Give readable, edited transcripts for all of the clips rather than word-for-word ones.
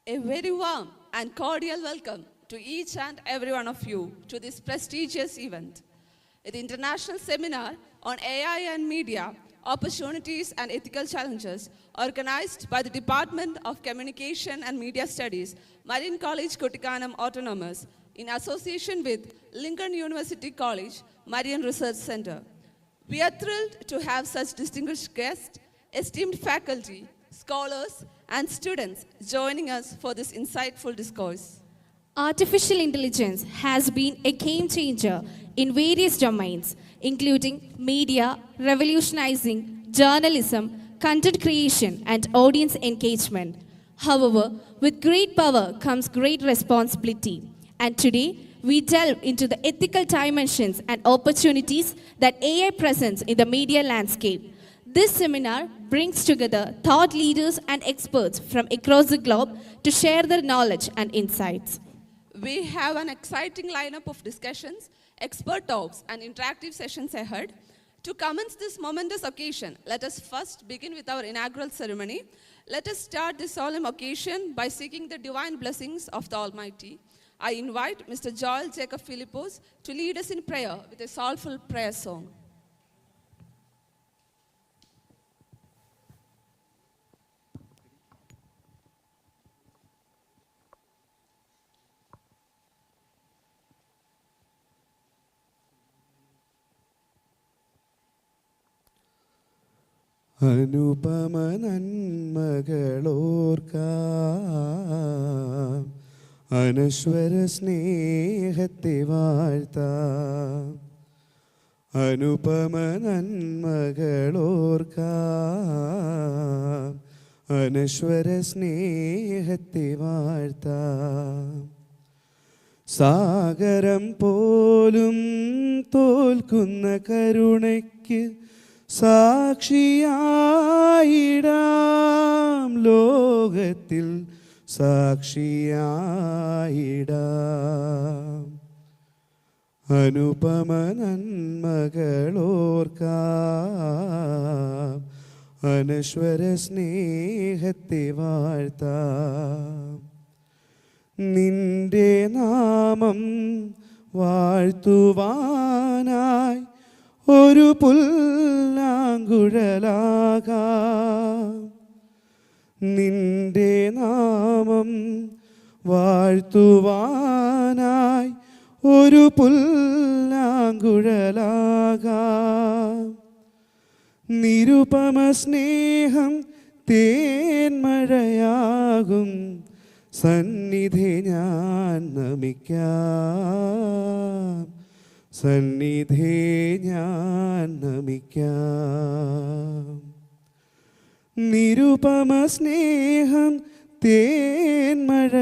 A very warm and cordial welcome to each and every one of you to this prestigious event. The International Seminar on AI and Media, Opportunities and Ethical Challenges, organized by the Department of Communication and Media Studies, Marian College, Kuttikkanam Autonomous, in association with Lincoln University College, Marian Research Center. We are thrilled to have such distinguished guests, esteemed faculty, scholars, and students joining us for this insightful discourse. Artificial intelligence has been a game changer in various domains, including media, revolutionizing journalism, content creation, and audience engagement. However, with great power comes great responsibility. And today, we delve into the ethical dimensions and opportunities that AI presents in the media landscape. This seminar brings together thought leaders and experts from across the globe to share their knowledge and insights. We have an exciting lineup of discussions, expert talks, and interactive sessions ahead. To commence this momentous occasion, let us first begin with our inaugural ceremony. Let us start this solemn occasion by seeking the divine blessings of the Almighty. I invite Mr. Joel Jacob Philippos to lead us in prayer with a soulful prayer song. അനുപമനന്മകളോർക്കാം അനശ്വര സ്നേഹത്തെ വാഴ്ത്താം അനുപമനന്മകളോർക്കാം അനശ്വര സ്നേഹത്തെ വാഴ്ത്താം സാഗരം പോലും തോൽക്കുന്ന കരുണയ്ക്ക് സാക്ഷിയായിടാം ലോകത്തിൽ സാക്ഷിയായിടാം അനുപമനന്മകളോർക്കാം അനശ്വര സ്നേഹത്തെ വാഴ്ത്താം നിന്റെ നാമം വാഴ്ത്തുവാനായി ഒരു പുല്ലാങ്കുഴലാകാം നിന്റെ നാമം വാഴ്ത്തുവാനായി ഒരു പുല്ലാങ്കുഴലാകാം നിരുപമ സ്നേഹം തേന്മഴയാകും സന്നിധി ഞാൻ നമിക്കാം സന്നിധി ഞാൻ നമിക്കാം നിരുപമ സ്നേഹം തേന്മഴയാകും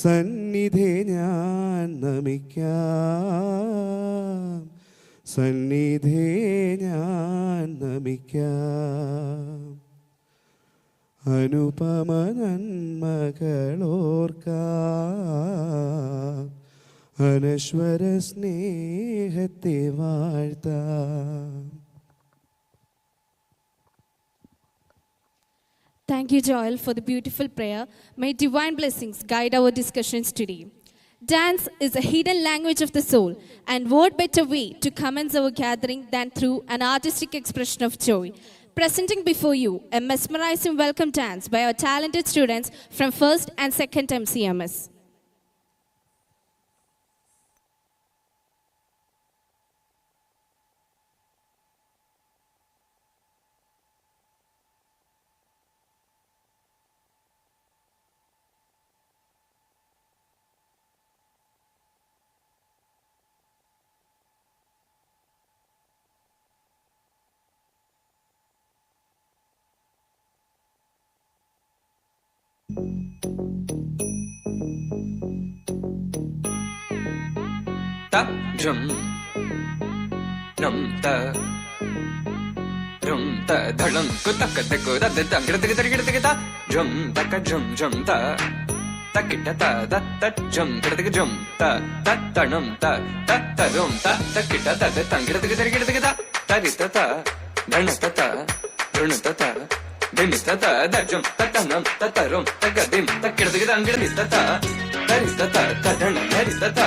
സന്നിധി ഞാൻ നമിക്കാം സന്നിധി ഞാൻ നമിക്കാം അനുപമ നന്മകളോർക്കാം അനശ്വര സ്നേഹത്തെ വാഴ്ത്താം. Thank you, Joel, for the beautiful prayer. May divine blessings guide our discussions today. Dance is a hidden language of the soul, and what better way to commence our gathering than through an artistic expression of joy. Presenting before you a mesmerizing welcome dance by our talented students from 1st and 2nd MCMS. Ta jum num ta rum ta dhalam kutak tak da da gida gida gida gida jum tak jum ta takita ta da ta jum gida jum ta tanum ta rum ta takita ta da gida gida gida gida tarita ta dhanata ta runata ta dim tata dajum tatanam tatarum tagadim takirdiga angirdi tata tari tata tadana tari tata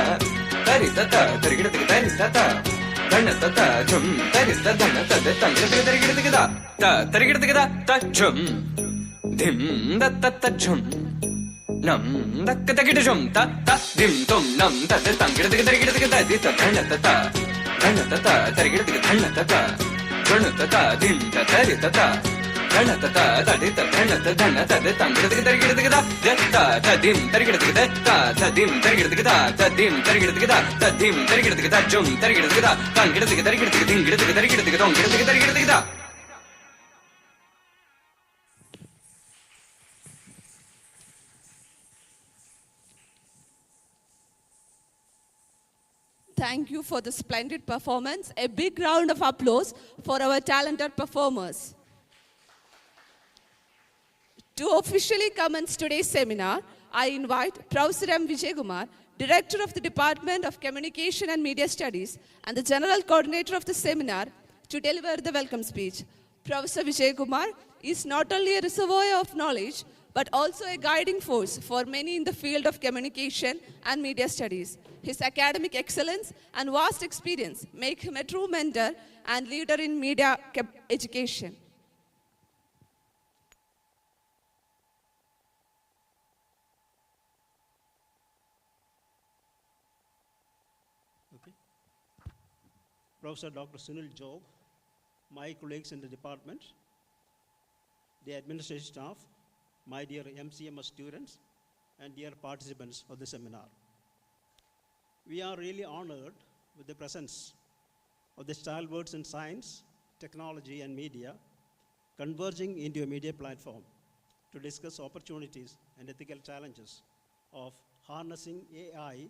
tari tata tarigirdiga tari tata dana tata jum tari tadana tadangirdiga tarigirdiga ta tarigirdiga ta jum dim tata jum nam dakka jum ta dim tum nam tata tangirdiga tarigirdiga ta di tadana tata dana tata tarigirdiga dana tata dana tata dim tari tata dana tata tadi tadana tadana tadi tangirdiga tarigirdiga ta tadim tarigirdiga ta tadim tarigirdiga ta tadim tarigirdiga ta tadim tarigirdiga ta jum tarigirdiga ta tangirdiga tarigirdiga dingirdiga tarigirdiga dongirdiga tarigirdiga ta. Thank you for the splendid performance. A big round of applause for our talented performers. To officially commence today's seminar, I invite Professor M. Vijaykumar, Director of the Department of Communication and Media Studies and the General Coordinator of the seminar, to deliver the welcome speech. Professor Vijaykumar is not only a reservoir of knowledge, but also a guiding force for many in the field of communication and media studies. His academic excellence and vast experience make him a true mentor and leader in media education. Okay. Professor Dr. Sunil Job, my colleagues in the department, the administrative staff, my dear MCMS students, and dear participants of the seminar. We are really honored with the presence of the stalwarts in science, technology, and media converging into a media platform to discuss opportunities and ethical challenges of harnessing AI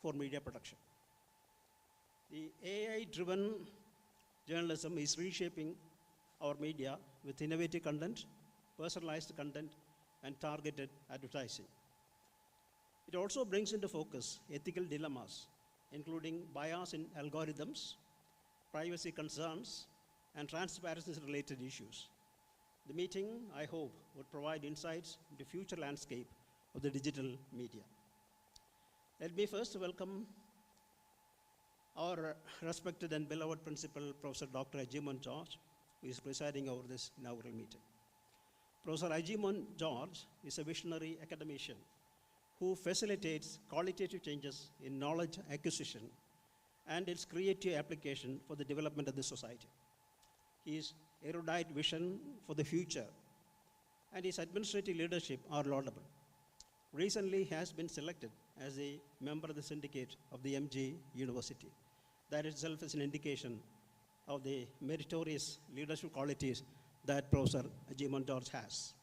for media production. The AI-driven journalism is reshaping our media with innovative content, personalized content, and targeted advertising. It also brings into focus ethical dilemmas, including bias in algorithms, privacy concerns, and transparency-related issues. The meeting, I hope, would provide insights into the future landscape of the digital media. Let me first welcome our respected and beloved principal, Professor Dr. Ajimon George, who is presiding over this inaugural meeting. Professor Ajimon George is a visionary academician who facilitates qualitative changes in knowledge acquisition and its creative application for the development of the society. His erudite vision for the future and his administrative leadership are laudable. Recently, he has been selected as a member of the syndicate of the MG University. That itself is an indication of the meritorious leadership qualities that Professor Ajimon George has.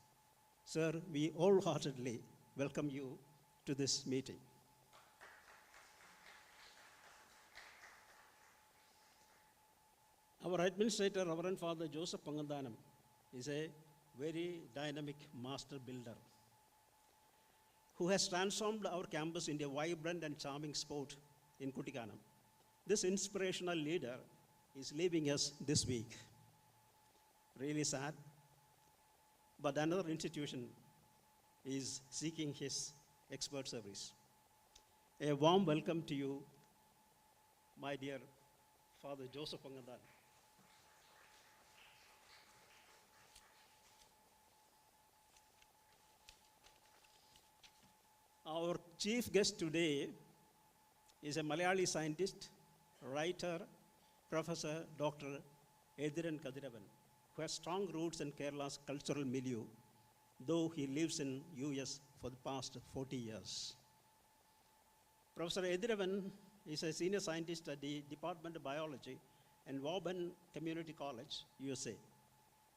Sir, we wholeheartedly welcome you to this meeting. Our administrator, Reverend Father Joseph Pangandanam, is a very dynamic master builder who has transformed our campus into a vibrant and charming spot in Kuttikkanam. This inspirational leader is leaving us this week. Really sad, but another institution is seeking his expert service. A warm welcome to you, my dear Father Joseph Pangandan. Our chief guest today is a Malayali scientist, writer, Professor Dr. Ediran Kadiravan, who has strong roots in Kerala's cultural milieu, though he lives in US for the past 40 years. Professor Ediravan is a senior scientist at the Department of Biology and Woburn Community College, USA.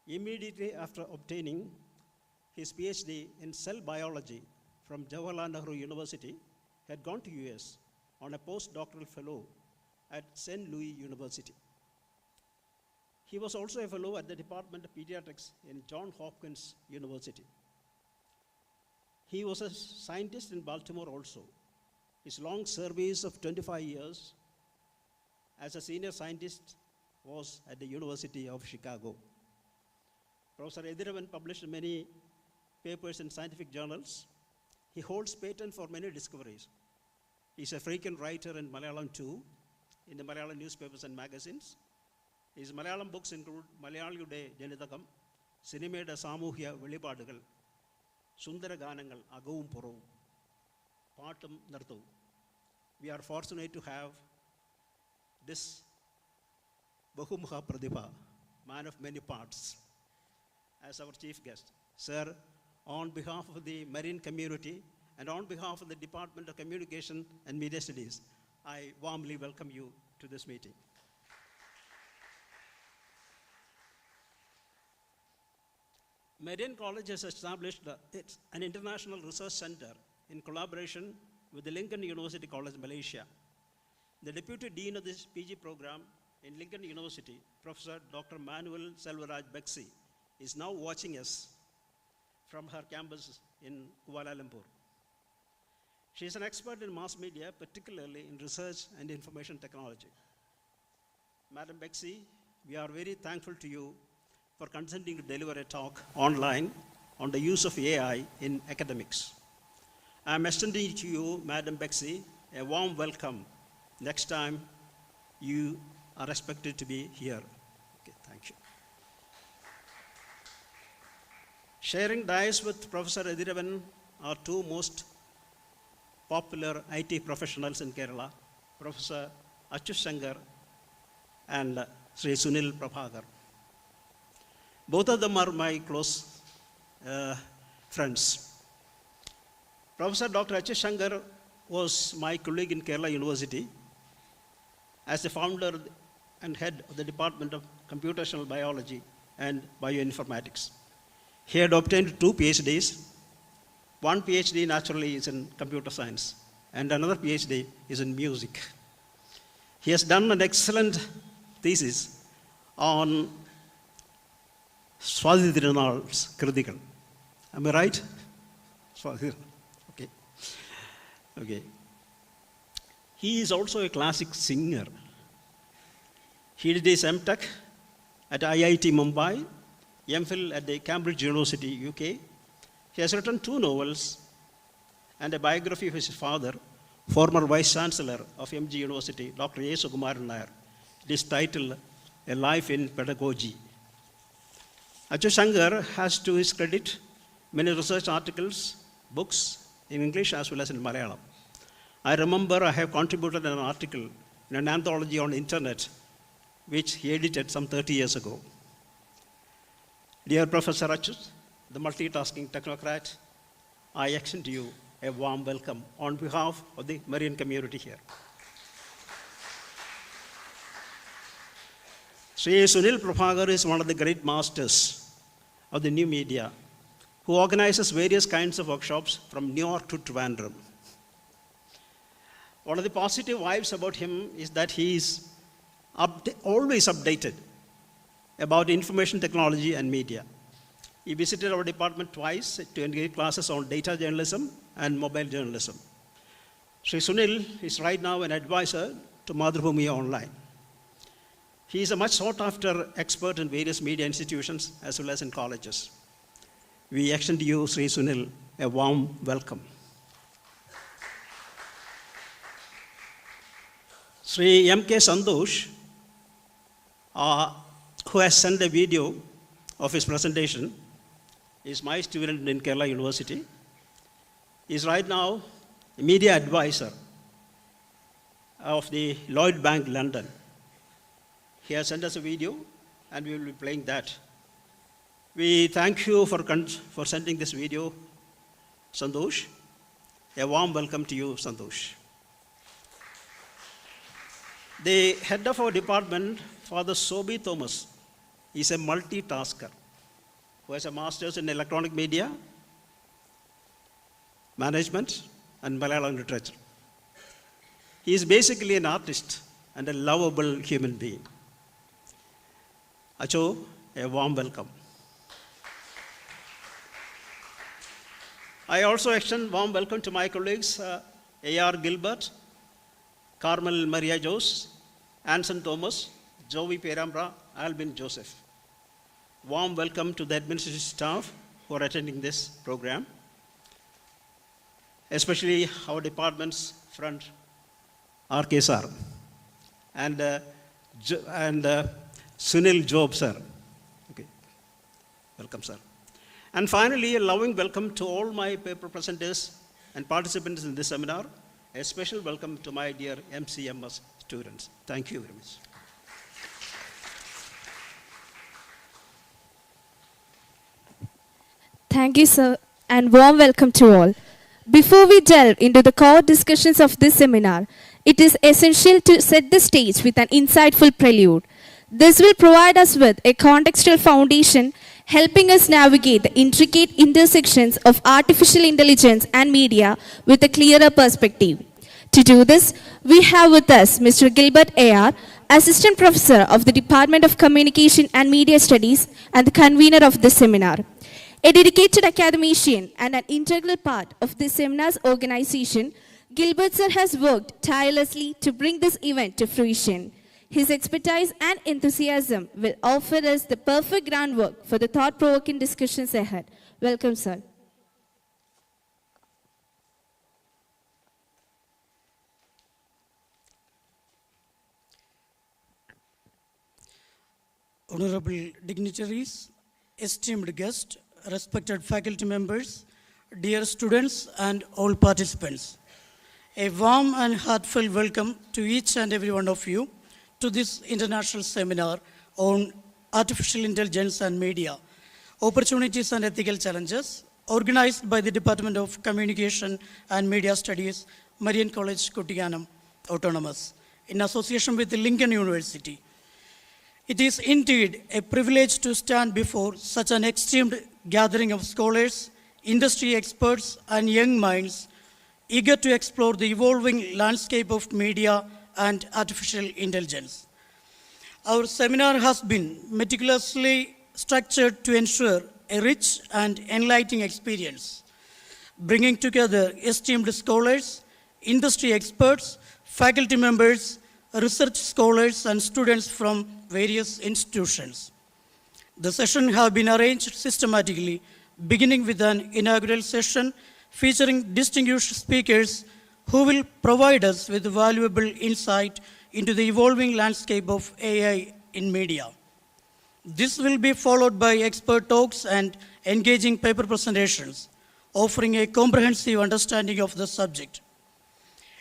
Immediately after obtaining his PhD in cell biology from Jawaharlal Nehru University, he had gone to US on a postdoctoral fellow at St. Louis University. He was also a fellow at the Department of Pediatrics in Johns Hopkins University. He was a scientist in Baltimore also. His long service of 25 years as a senior scientist was at the University of Chicago. Professor Ediravan published many papers in scientific journals. He holds patent for many discoveries. He's a frequent writer in Malayalam too, in the Malayalam newspapers and magazines. His Malayalam books include Malayaliyude Janithakam, Cinemയുടെ സാമൂഹ്യ വെളിപാടുകൾ, സുന്ദരഗാനങ്ങൾ അകവും പുറവും, പാട്ടും നൃത്തവും. We are fortunate to have this Bahumuha Pradibha, man of many parts, as our chief guest. Sir, on behalf of the Marian community and on behalf of the Department of Communication and Media Studies, I warmly welcome you to this meeting. Marian College has established an international research center in collaboration with the Lincoln University College, Malaysia. The Deputy Dean of this PG program in Lincoln University, Professor Dr. Manuel Selvaraj Bexi, is now watching us from her campus in Kuala Lumpur. She is an expert in mass media, particularly in research and information technology. Madam Bexi, we are very thankful to you for consenting to deliver a talk online on the use of AI in academics. I am extending to you, Madam Bexi, a warm welcome next time you are expected to be here. Okay, thank you. Sharing dais with Professor Ediravan are two most popular IT professionals in Kerala, Professor Achus Shankar and Sri Sunil Prabakar. Both of them are my close friends. Professor Dr. Achus Shankar was my colleague in Kerala University as the founder and head of the Department of Computational Biology and Bioinformatics. He had obtained 2 PhDs. One PhD naturally is in computer science, and another PhD is in music. He has done an excellent thesis on Swathi Thirunal's Krittikal. Am I right? Swathi. Okay. Okay. He is also a classic singer. He did his MTech at IIT Mumbai, MPhil at the Cambridge University, UK. He has written 2 novels and a biography of his father, former Vice Chancellor of MG University, Dr. A. Sukumaran Nair. It is titled A Life in Pedagogy. Achus Shankar has to his credit many research articles, books in English as well as in Malayalam. I remember I have contributed an article in an anthology on the internet which he edited some 30 years ago. Dear Professor Achus, the multitasking technocrat, I extend to you a warm welcome on behalf of the Marian community here. Sri Sunil Prabakar is one of the great masters of the new media who organizes various kinds of workshops from New York to Trivandrum. One of the positive vibes about him is that he is always updated about information technology and media. He visited our department twice to engage classes on data journalism and mobile journalism. Sri Sunil is right now an advisor to Madhubhumi Online. He is a much sought after expert in various media institutions as well as in colleges. We extend to you, Sri Sunil, a warm welcome. Sri M.K. Sandos, who has sent a video of his presentation, is my student in Kerala University. He is right now a media advisor of the Lloyd Bank, London. He has sent us a video and we will be playing that. We thank you for sending this video, Sandosh. A warm welcome to you, Sandosh. The head of our department, Father Sobi Thomas, is a multitasker who has a master's in electronic media, management, and Malayalam literature. He is basically an artist and a lovable human being. Acho, a warm welcome. I also extend warm welcome to my colleagues, A.R. Gilbert, Carmel Maria Jose, Anson Thomas, Joey Perambra, Albin Joseph. warm welcome to the administrative staff who are attending this program, especially our department's front, RK sir, and Sunil Job sir. Okay. Welcome, sir. And finally, a loving welcome to all my paper presenters and participants in this seminar. A special welcome to my dear MCMS students. Thank you very much. Thank you, sir, and warm welcome to all. Before we delve into the core discussions of this seminar, it is essential to set the stage with an insightful prelude. This will provide us with a contextual foundation, helping us navigate the intricate intersections of artificial intelligence and media with a clearer perspective. To do this, we have with us Mr. Gilbert A.R., Assistant Professor of the Department of Communication and Media Studies and the convener of this seminar. A dedicated academician and an integral part of this seminar's organization, Gilbert sir has worked tirelessly to bring this event to fruition. His expertise and enthusiasm will offer us the perfect groundwork for the thought-provoking discussions ahead. Welcome, sir. Honorable dignitaries, esteemed guests, respected faculty members, dear students and all participants. A warm and heartfelt welcome to each and every one of you to this international seminar on artificial intelligence and media, opportunities and ethical challenges, organized by the Department of Communication and Media Studies, Marian College, Kuttikkanam, Autonomous, in association with Lincoln University. It is indeed a privilege to stand before such an esteemed gathering of scholars, industry experts, and young minds eager to explore the evolving landscape of media and artificial intelligence. Our seminar has been meticulously structured to ensure a rich and enlightening experience, bringing together esteemed scholars, industry experts, faculty members, research scholars, and students from various institutions. The session have been arranged systematically, beginning with an inaugural session featuring distinguished speakers who will provide us with valuable insight into the evolving landscape of AI in media. This will be followed by expert talks and engaging paper presentations, offering a comprehensive understanding of the subject.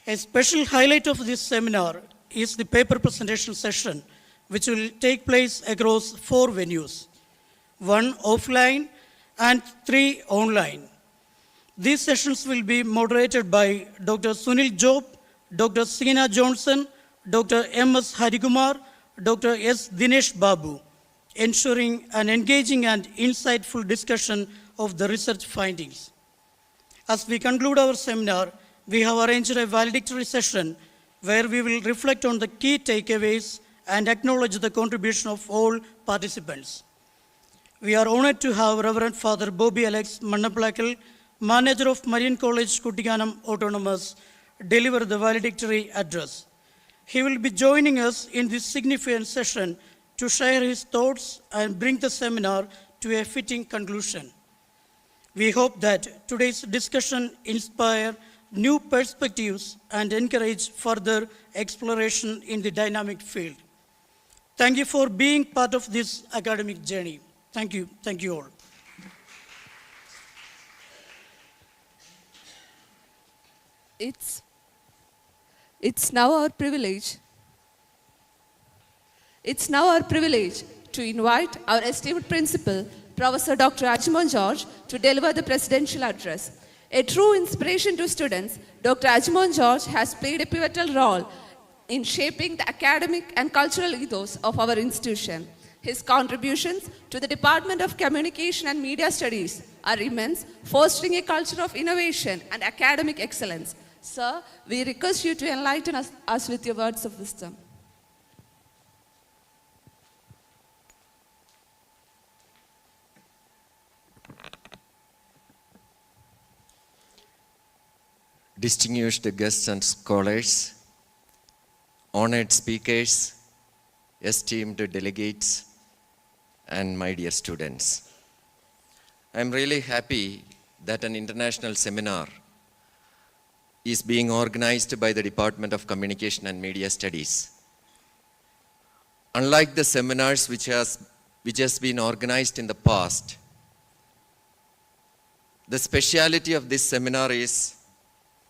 A special highlight of this seminar is the paper presentation session, which will take place across 4 venues, 1 offline and 3 online. These sessions will be moderated by Dr. Sunil Job, Dr. Seena Johnson, Dr. M.S. Harikumar, Dr. S. Dinesh Babu, ensuring an engaging and insightful discussion of the research findings. As we conclude our seminar, we have arranged a valedictory session where we will reflect on the key takeaways and acknowledge the contribution of all participants. We are honored to have Reverend Father Bobby Alex Mannaplakal, Manager of Marian College, Kuttikkanam, Autonomous, deliver the valedictory address. He will be joining us in this significant session to share his thoughts and bring the seminar to a fitting conclusion. We hope that today's discussion inspire new perspectives and encourage further exploration in the dynamic field. Thank you for being part of this academic journey. Thank you all. It's now our privilege to invite our esteemed principal, Professor Dr. Ajimon George, to deliver the presidential address. A true inspiration to students, Dr. Ajimon George has played a pivotal role in shaping the academic and cultural ethos of our institution. His contributions to the Department of Communication and Media Studies are immense, fostering a culture of innovation and academic excellence. Sir, we request you to enlighten us with your words of wisdom. Distinguished guests and scholars, honored speakers, esteemed delegates, and my dear students. I'm really happy that an international seminar is being organized by the Department of Communication and Media Studies. Unlike the seminars which has been organized in the past, the speciality of this seminar is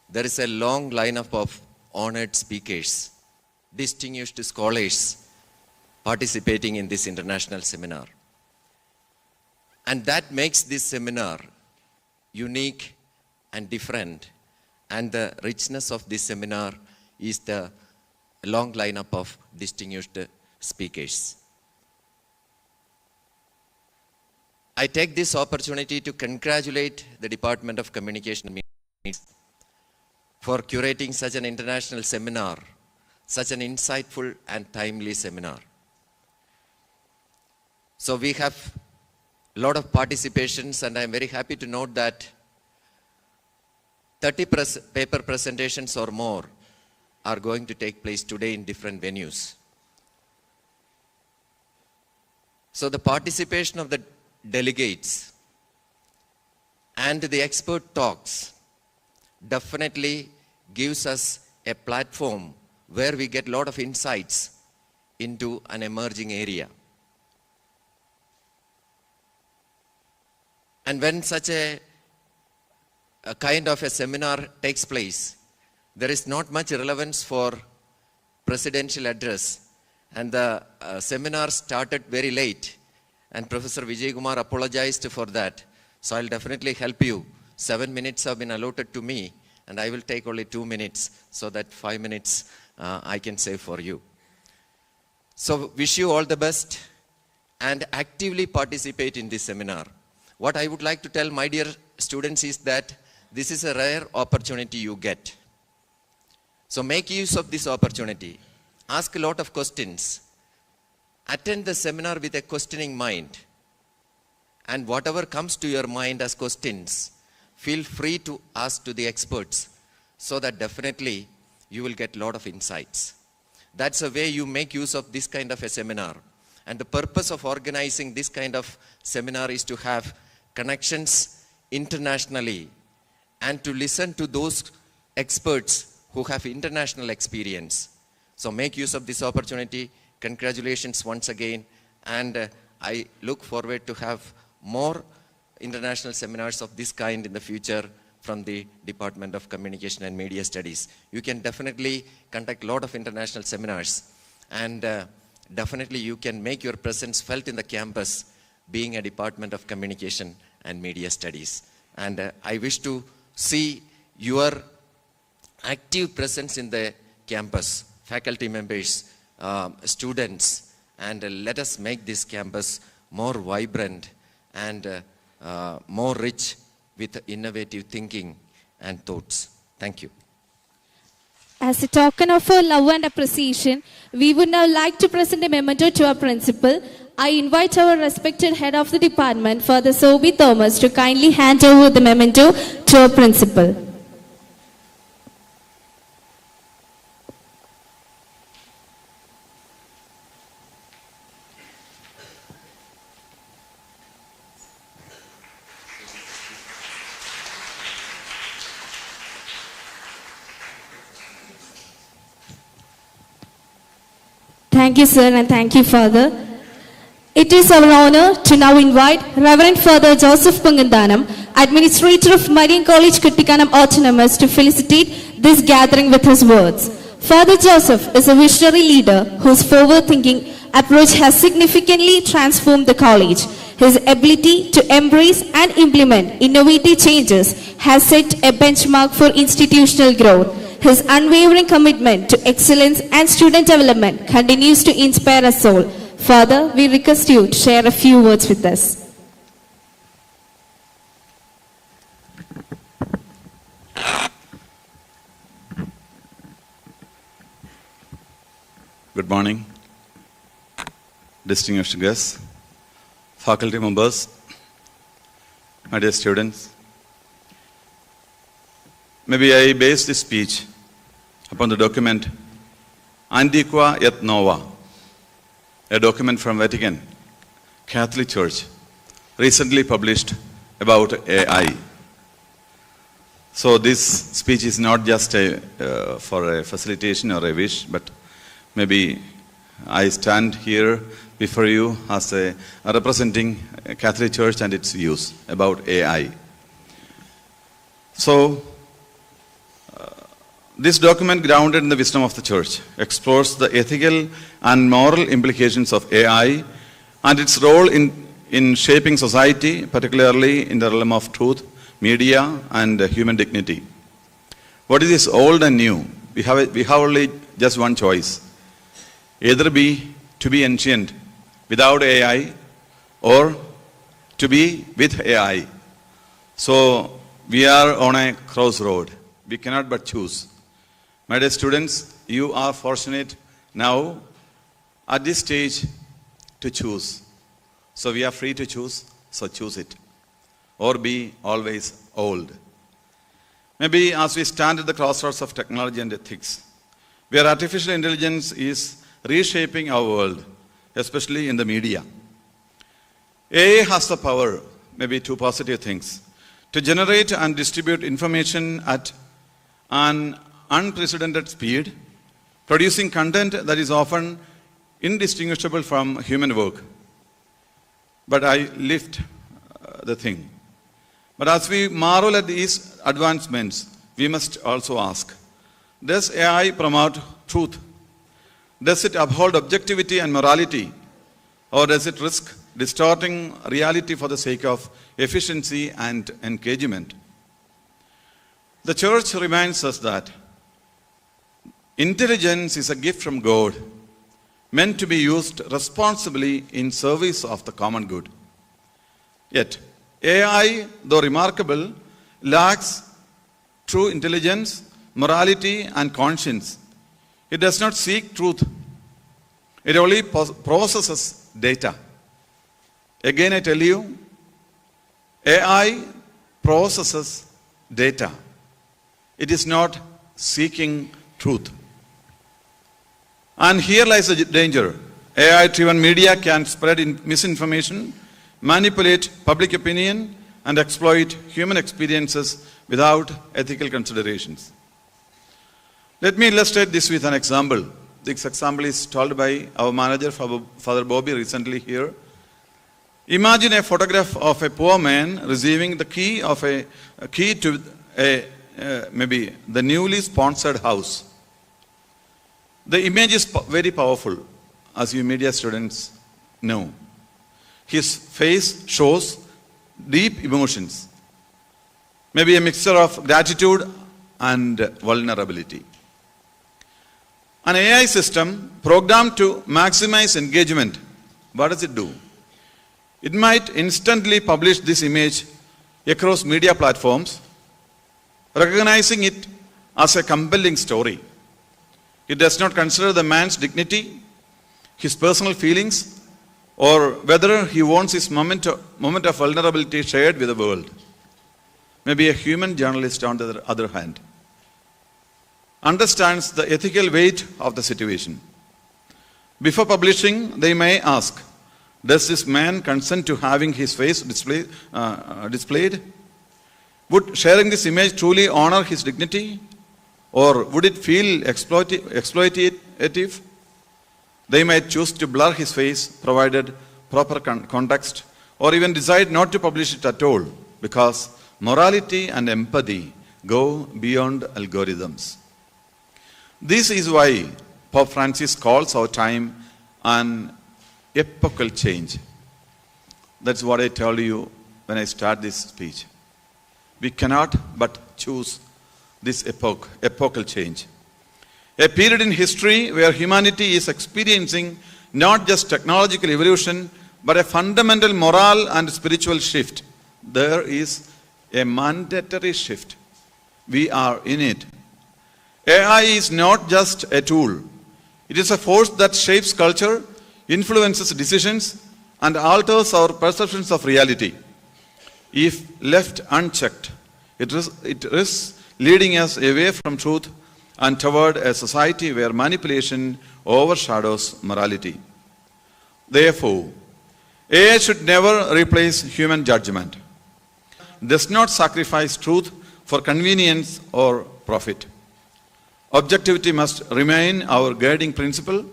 there is a long lineup of honored speakers, distinguished scholars participating in this international seminar. And that makes this seminar unique and different. And the richness of this seminar is the long lineup of distinguished speakers. I take this opportunity to congratulate the Department of Communication and Media for curating such an international seminar, such an insightful and timely seminar. So we have a lot of participations, and I'm very happy to note that 30 paper presentations or more are going to take place today in different venues. So the participation of the delegates and the expert talks definitely gives us a platform where we get a lot of insights into an emerging area. And when such a kind of a seminar takes place, there is not much relevance for presidential address. And the seminar started very late, and Professor Vijay Kumar apologized for that. So I'll definitely help you. 7 minutes have been allotted to me, and I will take only 2 minutes, so that 5 minutes I can save for you. So wish you all the best, and actively participate in this seminar. What I would like to tell my dear students is that this is a rare opportunity you get. So make use of this opportunity. Ask a lot of questions. Attend the seminar with a questioning mind. And whatever comes to your mind as questions, feel free to ask to the experts, so that definitely you will get a lot of insights. That's the way you make use of this kind of a seminar. And the purpose of organizing this kind of seminar is to have connections internationally and to listen to those experts who have international experience. So make use of this opportunity. Congratulations once again. And I look forward to have more international seminars of this kind in the future from the Department of Communication and Media Studies. You can definitely conduct a lot of international seminars, and definitely you can make your presence felt in the campus, being a Department of Communication and Media Studies. And I wish to see your active presence in the campus, faculty members, students, and let us make this campus more vibrant and more rich with innovative thinking and thoughts. Thank you. As a token of our love and appreciation, we would now like to present a memento to our principal. I invite our respected head of the department, Father Sobi Thomas, to kindly hand over the memento to our principal. Thank you, sir, and thank you, Father. It is our honor to now invite Reverend Father Joseph Pungandanam, Administrator of Marian College, Kuttikkanam Autonomous, to felicitate this gathering with his words. Father Joseph is a visionary leader whose forward-thinking approach has significantly transformed the college. His ability to embrace and implement innovative changes has set a benchmark for institutional growth. His unwavering commitment to excellence and student development continues to inspire us all. Father, we request you to share a few words with us. Good morning, distinguished guests, faculty members, my dear students. Maybe I base this speech upon the document Antiqua et Nova, a document from Vatican Catholic Church recently published about AI. So this speech is not just for a facilitation or a wish, but maybe I stand here before you as representing Catholic Church and its views about AI. So this document, grounded in the wisdom of the Church, explores the ethical and moral implications of AI and its role in shaping society, particularly in the realm of truth, media, and human dignity. What is this old and new? We have only just one choice. Either to be ancient without AI, or to be with AI. So we are on a crossroad. We cannot but choose. My dear students, you are fortunate now at this stage to choose. So we are free to choose, so choose it. Or be always old. Maybe as we stand at the crossroads of technology and ethics, where artificial intelligence is reshaping our world, especially in the media. AI has the power, maybe two positive things, to generate and distribute information at an unprecedented speed, producing content that is often indistinguishable from human work. But I lift the thing. But as we marvel at these advancements, we must also ask, does AI promote truth? Does it uphold objectivity and morality? Or does it risk distorting reality for the sake of efficiency and engagement? The Church reminds us that intelligence is a gift from God, meant to be used responsibly in service of the common good. Yet, AI, though remarkable, lacks true intelligence, morality, and conscience. It does not seek truth. It only processes data. Again, I tell you, AI processes data. It is not seeking truth. And here lies the danger. AI-driven media can spread misinformation, manipulate public opinion, and exploit human experiences without ethical considerations. Let me illustrate this with an example. This example is told by our manager, Father Bobby, recently here. Imagine a photograph of a poor man receiving the key to maybe the newly sponsored house. The image is very powerful, as you media students know. His face shows deep emotions, maybe a mixture of gratitude and vulnerability. An AI system programmed to maximize engagement, what does it do? It might instantly publish this image across media platforms, recognizing it as a compelling story. It does not consider the man's dignity, his personal feelings, or whether he wants his moment of vulnerability shared with the world. Maybe a human journalist, on the other hand, understands the ethical weight of the situation. Before publishing, they may ask, does this man consent to having his face displayed? Would sharing this image truly honor his dignity? Or would it feel exploitative? They might choose to blur his face, provided proper context, or even decide not to publish it at all, because morality and empathy go beyond algorithms. This is why Pope Francis calls our time an epochal change. That's what I tell you when I start this speech. We cannot but choose this epochal change. A period in history where humanity is experiencing not just technological evolution, but a fundamental moral and spiritual shift. There is a mandatory shift. We are in it. AI is not just a tool. It is a force that shapes culture, influences decisions, and alters our perceptions of reality. If left unchecked, it risks leading us away from truth and toward a society where manipulation overshadows morality. Therefore, AI should never replace human judgment. Does not sacrifice truth for convenience or profit. Objectivity must remain our guiding principle,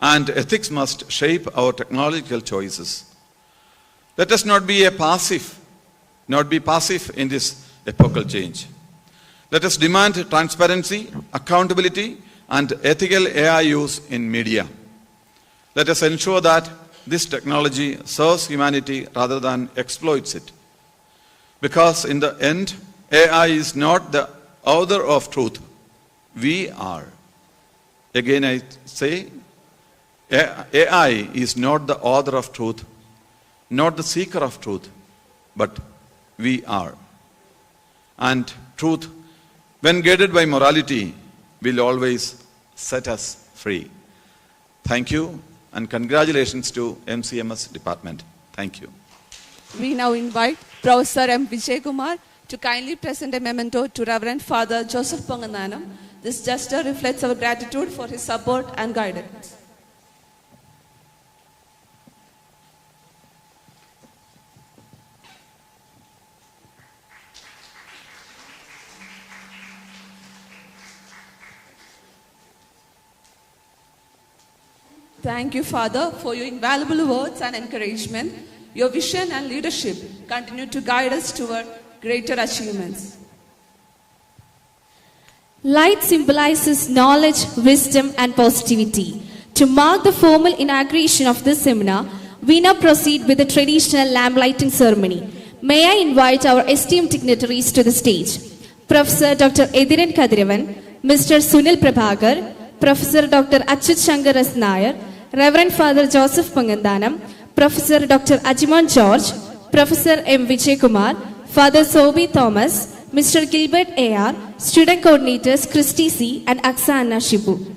and ethics must shape our technological choices. Let us not be passive in this epochal change. Let us demand transparency, accountability, and ethical AI use in media. Let us ensure that this technology serves humanity rather than exploits it. Because in the end, AI is not the author of truth. We are. Again I say, AI is not the author of truth, not the seeker of truth, but we are. And truth, when guided by morality, will always set us free. Thank you, and congratulations to MCMS department. Thank you. We now invite Professor M. Vijaykumar to kindly present a memento to Reverend Father Joseph Pongananam. This gesture reflects our gratitude for his support and guidance. Thank you, Father, for your invaluable words and encouragement. Your vision and leadership continue to guide us toward greater achievements. Light symbolizes knowledge, wisdom, and positivity. To mark the formal inauguration of this seminar, we now proceed with the traditional lamp lighting ceremony. May I invite our esteemed dignitaries to the stage. Professor Dr. Ediran Kadiravan, Mr. Sunil Prabakar, Professor Dr. Achyut Shankar S. Nair, Reverend Father Joseph Pongananam, Professor Dr. Ajimon George, Professor M. Vijaykumar, Father Sobi Thomas, Mr. Gilbert A.R., Student Coordinators Christy C. and Aksana Shibu.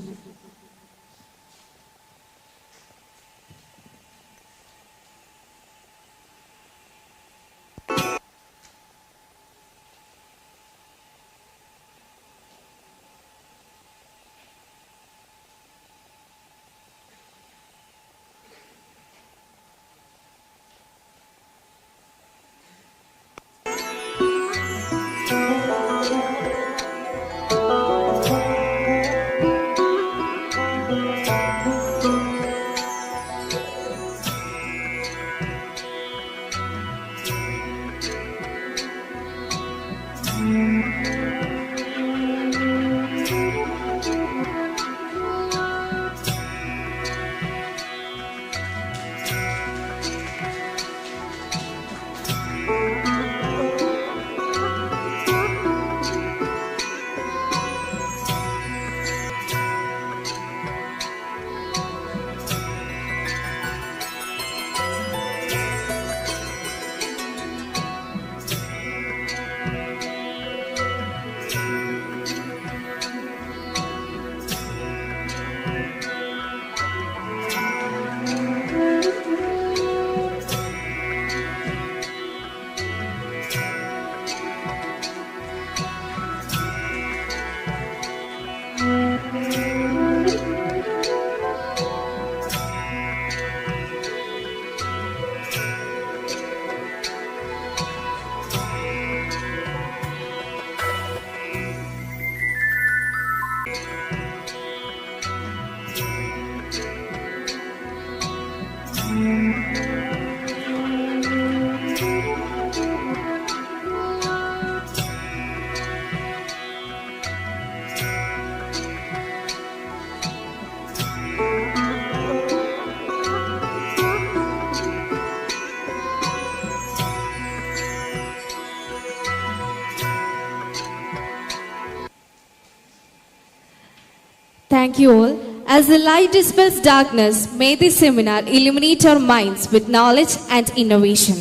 Thank you all. As the light dispels darkness, may this seminar illuminate our minds with knowledge and innovation.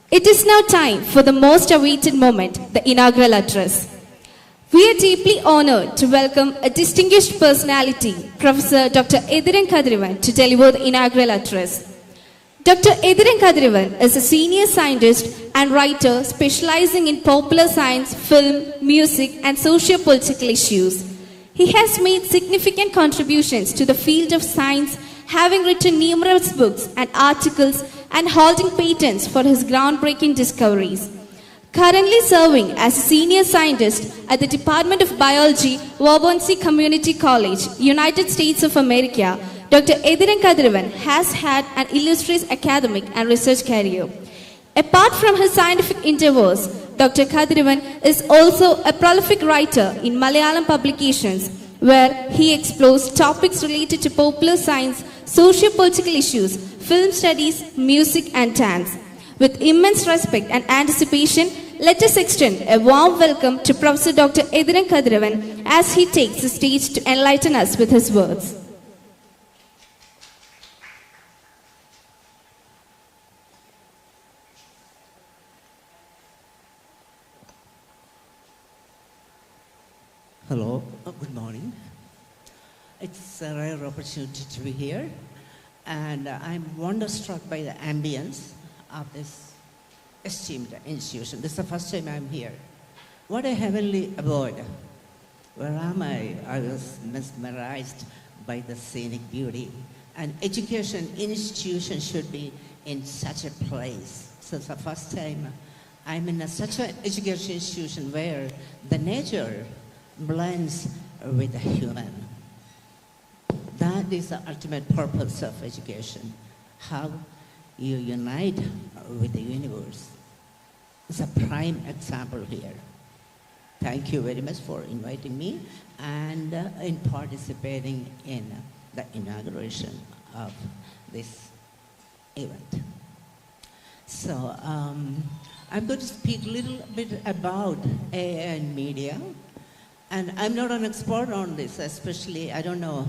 It is now time for the most awaited moment, the inaugural address. We are deeply honored to welcome a distinguished personality, Professor Dr. Ediran Kadiravan, to deliver the inaugural address. Dr. Ediran Kadiravan is a senior scientist and writer specializing in popular science, film, music, and socio-political issues. He has made significant contributions to the field of science, having written numerous books and articles and holding patents for his groundbreaking discoveries. Currently serving as a senior scientist at the Department of Biology, Waubonsee Community College, United States of America, Dr. Ediran Kadiravan has had an illustrious academic and research career. Apart from his scientific endeavors, Dr. Kadiravan is also a prolific writer in Malayalam publications, where he explores topics related to popular science, socio-political issues, film studies, music and dance. With immense respect and anticipation, let us extend a warm welcome to Professor Dr. Ediran Kadiravan as he takes the stage to enlighten us with his words. Hello, good morning. It's a rare opportunity to be here, and I'm wonderstruck by the ambience of this esteemed institution. This is the first time I'm here. What a heavenly abode. Where am I? I was mesmerized by the scenic beauty. An education institution should be in such a place. So it's the first time I'm in such an education institution where the nature blends with the human. That is the ultimate purpose of education, how you unite with the universe. It's a prime example here. Thank you very much for inviting me and in participating in the inauguration of this event. So I'm going to speak a little bit about AI and media. And I'm not an expert on this, especially, I don't know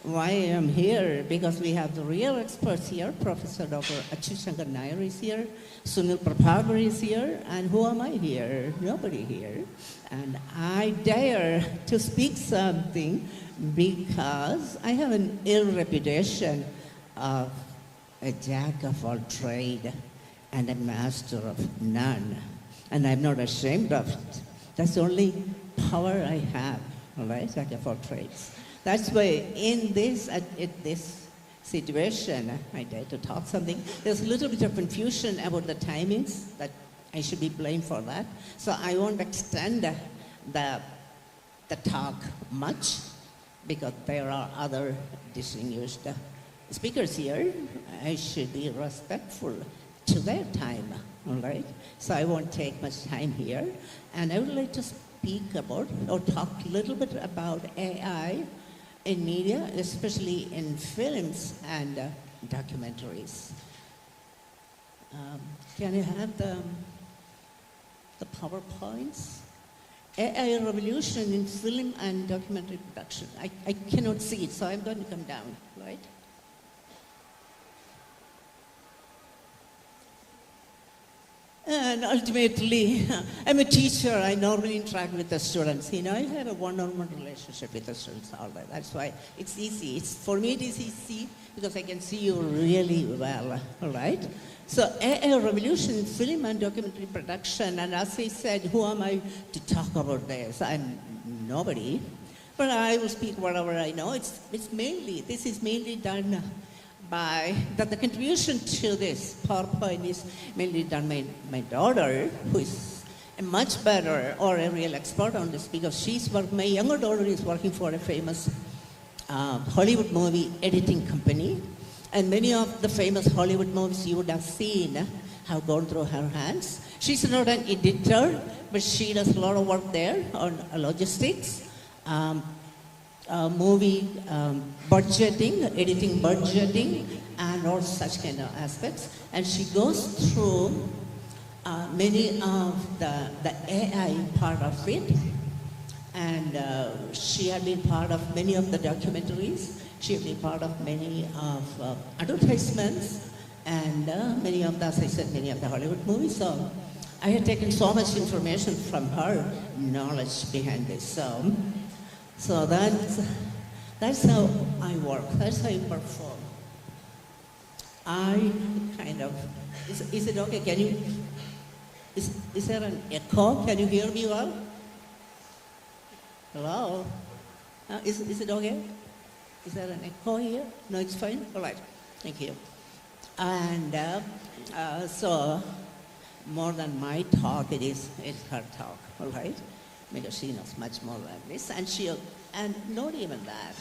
why I'm here, because we have the real experts here. Professor Dr. Achyut Nair is here, Sunil Prabakar is here, and who am I here? Nobody here. And I dare to speak something because I have an ill reputation of a jack of all trade and a master of none. And I'm not ashamed of it. That's the only power I have, all right, jack of all trades. That's why in this situation, I dare to talk something. There's a little bit of confusion about the timings, that I should be blamed for that. So I won't extend the talk much, because there are other distinguished speakers here. I should be respectful to their time, all right? So I won't take much time here. And I would like to speak about, or talk a little bit about AI in media, especially in films and documentaries. Can you have the PowerPoints? AI revolution in film and documentary production. I cannot see it, so I'm going to come down, right? And ultimately, I'm a teacher. I normally interact with the students. You know, I have a one-on-one relationship with the students all day. That's why it's easy. For me, it is easy because I can see you really well, all right? So a revolution in film and documentary production. And as I said, who am I to talk about this? I'm nobody. But I will speak whatever I know. This is mainly done by the contribution to this PowerPoint is mainly done by my daughter, who is a much better or a real expert on this, because my younger daughter is working for a famous Hollywood movie editing company, and many of the famous Hollywood movies you would have seen have gone through her hands. She's not an editor, but she does a lot of work there on logistics, movie budgeting, editing budgeting, and all such kind of aspects. And she goes through many of the AI part of it. And she had been part of many of the documentaries. She had been part of many of advertisements, and many of the, as I said, many of the Hollywood movies. So I had taken so much information from her knowledge behind this. So that's how I work. That's how I perform. I kind of, is it okay? Can you, is there an echo? Can you hear me well? Hello? Is it okay? Is there an echo here? No, it's fine? All right. Thank you. And so, more than my talk, it's her talk, all right? Because she knows much more than this, and not even that.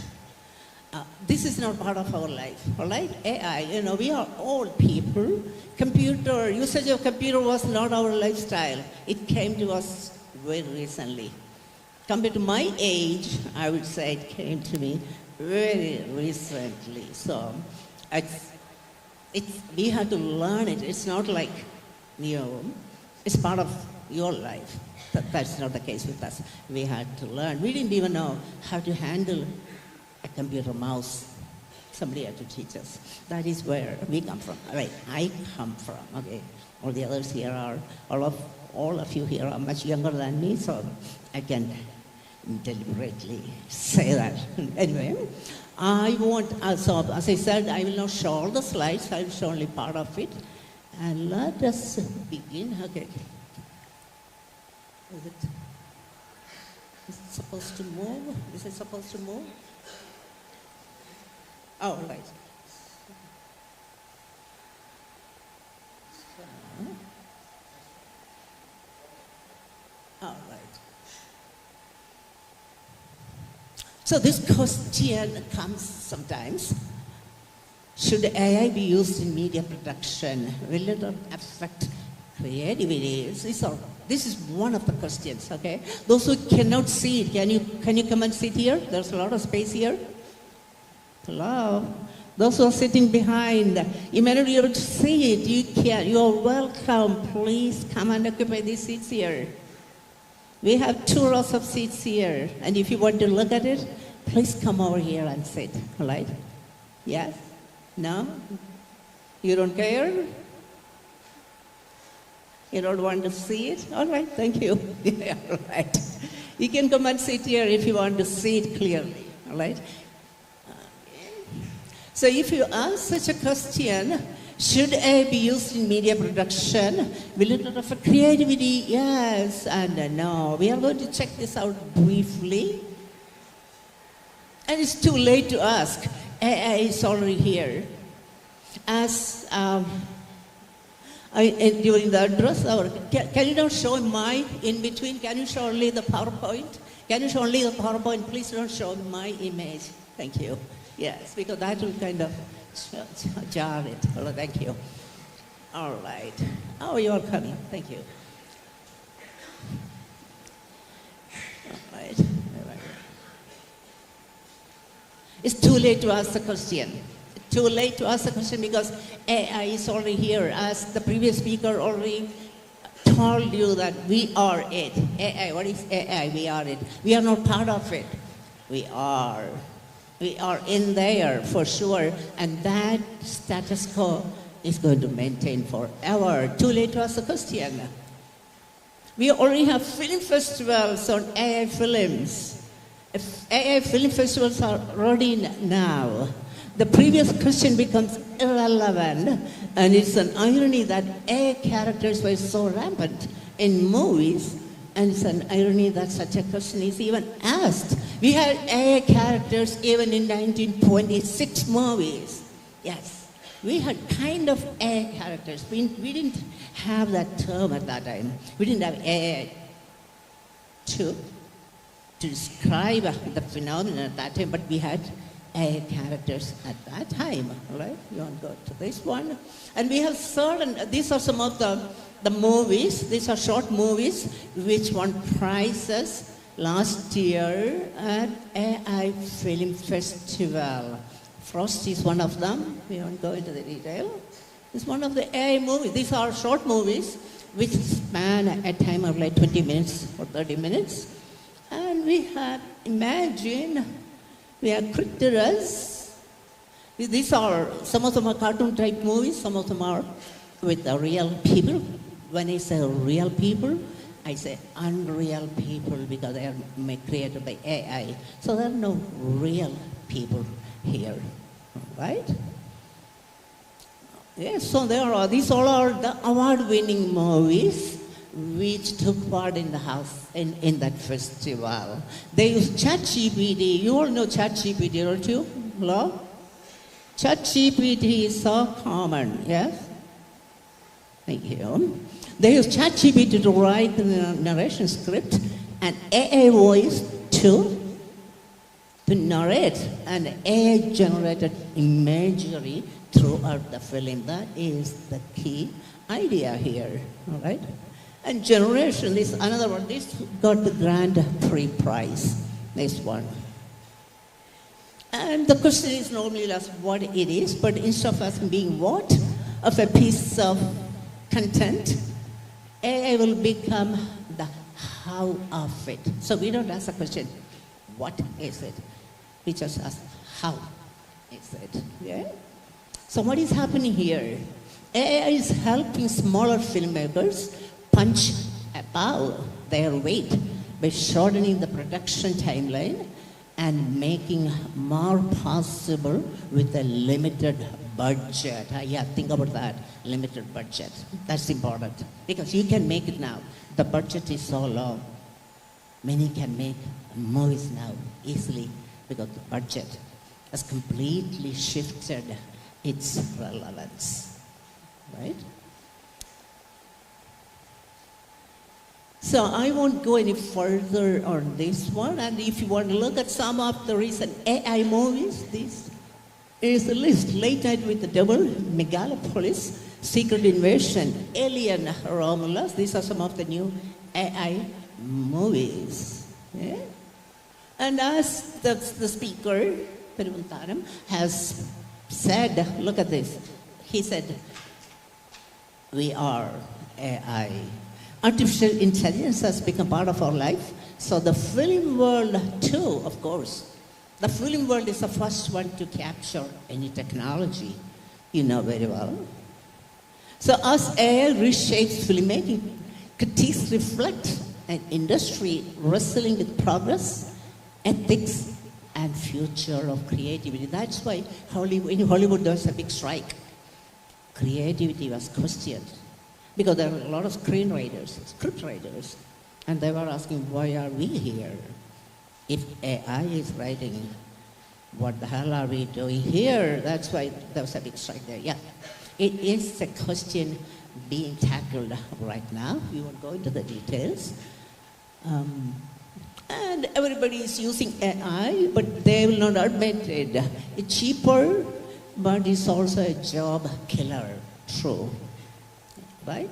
This is not part of our life, all right? AI, we are old people. Usage of computer was not our lifestyle. It came to us very recently. Compared to my age, I would say it came to me very recently. So we have to learn it. It's not like, it's part of your life. That's not the case with us. We had to learn. We didn't even know how to handle a computer mouse. Somebody had to teach us. That is where we come from. Right, I come from, okay? All the others here are, all of you here are much younger than me, so I can deliberately say that. Anyway, so as I said, I will not show all the slides, I will show only part of it. And let us begin, okay. Is it supposed to move? Is it supposed to move? Oh, right. All right. So this question comes sometimes. Should AI be used in media production? Will it affect creativity? This is one of the questions, okay? Those who cannot see it, can you come and sit here? There's a lot of space here. Hello? Those who are sitting behind, you may not be able to see it. You are welcome. Please come and occupy these seats here. We have 2 rows of seats here. And if you want to look at it, please come over here and sit. All right? Yes? No? You don't care? You don't want to see it? All right, thank you. Yeah, all right. You can come and sit here if you want to see it clearly. All right? So if you ask such a question, should AI be used in media production? Will it affect creativity? Yes and no. We are going to check this out briefly. And it's too late to ask. AI is already here. As during the address, can you not show my in between? Can you show only the PowerPoint? Can you show only the PowerPoint? Please don't show my image. Thank you. Yes, because that will kind of jar it. Well, thank you. All right. Oh, you are coming. Thank you. All right. It's too late to ask the question. Too late to ask the question because AI is already here. As the previous speaker already told you that we are it. AI, what is AI? We are it. We are not part of it. We are. We are in there for sure. And that status quo is going to maintain forever. Too late to ask the question. We already have film festivals on AI films. AI film festivals are already now. The previous question becomes irrelevant, and it's an irony that AI characters were so rampant in movies, and it's an irony that such a question is even asked. We had AI characters even in 1926 movies. Yes, we had kind of AI characters. We didn't have that term at that time. We didn't have AI to describe the phenomenon at that time, but we had AI characters at that time, right? You want to go to this one? And we have these are some of the movies, these are short movies, which won prizes last year at AI Film Festival. Frost is one of them. We won't go into the detail. It's one of the AI movies. These are short movies which span a time of like 20 minutes or 30 minutes. And we have, imagine, we have Critters. These are, some of them are cartoon type movies, some of them are with real people. When I say real people, I say unreal people because they are created by AI. So there are no real people here, right? Yes, so these all are the award-winning movies which took part in the house in that festival. They use ChatGPT. You all know ChatGPT, don't you? Hello? ChatGPT is so common, yes? Thank you. They use ChatGPT to write the narration script and AI voice to narrate and AI-generated imagery throughout the film. That is the key idea here, all right? And generation is another one. This got the Grand Prix prize, this one. And the question is normally less what it is, but instead of asking being what of a piece of content, AI will become the how of it. So we don't ask the question, what is it? We just ask, how is it? Yeah? So what is happening here? AI is helping smaller filmmakers punch above their weight by shortening the production timeline and making more possible with a limited budget. Yeah, think about that, limited budget. That's important because you can make it now. The budget is so low. Many can make movies now easily because the budget has completely shifted its relevance, right? So I won't go any further on this one. And if you want to look at some of the recent AI movies, this is a list. Late Night with the Devil, Megalopolis, Secret Invasion, Alien Romulus. These are some of the new AI movies. Yeah? And as the speaker, Kuttikkanam, has said, look at this. He said, we are AI. Artificial intelligence has become part of our life. So the film world too, of course. The film world is the first one to capture any technology. You know very well. So as AI reshapes filmmaking, critics reflect an industry wrestling with progress, ethics, and future of creativity. That's why in Hollywood there was a big strike. Creativity was questioned. Because there are a lot of screenwriters, script writers, and they were asking, why are we here? If AI is writing, what the hell are we doing here? That's why there was a big strike there. Yeah, it is a question being tackled right now. We won't go into the details. And everybody is using AI, but they will not admit it. It's cheaper, but it's also a job killer. True. Right?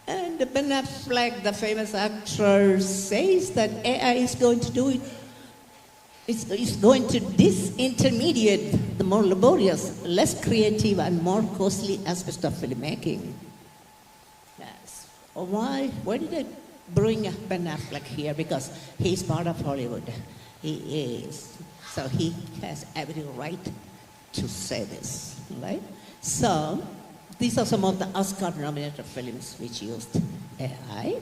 And Ben Affleck, the famous actor, says that AI is going to do it. It's going to disintermediate the more laborious, less creative, and more costly aspects of filmmaking. Yes. Why did I bring Ben Affleck here? Because he's part of Hollywood. He is. So he has every right to say this, right? So these are some of the Oscar-nominated films which used AI.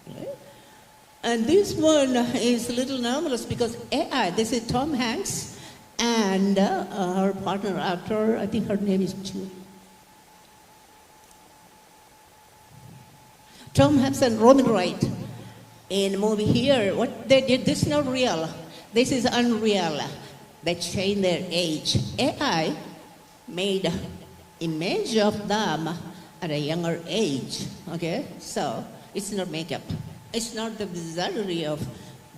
Okay. And this one is a little anomalous because AI, this is Tom Hanks and her partner actor, I think her name is Julie. Tom Hanks and Robin Wright in the movie here. What they did, this is not real. This is unreal. They changed their age. AI made image of them at a younger age, okay? So it's not makeup. It's not the bizarrerie of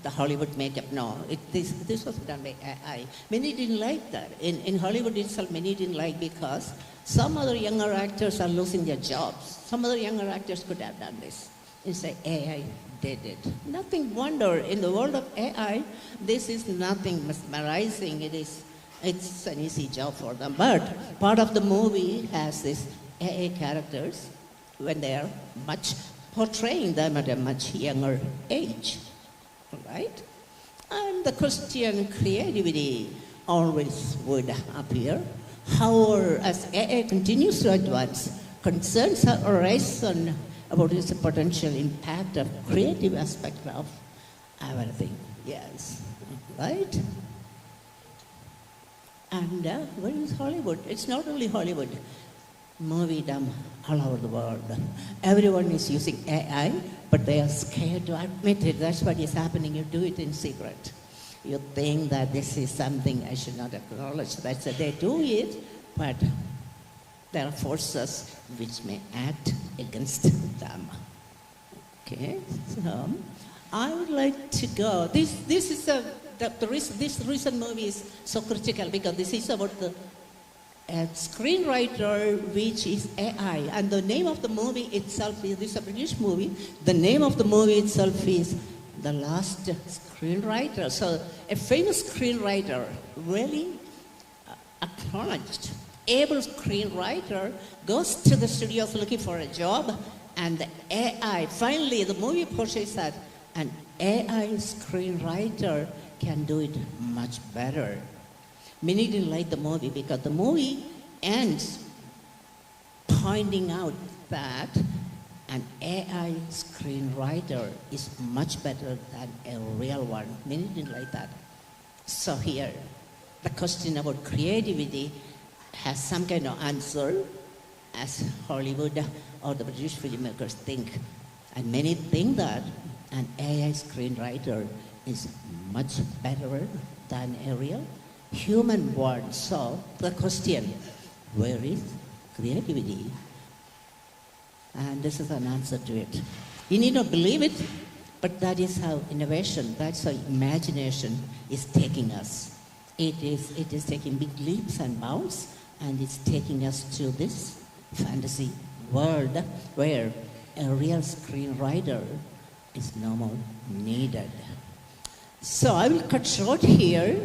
the Hollywood makeup, no. This was done by AI. Many didn't like that. In Hollywood itself, many didn't like because some other younger actors are losing their jobs. Some other younger actors could have done this. Instead, AI did it. Nothing wonder, in the world of AI, this is nothing mesmerizing. It's an easy job for them. But part of the movie has these AA characters when they are portraying them at a much younger age, right? And the Christian creativity always would appear. However, as AA continues to advance, concerns are arisen about its potential impact of creative aspect of everything. Yes, right? And where is Hollywood? It's not only Hollywood. Moviedom all over the world. Everyone is using AI, but they are scared to admit it. That's what is happening. You do it in secret. You think that this is something I should not acknowledge. That's why they do it, but there are forces which may act against them. Okay, so I would like to go. This recent movie is so critical because this is about the screenwriter, which is AI, and the name of the movie itself is, this is a British movie, the name of the movie itself is The Last Screenwriter. So a famous screenwriter, really acknowledged, able screenwriter, goes to the studios looking for a job, and the AI, finally the movie portrays that an AI screenwriter can do it much better. Many didn't like the movie because the movie ends pointing out that an AI screenwriter is much better than a real one. Many didn't like that. So here, the question about creativity has some kind of answer, as Hollywood or the British filmmakers think. And many think that an AI screenwriter is much better than a real human one. So the question, where is creativity? And this is an answer to it. You need not believe it, but that is how innovation, that's how imagination is taking us. It is taking big leaps and bounds, and it's taking us to this fantasy world where a real screenwriter is no more needed. So I will cut short here.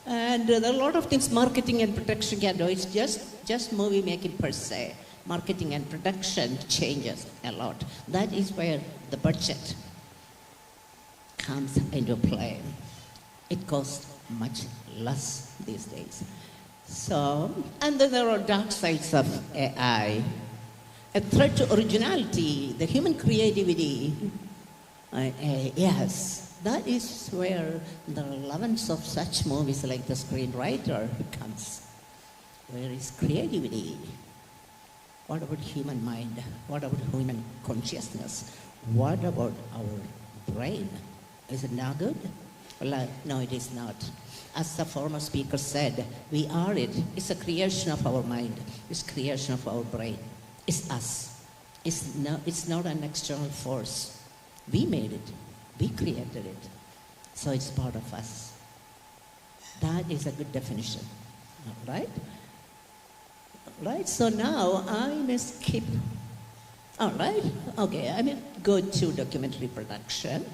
And there are a lot of things marketing and production can do. It's just movie making per se. Marketing and production changes a lot. That is where the budget comes into play. It costs much less these days. So, and then there are dark sides of AI. A threat to originality, the human creativity. Yes. That is where the relevance of such movies like The Screenwriter comes. Where is creativity? What about human mind? What about human consciousness? What about our brain? Is it not good? Well, no, it is not. As the former speaker said, we are it. It's a creation of our mind. It's creation of our brain. It's us. It's not an external force. We made it. We created it. So it's part of us. That is a good definition. Right? Right? So now I may skip. All right? Okay, I may go to documentary production.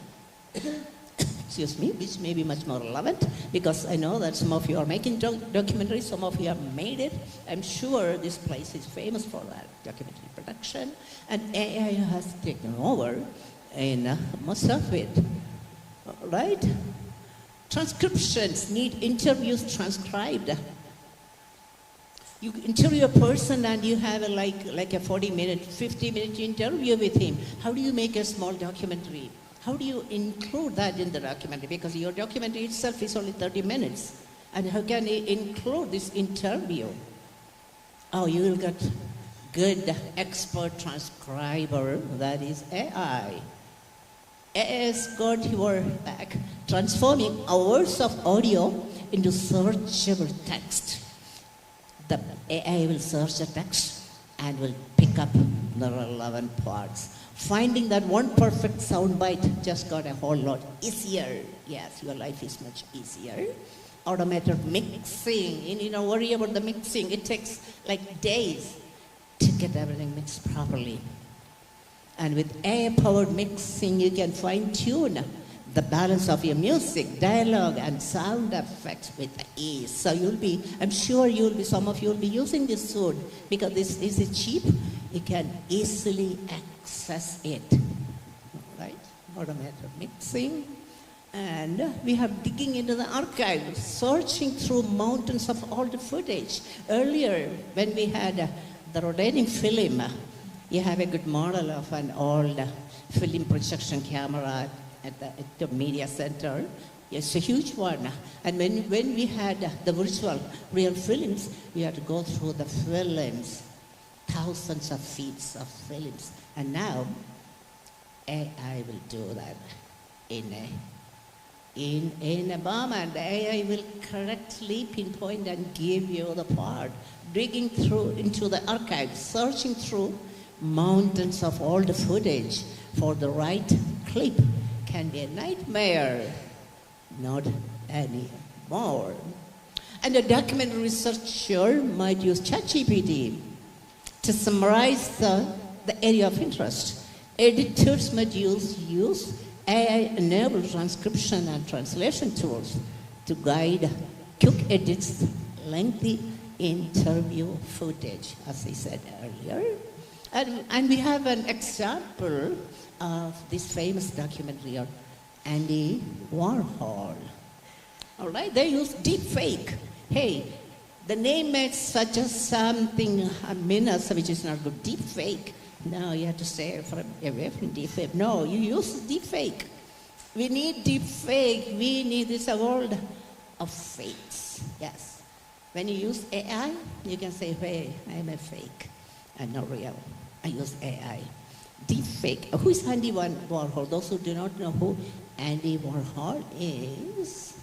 Excuse me, which may be much more relevant because I know that some of you are making documentaries, some of you have made it. I'm sure this place is famous for that, documentary production. And AI has taken over in most of it, right? Transcriptions need interviews transcribed. You interview a person and you have like a 40-minute, 50-minute interview with him. How do you make a small documentary? How do you include that in the documentary? Because your documentary itself is only 30 minutes. And how can you include this interview? Oh, you will get good expert transcriber, that is AI. AI has got your back, transforming hours of audio into searchable text. The AI will search the text and will pick up the relevant parts. Finding that one perfect soundbite just got a whole lot easier. Yes, your life is much easier. Automated mixing, you don't worry about the mixing. It takes like days to get everything mixed properly. And with AI-powered mixing, you can fine-tune the balance of your music, dialogue, and sound effects with ease. So I'm sure some of you will be using this soon because this is cheap. You can easily access it, right? Automated mixing. And we are digging into the archive, searching through mountains of old footage. Earlier, when we had the rotating film, you have a good model of an old film projection camera at the media center. It's a huge one. And when we had the virtual real films, we had to go through the films, thousands of feet of films. And now, AI will do that in in a bomb, and the AI will correctly pinpoint and give you the part. Digging through into the archives, searching through mountains of old footage for the right clip can be a nightmare, not anymore. And a documentary researcher might use ChatGPT to summarize the area of interest. Editors might use AI-enabled transcription and translation tools to guide quick edits, lengthy interview footage, as I said earlier. And we have an example of this famous documentary on Andy Warhol. All right, they use deepfake. Hey, the name may suggest something ominous, which is not good. Deepfake. No, you have to stay away from deepfake. No, you use deepfake. We need deepfake. We need this world of fakes. Yes. When you use AI, you can say, hey, I'm a fake. I'm not real. I use AI. Deepfake. Who is Andy Warhol? Those who do not know who Andy Warhol is,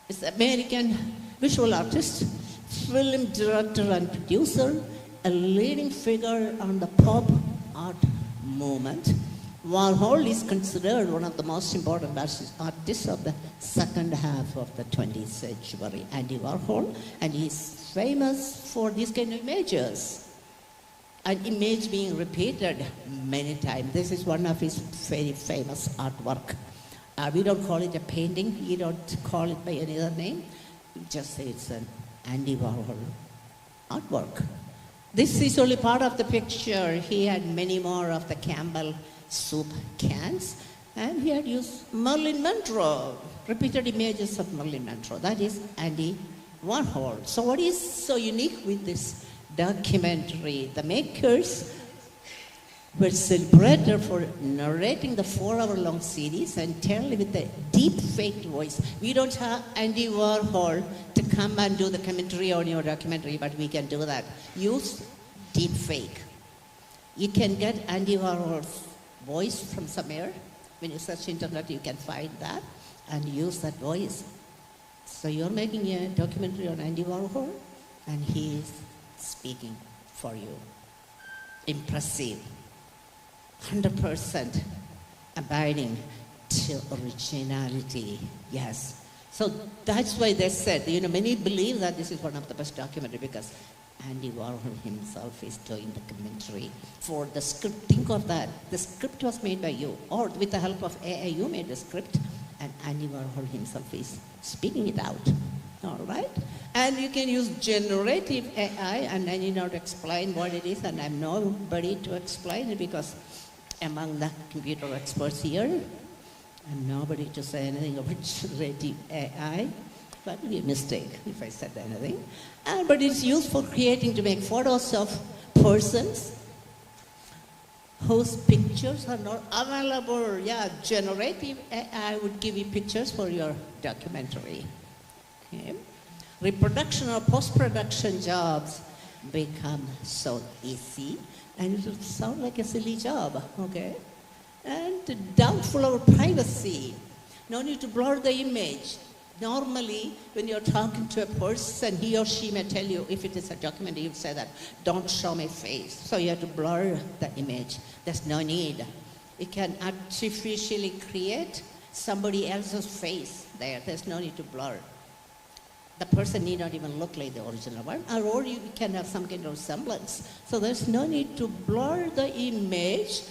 it's an American visual artist, film director and producer, a leading figure on the pop art movement. Warhol is considered one of the most important artists of the second half of the 20th century, Andy Warhol, and he's famous for these kind of images. An image being repeated many times. This is one of his very famous artwork. We don't call it a painting, we don't call it by any other name, we just say it's an Andy Warhol artwork. This is only part of the picture. He had many more of the Campbell soup cans, and he had used Marilyn Monroe, repeated images of Marilyn Monroe. That is Andy Warhol. So what is so unique with this documentary? The makers were celebrated for narrating the 4-hour-long series and telling with a deep fake voice. We don't have Andy Warhol to come and do the commentary on your documentary, but we can do that. Use deep fake. You can get Andy Warhol's voice from somewhere. When you search internet, you can find that and use that voice. So you're making a documentary on Andy Warhol, and he is speaking for you. Impressive. 100% abiding to originality. Yes. So that's why they said, many believe that this is one of the best documentaries because Andy Warhol himself is doing the commentary for the script. Think of that. The script was made by you, or with the help of AI, you made the script, and Andy Warhol himself is speaking it out. All right? And you can use generative AI, and I need not explain what it is, and I'm nobody to explain it because among the computer experts here, I'm nobody to say anything about generative AI. That would be a mistake if I said anything. But it's used for creating, to make photos of persons whose pictures are not available. Yeah, generative AI would give you pictures for your documentary. Okay. Reproduction or post-production jobs become so easy, and it would sound like a silly job, okay? And doubtful of privacy. No need to blur the image. Normally, when you're talking to a person, he or she may tell you, if it is a documentary, you say that, don't show my face. So you have to blur the image. There's no need. You can artificially create somebody else's face there. There's no need to blur. The person need not even look like the original one, or you can have some kind of semblance. So there's no need to blur the image,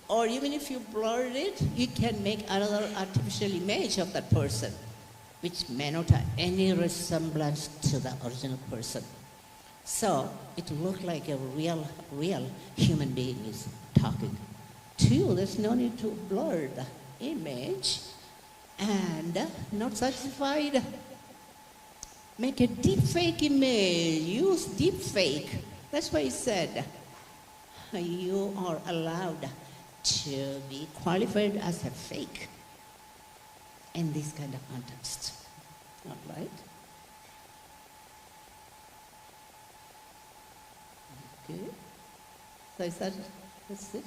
or even if you blur it, you can make another artificial image of that person, which may not have any resemblance to the original person. So it looks like a real human being is talking to you. There's no need to blur the image. And not satisfied, make a deep fake image. Use deep fake. That's why he said you are allowed to be qualified as a fake in this kind of context. All right? Okay. So is that's it?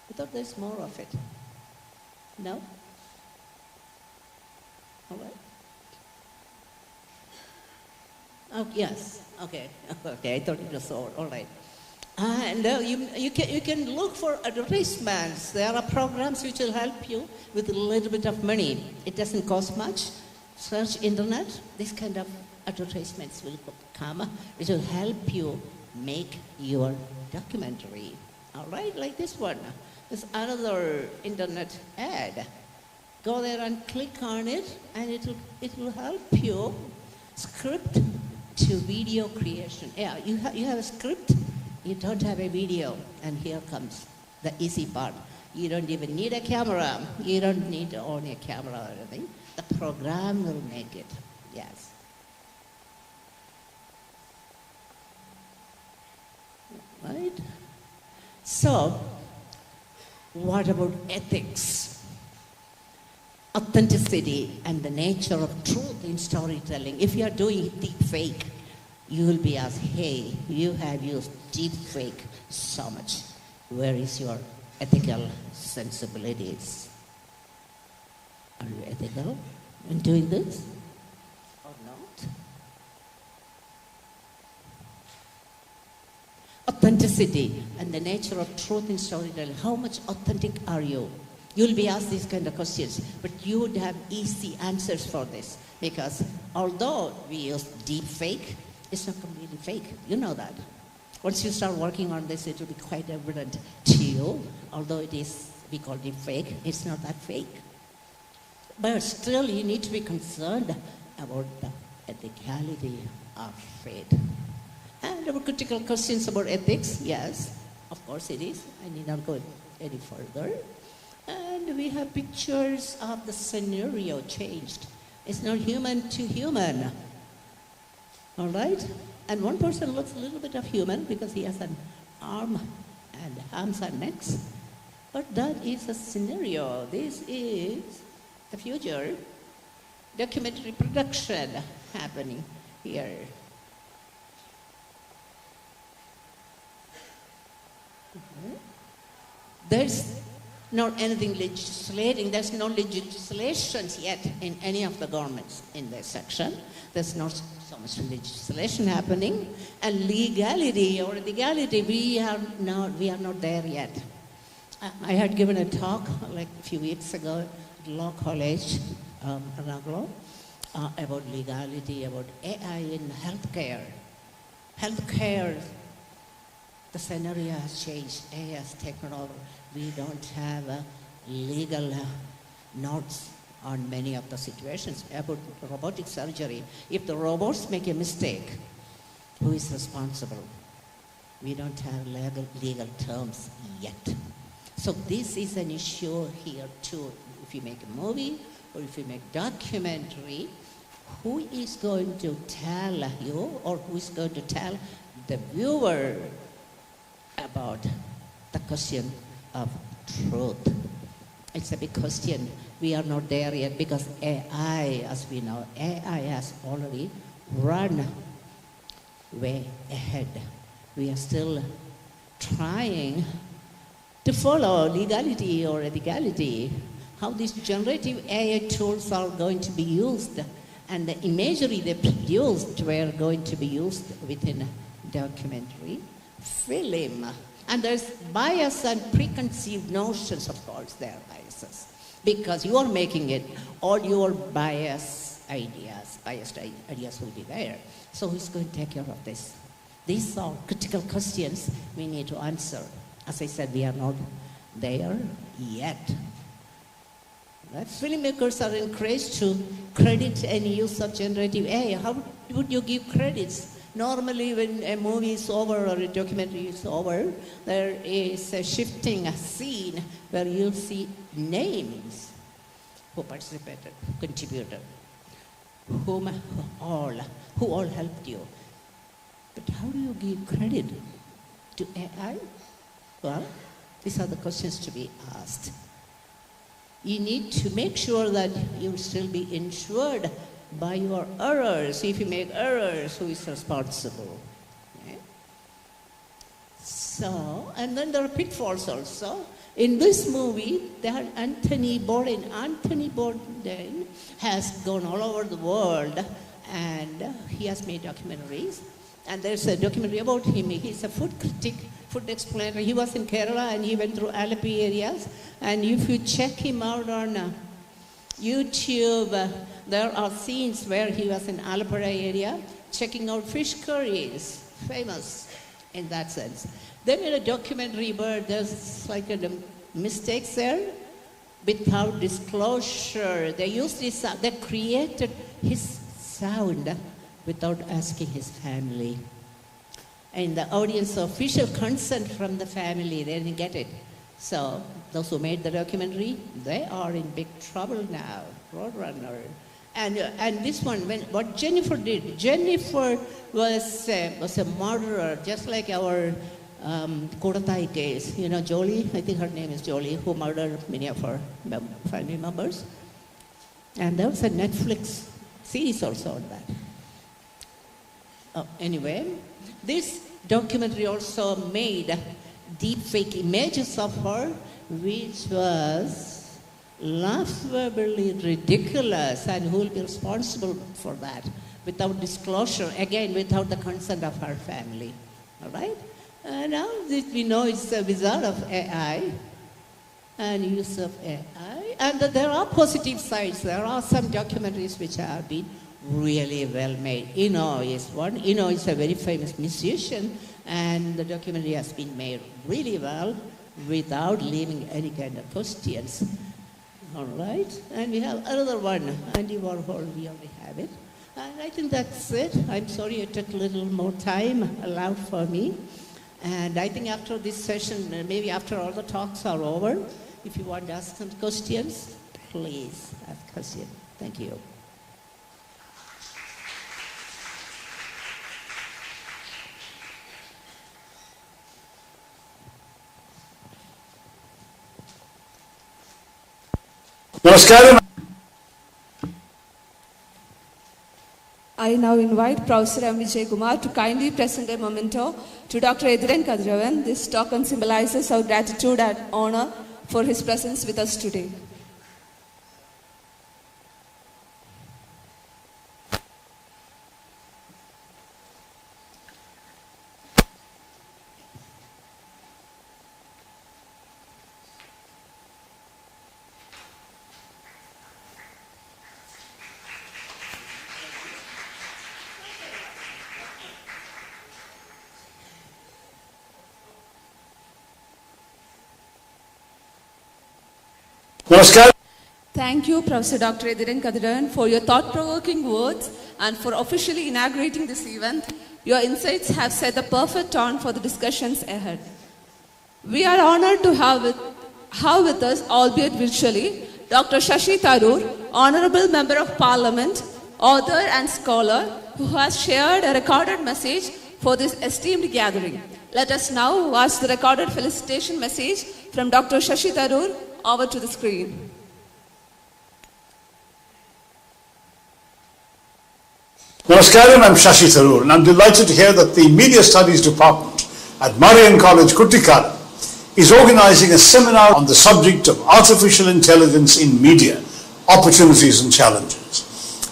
I thought there's more of it. No? Oh, yes. Okay. Okay. I thought it was all right. And you can look for advertisements. There are programs which will help you with a little bit of money. It doesn't cost much. Search internet. This kind of advertisements will come, which will help you make your documentary. All right, like this one. There's another internet ad. Go there and click on it, and it will help you script to video creation. Yeah, you have a script. You don't have a video, and here comes the easy part. You don't even need a camera. You don't need to own a camera or anything. The program will make it. Yes. Right? So, what about ethics? Authenticity and the nature of truth in storytelling. If you are doing deep fake, you will be asked, hey, you have used deep fake so much. Where is your ethical sensibilities? Are you ethical in doing this or not? Authenticity and the nature of truth in storytelling. How much authentic are you? You'll be asked these kind of questions, but you would have easy answers for this, because although we use deep fake, it's not completely fake. You know that. Once you start working on this, it will be quite evident to you. Although it is, we call it fake, it's not that fake. But still, you need to be concerned about the ethicality of faith. And about critical questions about ethics, yes, of course it is. I need not go any further. And we have pictures of the scenario changed. It's not human to human. All right? And one person looks a little bit of human because he has an arm and arms and necks. But that is a scenario. This is the future documentary production happening here. There's not anything legislating. There's no legislations yet in any of the governments in this section. There's not so much legislation happening. And legality or legality, we are not there yet. I had given a talk like a few weeks ago at Law College, Inaugural, about legality, about AI in healthcare. Healthcare, the scenario has changed. AI has taken over. We don't have legal notes on many of the situations. About robotic surgery, if the robots make a mistake, who is responsible? We don't have legal terms yet. So this is an issue here too. If you make a movie or if you make documentary, who is going to tell you or who is going to tell the viewer about the question of truth? It's a big question. We are not there yet because AI, as we know, AI has already run way ahead. We are still trying to follow legality or ethicality, how these generative AI tools are going to be used and the imagery they produced were going to be used within documentary film. And there's bias and preconceived notions, of course, there are biases. Because you are making it, all your biased ideas will be there. So who's going to take care of this? These are critical questions we need to answer. As I said, we are not there yet. Right? Filmmakers are encouraged to credit any use of generative AI. How would you give credits? Normally, when a movie is over or a documentary is over, there is a shifting scene where you'll see names who participated, contributed, who all helped you. But how do you give credit to AI? Well, these are the questions to be asked. You need to make sure that you'll still be insured by your errors. If you make errors, who is responsible? Okay. So, and then there are pitfalls also. In this movie, they had Anthony Bourdain. Anthony Bourdain has gone all over the world, and he has made documentaries. And there's a documentary about him. He's a food critic, food explainer. He was in Kerala and he went through Alleppey areas. And if you check him out on YouTube, there are scenes where he was in Alappuzha area checking out fish curries, famous in that sense. They made a documentary where there's like a mistakes there without disclosure. They used this, they created his sound without asking his family. And the audience, official consent from the family, they didn't get it. So those who made the documentary, they are in big trouble now, Roadrunner. And this one, what Jennifer did, Jennifer was a murderer, just like our Kodatai case. You know, Jolie, I think her name is Jolie, who murdered many of her family members. And there was a Netflix series also on that. Anyway, this documentary also made deep fake images of her, which was laughably ridiculous, and who will be responsible for that without disclosure, again without the consent of her family. All right? Now we know it's a result of AI and use of AI, and there are positive sides. There are some documentaries which have been really well made. Is one. Is a very famous musician, and the documentary has been made really well without leaving any kind of questions. All right, and we have another one, Andy Warhol, we already have it. And I think that's it. I'm sorry it took a little more time allowed for me. And I think after this session, maybe after all the talks are over, if you want to ask some questions, please ask questions. Thank you. Namaskaram. I now invite Professor M. Vijay Kumar to kindly present a memento to Dr. Ediran Kadiravan. This token symbolizes our gratitude and honor for his presence with us today. Namaskar. Thank you, Professor Dr. Ediran Kadiravan, for your thought-provoking words and for officially inaugurating this event. Your insights have set the perfect tone for the discussions ahead. We are honored to have with us, albeit virtually, Dr. Shashi Tharoor, Honorable Member of Parliament, author and scholar, who has shared a recorded message for this esteemed gathering. Let us now watch the recorded felicitation message from Dr. Shashi Tharoor. Over to the screen. Namaskaram, I'm Shashi Tharoor, and I'm delighted to hear that the Media Studies Department at Marian College, Kuttikkanam, is organizing a seminar on the subject of artificial intelligence in media, opportunities and challenges.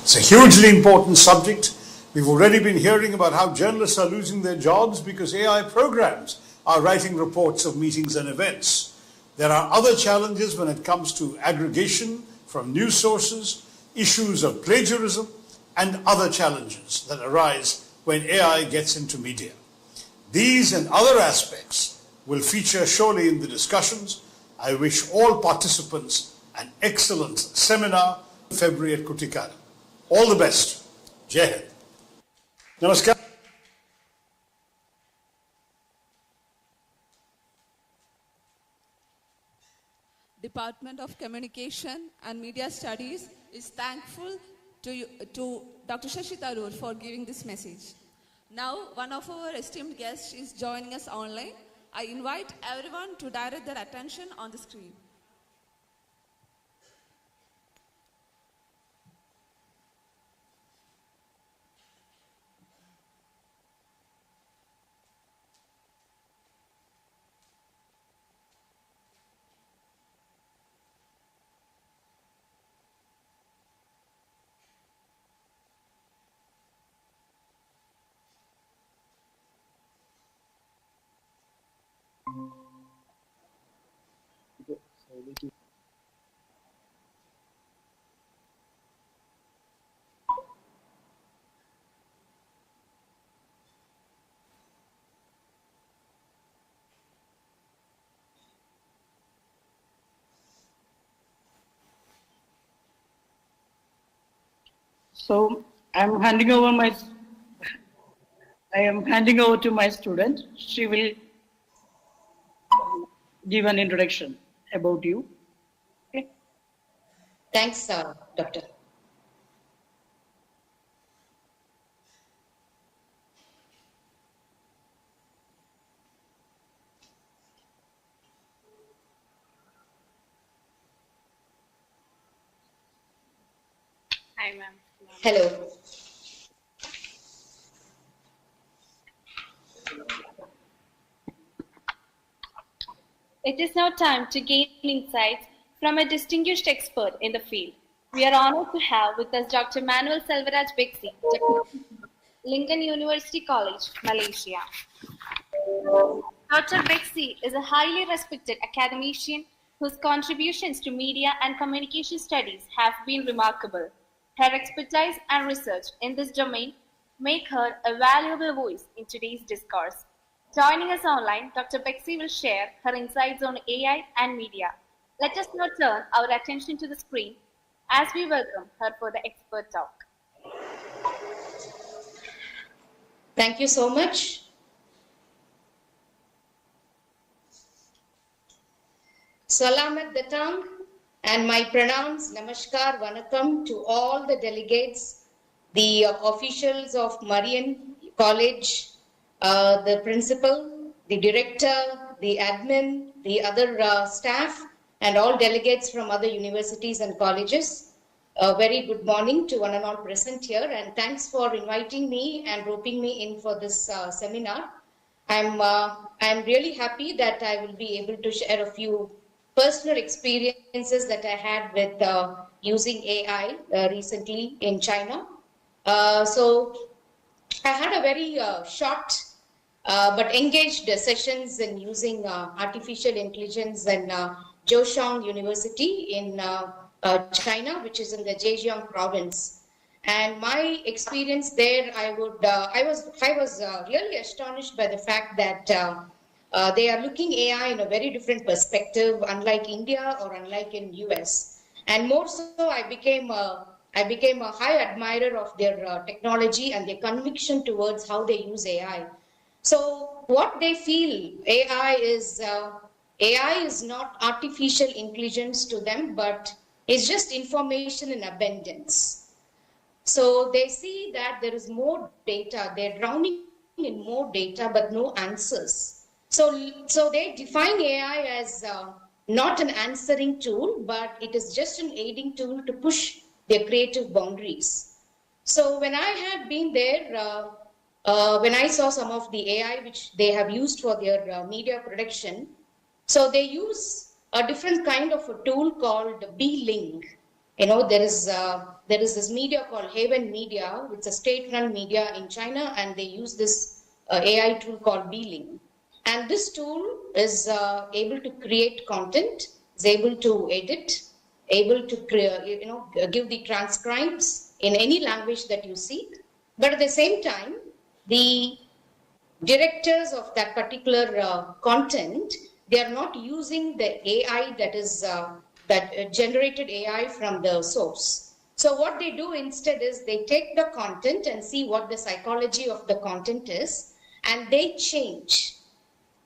It's a hugely important subject. We've already been hearing about how journalists are losing their jobs because AI programs are writing reports of meetings and events. There are other challenges when it comes to aggregation from news sources, issues of plagiarism, and other challenges that arise when AI gets into media. These and other aspects will feature surely in the discussions. I wish all participants an excellent seminar in February at Kuttikkanam. All the best. Jai Hind. Namaskar. Department of Communication and Media Studies is thankful to Dr. Shashi Tharoor for giving this message. Now, one of our esteemed guests is joining us online. I invite everyone to direct their attention on the screen. So I am handing over to my student. She will give an introduction about you. Okay. Thanks, Doctor. Hi, ma'am. Hello. It is now time to gain insights from a distinguished expert in the field. We are honored to have with us Dr. Manuel Selvaraj Bexi, Lincoln University College, Malaysia. Dr. Bexi is a highly respected academician whose contributions to media and communication studies have been remarkable. Her expertise and research in this domain make her a valuable voice in today's discourse. Joining us online, Dr. Bexi will share her insights on AI and media. Let us now turn our attention to the screen as we welcome her for the expert talk. Thank you so much. Salamat Datang and my pronouns Namaskar Vanakkam to all the delegates, the officials of Marian College, the principal, the director, the admin, the other staff, and all delegates from other universities and colleges. A very good morning to one and all present here, and thanks for inviting me and roping me in for this seminar. I'm really happy that I will be able to share a few personal experiences that I had with using AI recently in China. So I had a very short but engaged sessions in using artificial intelligence in Zhoushan University in China, which is in the Zhejiang province. And my experience there, I was really astonished by the fact that they are looking AI in a very different perspective, unlike India or unlike in US. And more so, I became a high admirer of their technology and their conviction towards how they use AI. So what they feel AI is not artificial intelligence to them, but it's just information in abundance. So they see that there is more data, they're drowning in more data, but no answers. So they define AI as not an answering tool, but it is just an aiding tool to push their creative boundaries. So when I had been there, when I saw some of the AI which they have used for their media production, so they use a different kind of a tool called B-Link. You know, there is this media called Haven Media. It's a state-run media in China, and they use this AI tool called B-Link. And this tool is able to create content, is able to edit, able to give the transcripts in any language that you seek. But at the same time, the directors of that particular content, they are not using the AI that is that generated AI from the source. So what they do instead is they take the content and see what the psychology of the content is, and they change.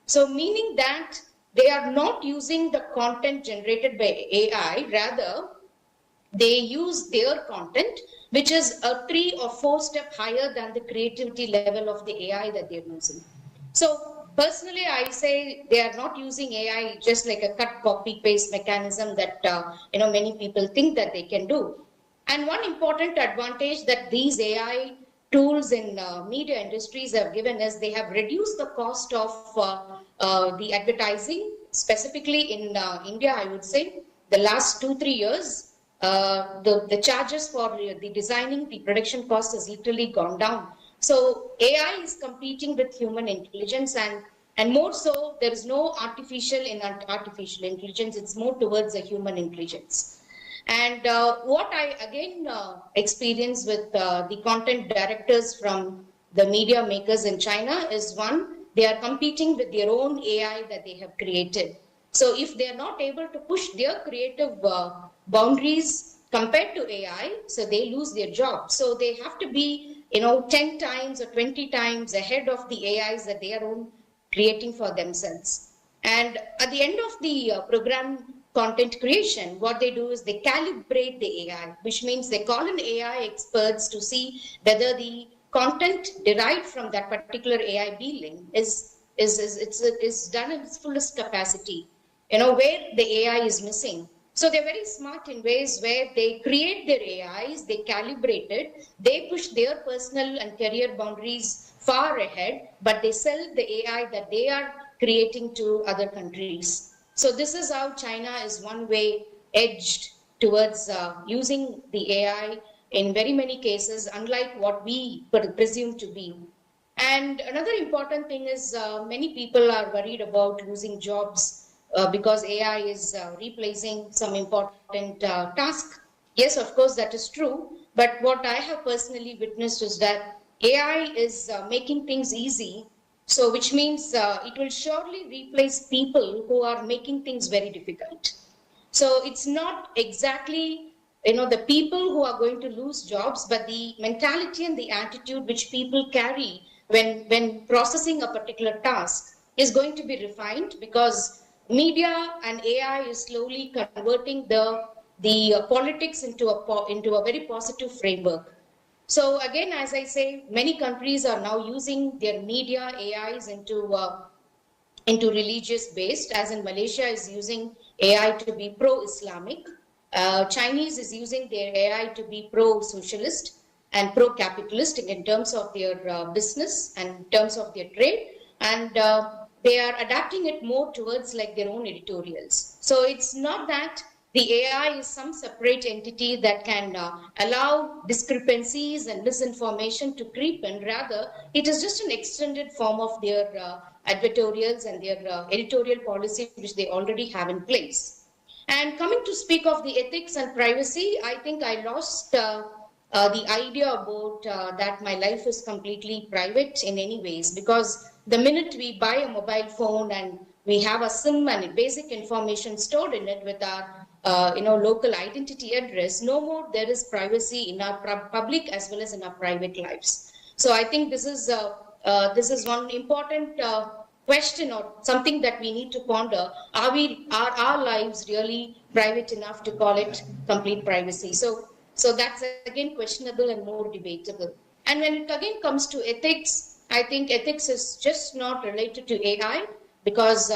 So meaning that they are not using the content generated by AI, rather they use their content, which is a 3 or 4 steps higher than the creativity level of the AI that they're using. So personally, I say they are not using AI just like a cut, copy, paste mechanism that many people think that they can do. And one important advantage that these AI tools in media industries have given is they have reduced the cost of the advertising, specifically in India. I would say the last 2-3 years, the charges for the designing, the production cost has literally gone down. So AI is competing with human intelligence, and And more so, there is no artificial in artificial intelligence. It's more towards a human intelligence. And what I again experience with the content directors from the media makers in China is one, they are competing with their own AI that they have created. So if they are not able to push their creative boundaries compared to AI, so they lose their job. So they have to be, 10 times or 20 times ahead of the AIs that they are creating for themselves. And at the end of the program content creation, what they do is they calibrate the AI, which means they call in AI experts to see whether the content derived from that particular AI building is done in its fullest capacity, where the AI is missing. So they're very smart in ways where they create their AIs, they calibrate it, they push their personal and career boundaries far ahead, but they sell the AI that they are creating to other countries. So this is how China is one way edged towards using the AI in very many cases, unlike what we presume to be. And another important thing is many people are worried about losing jobs because AI is replacing some important task. Yes, of course, that is true. But what I have personally witnessed is that AI is making things easy. So which means it will surely replace people who are making things very difficult. So it's not exactly, the people who are going to lose jobs, but the mentality and the attitude which people carry when processing a particular task is going to be refined, because media and AI is slowly converting the politics into a very positive framework. So again, as I say, many countries are now using their media AIs into religious based, as in Malaysia is using AI to be pro-Islamic. Chinese is using their AI to be pro-socialist and pro-capitalistic in terms of their business and in terms of their trade. And they are adapting it more towards like their own editorials. So it's not that the AI is some separate entity that can allow discrepancies and misinformation to creep in. Rather, it is just an extended form of their advertorials and their editorial policy, which they already have in place. And coming to speak of the ethics and privacy, I think I lost the idea about that my life is completely private in any ways, because the minute we buy a mobile phone and we have a SIM and basic information stored in it with our local identity address, no more there is privacy in our public as well as in our private lives. So I think this is one important question or something that we need to ponder. Are our lives really private enough to call it complete privacy? So that's again questionable and more debatable. And when it again comes to ethics, I think ethics is just not related to AI, because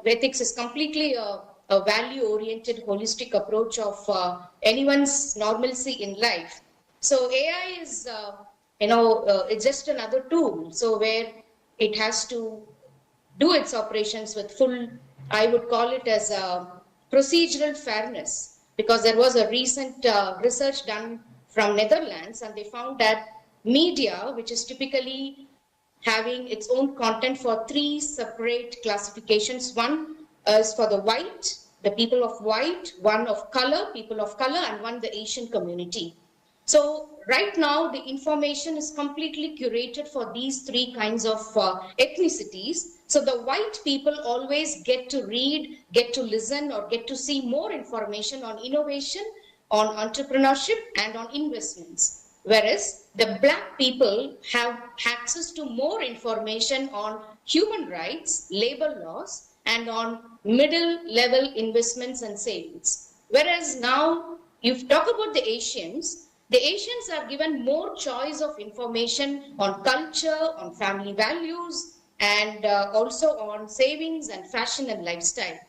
ethics is completely a value-oriented, holistic approach of anyone's normalcy in life. So AI is, it's just another tool. So where it has to do its operations with full, I would call it as a procedural fairness, because there was a recent research done from Netherlands, and they found that media, which is typically having its own content for 3 separate classifications. One is for the white, the people of white, one of color, people of color, and one the Asian community. So right now, the information is completely curated for these 3 kinds of ethnicities. So the white people always get to read, get to listen, or get to see more information on innovation, on entrepreneurship, and on investments. Whereas the black people have access to more information on human rights, labor laws, and on middle level investments and savings. Whereas now, if you talk about the Asians are given more choice of information on culture, on family values, and also on savings and fashion and lifestyle.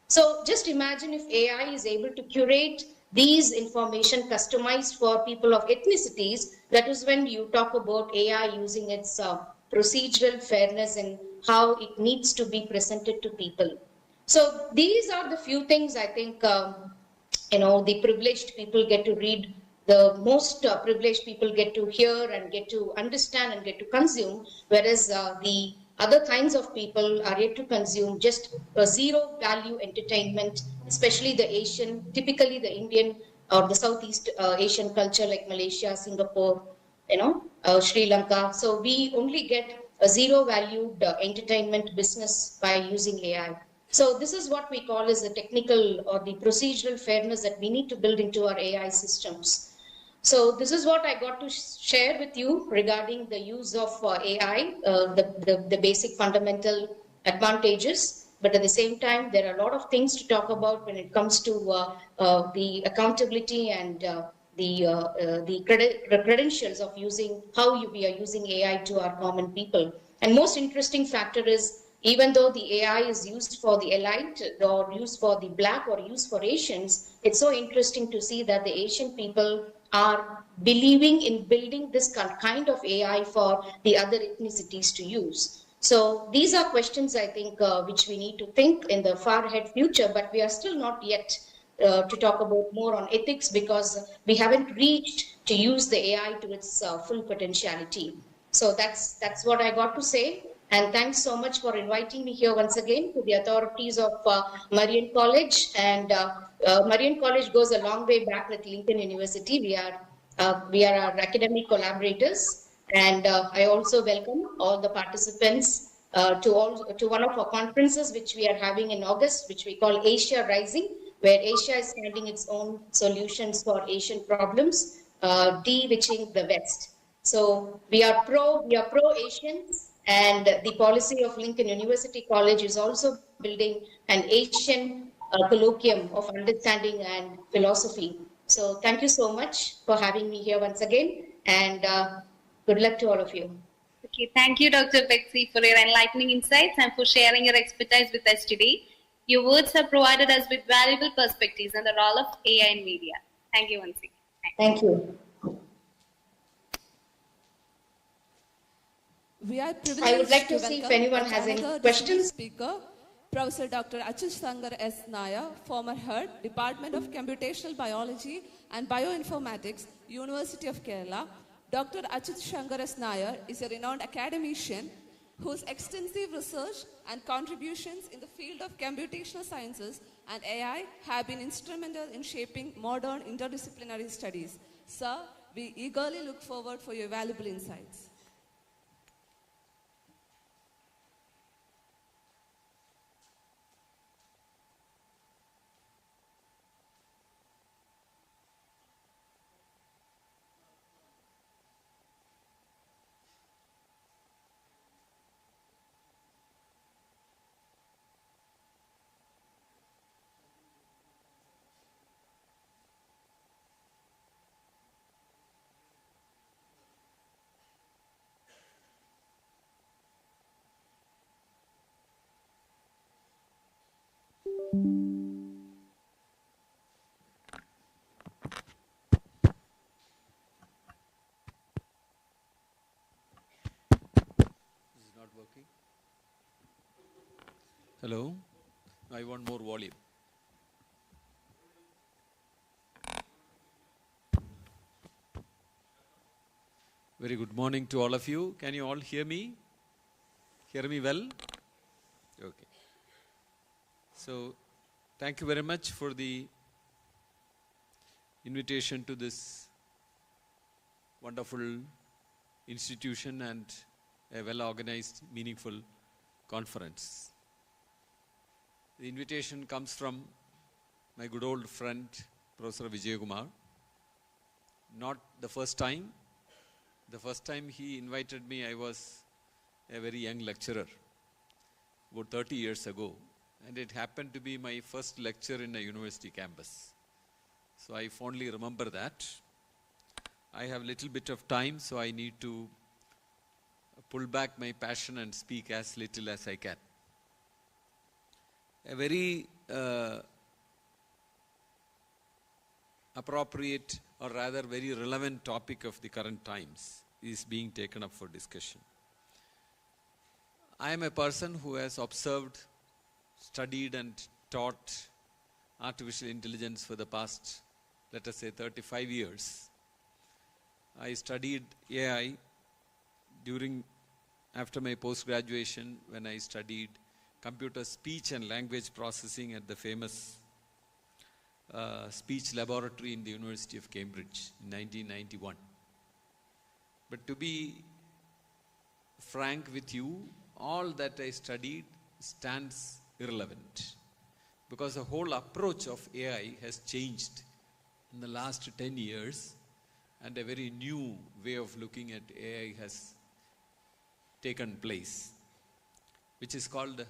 So just imagine if AI is able to curate these information customized for people of ethnicities. That is when you talk about AI using its procedural fairness and how it needs to be presented to people. So these are the few things I think, the privileged people get to read, the most privileged people get to hear and get to understand and get to consume, whereas the other kinds of people are yet to consume just a zero value entertainment, especially the Asian, typically the Indian or the Southeast Asian culture like Malaysia, Singapore, Sri Lanka. So we only get a zero valued entertainment business by using AI. So this is what we call as the technical or the procedural fairness that we need to build into our AI systems. So this is what I got to share with you regarding the use of AI, the basic fundamental advantages. But at the same time, there are a lot of things to talk about when it comes to the accountability and the credentials of using how we are using AI to our common people. And most interesting factor is, even though the AI is used for the elite or used for the black or used for Asians, it's so interesting to see that the Asian people are believing in building this kind of AI for the other ethnicities to use. So these are questions, I think, which we need to think in the far ahead future, but we are still not yet to talk about more on ethics because we haven't reached to use the AI to its full potentiality. So that's what I got to say. And thanks so much for inviting me here once again to the authorities of Marian College. And Marian College goes a long way back with Lincoln University. We are our academic collaborators. And I also welcome all the participants to one of our conferences which we are having in August, which we call Asia Rising, where Asia is finding its own solutions for Asian problems, de-witching the West. So we are pro-Asians. And the policy of Lincoln University College is also building an Asian colloquium of understanding and philosophy. So thank you so much for having me here once again, and good luck to all of you. Okay, thank you, Dr. Bexi, for your enlightening insights and for sharing your expertise with us today. Your words have provided us with valuable perspectives on the role of AI in media. Thank you once again. Thank you. We are privileged I would like to welcome see if anyone has any questions. Speaker, Professor Dr. Achut Shankar S. Nair, former head, Department of Computational Biology and Bioinformatics, University of Kerala. Dr. Achut Shankar S. Nair is a renowned academician whose extensive research and contributions in the field of computational sciences and AI have been instrumental in shaping modern interdisciplinary studies. Sir, we eagerly look forward for your valuable insights. Hello, I want more volume. Very good morning to all of you. Can you all hear me? Hear me well? Okay. So, thank you very much for the invitation to this wonderful institution and a well-organized, meaningful conference. The invitation comes from my good old friend, Professor Vijay Kumar. Not the first time. The first time he invited me, I was a very young lecturer, about 30 years ago. And it happened to be my first lecture in a university campus. So I fondly remember that. I have a little bit of time, so I need to pull back my passion and speak as little as I can. A very appropriate, or rather very relevant topic of the current times is being taken up for discussion. I am a person who has observed, studied and taught artificial intelligence for the past, let us say, 35 years. I studied AI during after my post-graduation, when I studied computer speech and language processing at the famous speech laboratory in the University of Cambridge in 1991. But to be frank with you, all that I studied stands irrelevant, because the whole approach of AI has changed in the last 10 years, and a very new way of looking at AI has taken place, which is called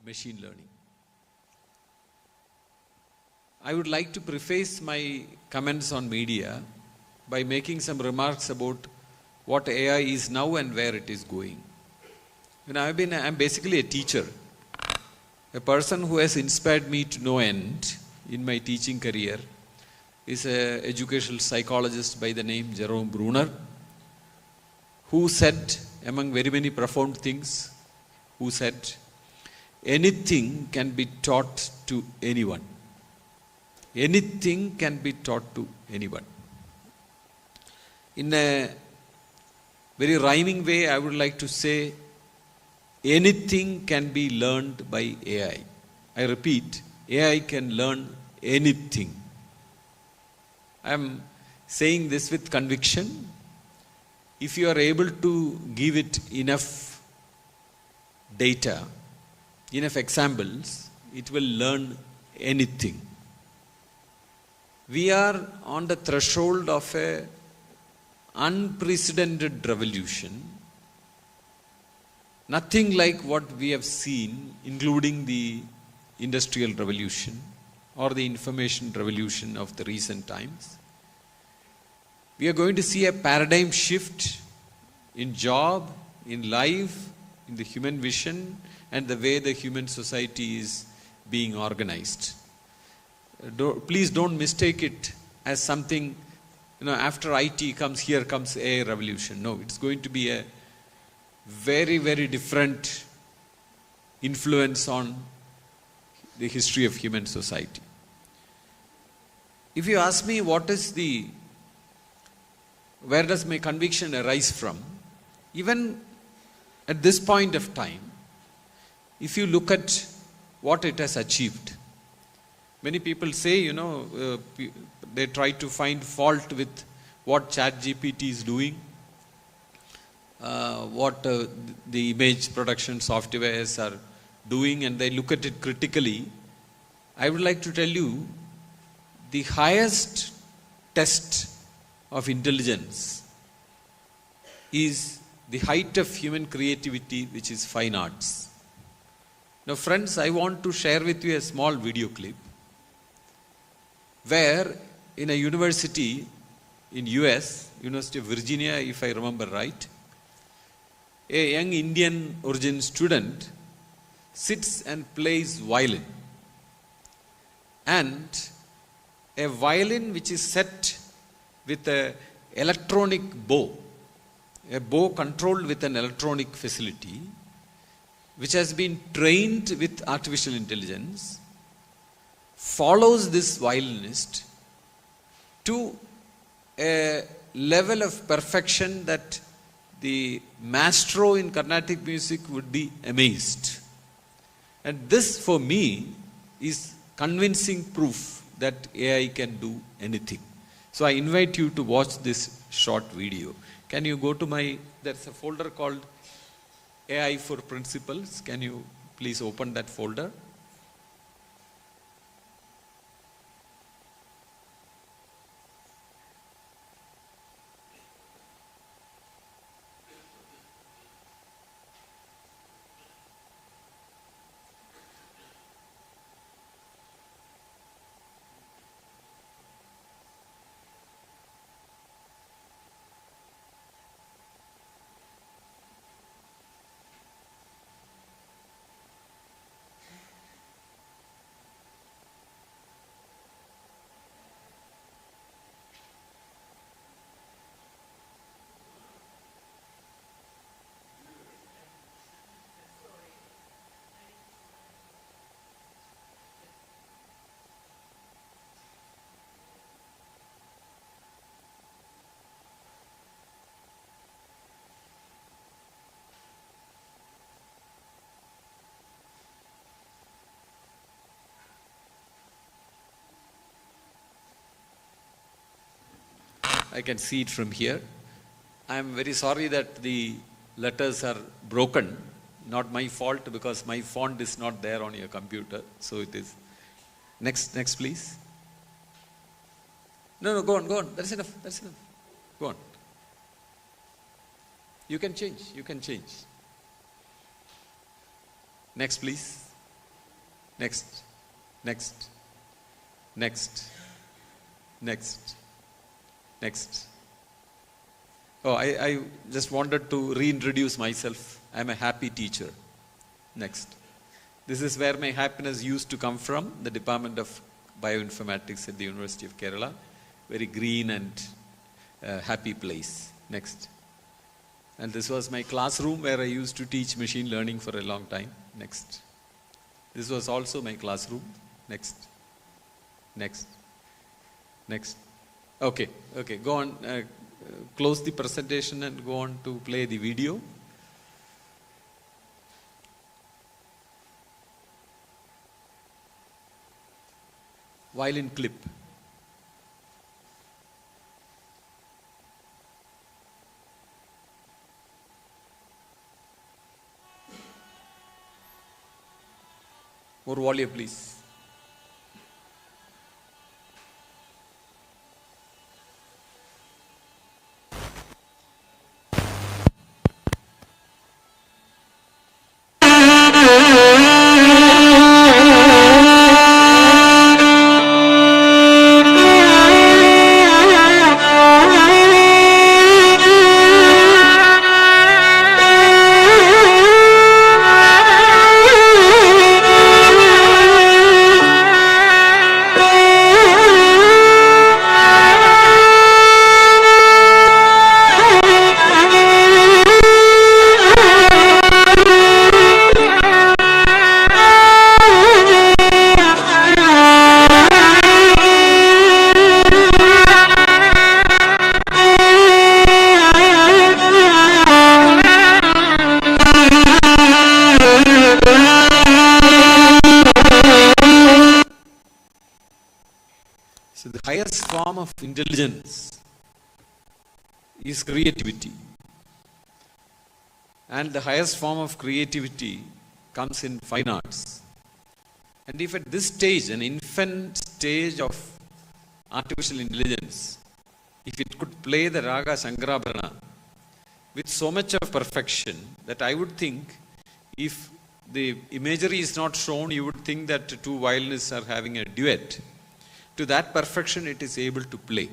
machine learning. I would like to preface my comments on media by making some remarks about what AI is now and where it is going. I'm basically a teacher, a person who has inspired me to no end in my teaching career is an educational psychologist by the name Jerome Bruner, who said, among very many profound things, who said, anything can be taught to anyone. Anything can be taught to anyone. In a very rhyming way, I would like to say, anything can be learned by AI. I repeat, AI can learn anything. I am saying this with conviction. If you are able to give it enough data, enough examples, it will learn anything. We are on the threshold of an unprecedented revolution, nothing like what we have seen, including the industrial revolution or the information revolution of the recent times. We are going to see a paradigm shift in job, in life, in the human vision, and the way the human society is being organized. Please don't mistake it as something, after IT comes, here comes AI revolution. No, it's going to be a very, very different influence on the history of human society. If you ask me where does my conviction arise from, even at this point of time, if you look at what it has achieved, many people say, they try to find fault with what ChatGPT is doing, what the image production softwares are doing, and they look at it critically. I would like to tell you, the highest test of intelligence is the height of human creativity, which is fine arts. Now, friends, I want to share with you a small video clip where in a university in US, University of Virginia, if I remember right, a young Indian origin student sits and plays violin. And a violin which is set with an electronic bow, a bow controlled with an electronic facility, which has been trained with artificial intelligence, follows this violinist to a level of perfection that the maestro in Carnatic music would be amazed. And this, for me, is convincing proof that AI can do anything. So I invite you to watch this short video. Can you go to there's a folder called AI for Principles. Can you please open that folder? I can see it from here. I am very sorry that the letters are broken. Not my fault because my font is not there on your computer. So it is. Next please. No, go on. That's enough. Go on. You can change. Next please. Next. Oh, I just wanted to reintroduce myself. I'm a happy teacher. Next. This is where my happiness used to come from, the Department of Bioinformatics at the University of Kerala. Very green and happy place. Next. And this was my classroom where I used to teach machine learning for a long time. Next. This was also my classroom. Next. Okay, go on. Close the presentation and go on to play the video. Violin clip. More volume, please. Of intelligence is creativity, and the highest form of creativity comes in fine arts. And if at this stage, an infant stage of artificial intelligence, if it could play the Raga Shankarabharana with so much of perfection that I would think if the imagery is not shown, you would think that two violinists are having a duet. To that perfection it is able to play.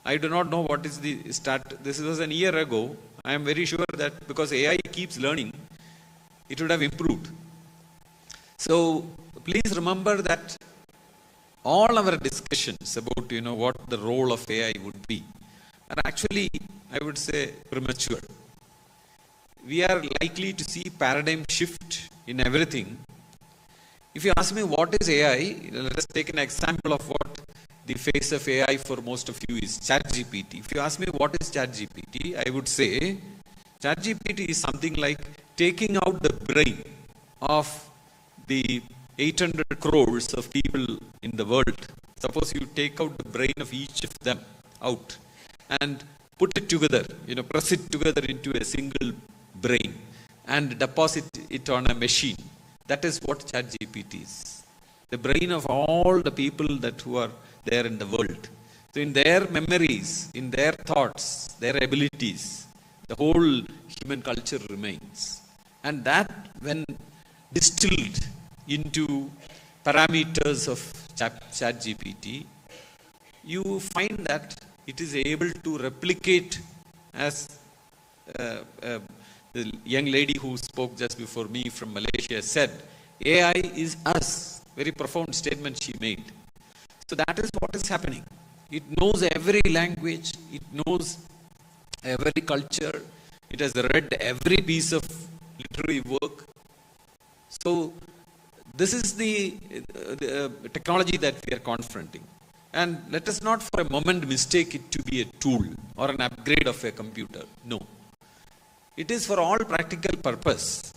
I do not know what is the start. This was an year ago. I am very sure that because AI keeps learning, it would have improved. So please remember that all our discussions about what the role of AI would be are actually, I would say, premature. We are likely to see paradigm shift in everything. If you ask me what is AI, let us take an example of what the face of AI for most of you is ChatGPT. If you ask me what is ChatGPT, I would say ChatGPT is something like taking out the brain of the 800 crores of people in the world. Suppose you take out the brain of each of them out and put it together, press it together into a single brain and deposit it on a machine. That is what ChatGPT is. The brain of all the people who are there in the world. So in their memories, in their thoughts, their abilities, the whole human culture remains. And that, when distilled into parameters of ChatGPT, you find that it is able to replicate, as the young lady who spoke just before me from Malaysia said, AI is us. Very profound statement she made. So that is what is happening. It knows every language, it knows every culture, it has read every piece of literary work. So this is the technology that we are confronting. And let us not for a moment mistake it to be a tool or an upgrade of a computer. No. It is for all practical purpose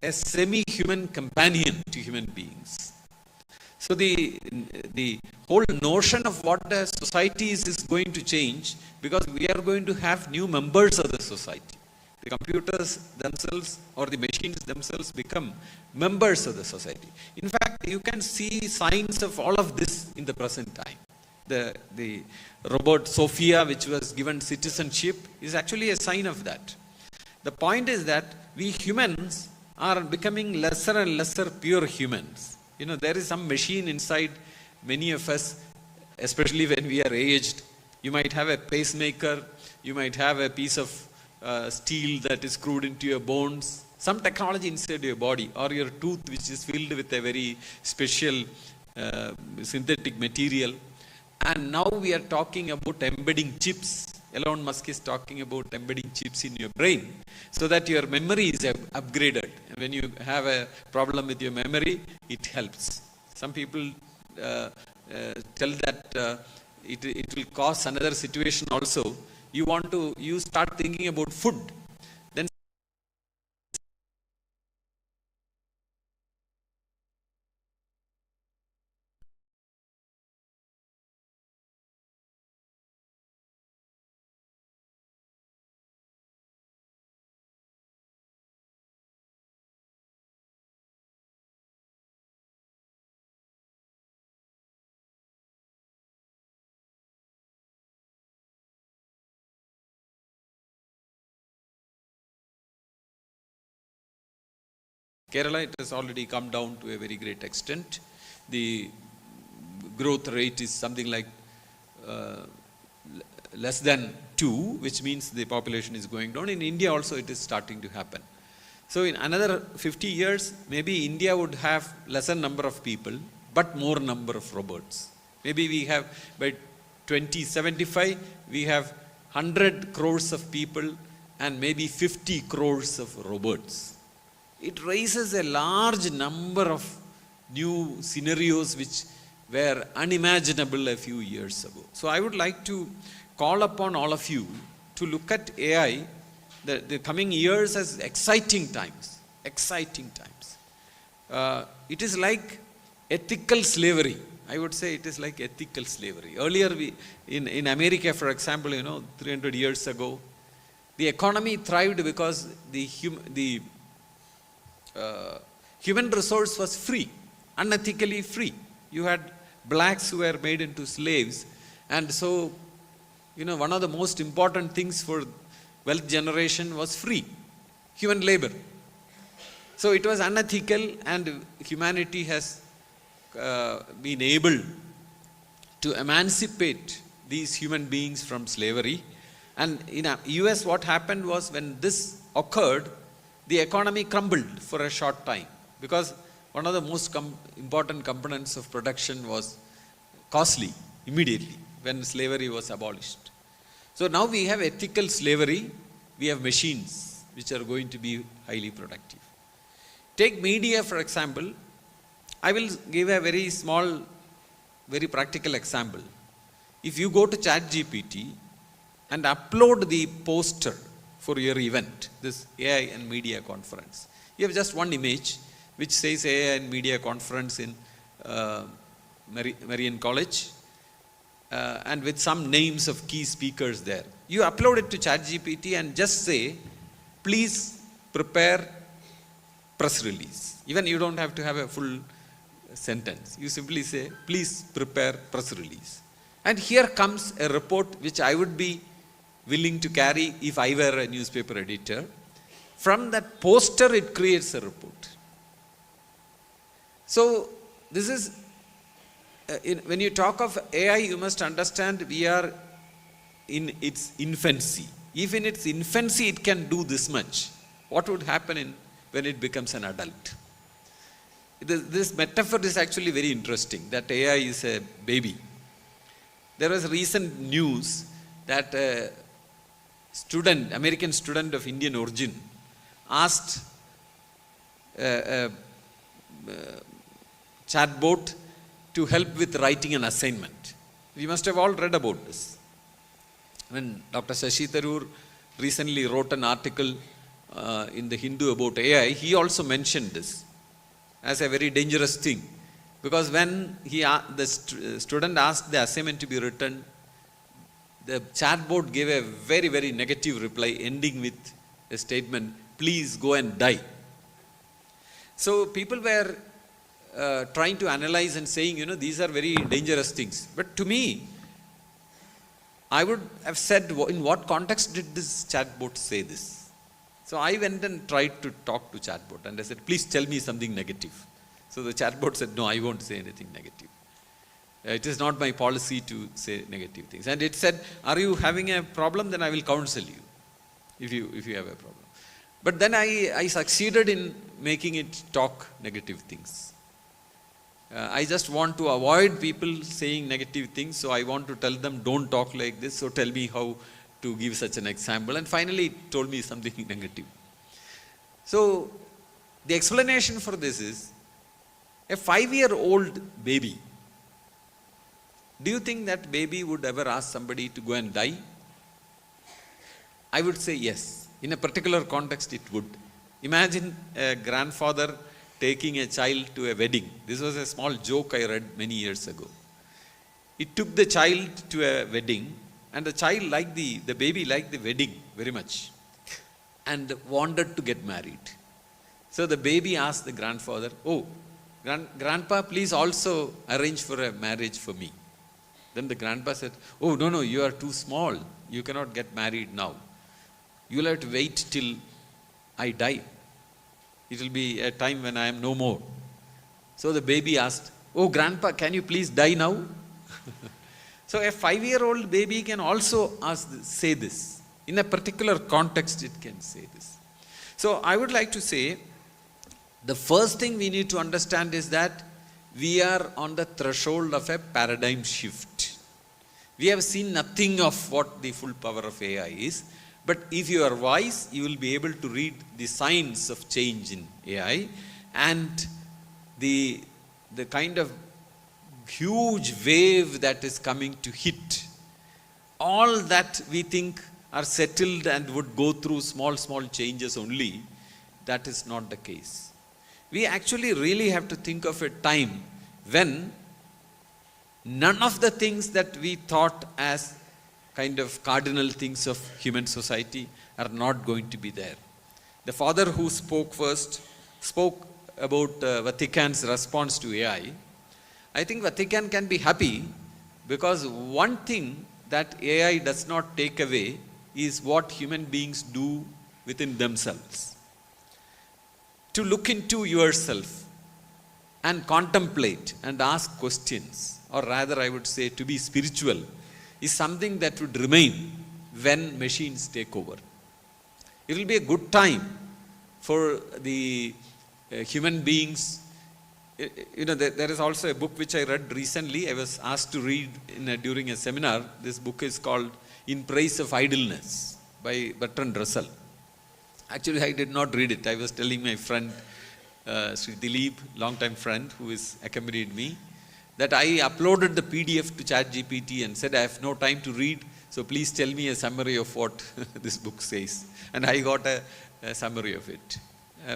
a semi-human companion to human beings. So the whole notion of what the society is going to change because we are going to have new members of the society. The computers themselves or the machines themselves become members of the society. In fact, you can see signs of all of this in the present time. The robot Sophia, which was given citizenship, is actually a sign of that. The point is that we humans are becoming lesser and lesser pure humans. You know, there is some machine inside many of us, especially when we are aged. You might have a pacemaker, you might have a piece of steel that is screwed into your bones, some technology inside your body, or your tooth which is filled with a very special synthetic material. And now we are talking about embedding chips. Elon Musk is talking about embedding chips in your brain so that your memory is upgraded. And when you have a problem with your memory, it helps. Some people tell that it will cause another situation also. You start thinking about food. Then Kerala, it has already come down to a very great extent. The growth rate is something like less than 2, which means the population is going down. In India also it is starting to happen. So in another 50 years, maybe India would have lesser number of people, but more number of robots. Maybe we have, by 2075, we have 100 crores of people and maybe 50 crores of robots. It raises a large number of new scenarios which were unimaginable a few years ago. So I would like to call upon all of you to look at AI, the coming years, as exciting times. Exciting times. It is like ethical slavery. I would say it is like ethical slavery. Earlier, in America, for example, 300 years ago, the economy thrived because the human resource was free, unethically free. You had blacks who were made into slaves, and so one of the most important things for wealth generation was free human labor. So it was unethical, and humanity has been able to emancipate these human beings from slavery. And in US, what happened was, when this occurred, the economy crumbled for a short time, because one of the most important components of production was costly immediately when slavery was abolished. So now we have ethical slavery, we have machines which are going to be highly productive. Take media, for example. I will give a very small, very practical example. If you go to ChatGPT and upload the poster for your event, this AI and media conference, you have just one image which says AI and media conference in Marian College, and with some names of key speakers there. You upload it to ChatGPT and just say, please prepare press release. Even you don't have to have a full sentence. You simply say, please prepare press release. And here comes a report which I would be willing to carry if I were a newspaper editor. From that poster, it creates a report. So this is, when you talk of AI, you must understand we are in its infancy. If in its infancy it can do this much, what would happen when it becomes an adult? This metaphor is actually very interesting, that AI is a baby. There was recent news that a student, American student of Indian origin, asked a chatbot to help with writing an assignment. You must have all read about this. When Dr. Shashi Tharoor recently wrote an article in the Hindu about AI, he also mentioned this as a very dangerous thing. Because when the student asked the assignment to be written, the chatbot gave a very, very negative reply ending with a statement, please go and die. So people were trying to analyze and saying, these are very dangerous things. But to me, I would have said, in what context did this chatbot say this? So I went and tried to talk to chatbot and I said, please tell me something negative. So the chatbot said, no, I won't say anything negative. It is not my policy to say negative things. And it said, are you having a problem? Then I will counsel you if you have a problem. But then I succeeded in making it talk negative things. I just want to avoid people saying negative things, so I want to tell them, don't talk like this, so tell me how to give such an example. And finally, it told me something negative. So, the explanation for this is, a 5-year-old baby, do you think that baby would ever ask somebody to go and die? I would say yes. In a particular context, it would. Imagine a grandfather taking a child to a wedding. This was a small joke I read many years ago. He took the child to a wedding, and the child liked the baby liked the wedding very much and wanted to get married. So the baby asked the grandfather, oh, Grandpa, please also arrange for a marriage for me. Then the grandpa said, oh, no, you are too small. You cannot get married now. You will have to wait till I die. It will be a time when I am no more. So the baby asked, oh, Grandpa, can you please die now? So a 5-year-old baby can also say this. In a particular context, it can say this. So I would like to say, the first thing we need to understand is that we are on the threshold of a paradigm shift. We have seen nothing of what the full power of AI is. But if you are wise, you will be able to read the signs of change in AI and the kind of huge wave that is coming to hit. All that we think are settled and would go through small changes only, that is not the case. We actually really have to think of a time when none of the things that we thought as kind of cardinal things of human society are not going to be there. The father who spoke first spoke about Vatican's response to AI. I think Vatican can be happy because one thing that AI does not take away is what human beings do within themselves. To look into yourself and contemplate and ask questions, or rather I would say to be spiritual, is something that would remain when machines take over. It will be a good time for the human beings. There is also a book which I read recently. I was asked to read during a seminar. This book is called In Praise of Idleness by Bertrand Russell. Actually, I did not read it. I was telling my friend, Sri Dilip, long-time friend who has accompanied me, that I uploaded the PDF to ChatGPT and said, I have no time to read, so please tell me a summary of what this book says. And I got a summary of it,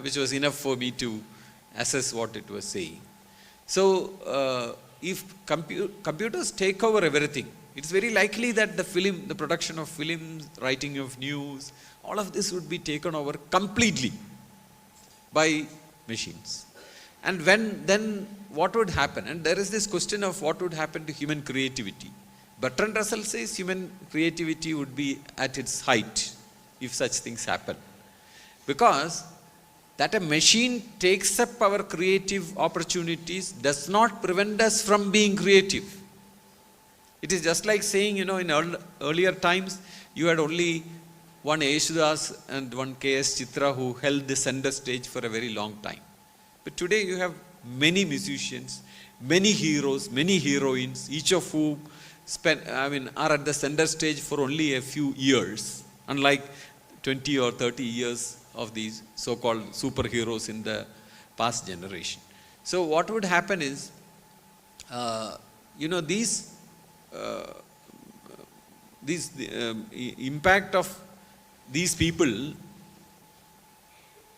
which was enough for me to assess what it was saying. So, if computers take over everything, it's very likely that the production of films, writing of news, all of this would be taken over completely by machines. And then what would happen? And there is this question of what would happen to human creativity. Bertrand Russell says human creativity would be at its height if such things happen. Because that a machine takes up our creative opportunities does not prevent us from being creative. It is just like saying, in earlier times, you had only one Yeshudas and one K.S. Chitra who held the center stage for a very long time. But today you have many musicians, many heroes, many heroines, each of whom are at the center stage for only a few years, unlike 20 or 30 years of these so-called superheroes in the past generation. So what would happen is, impact of these people,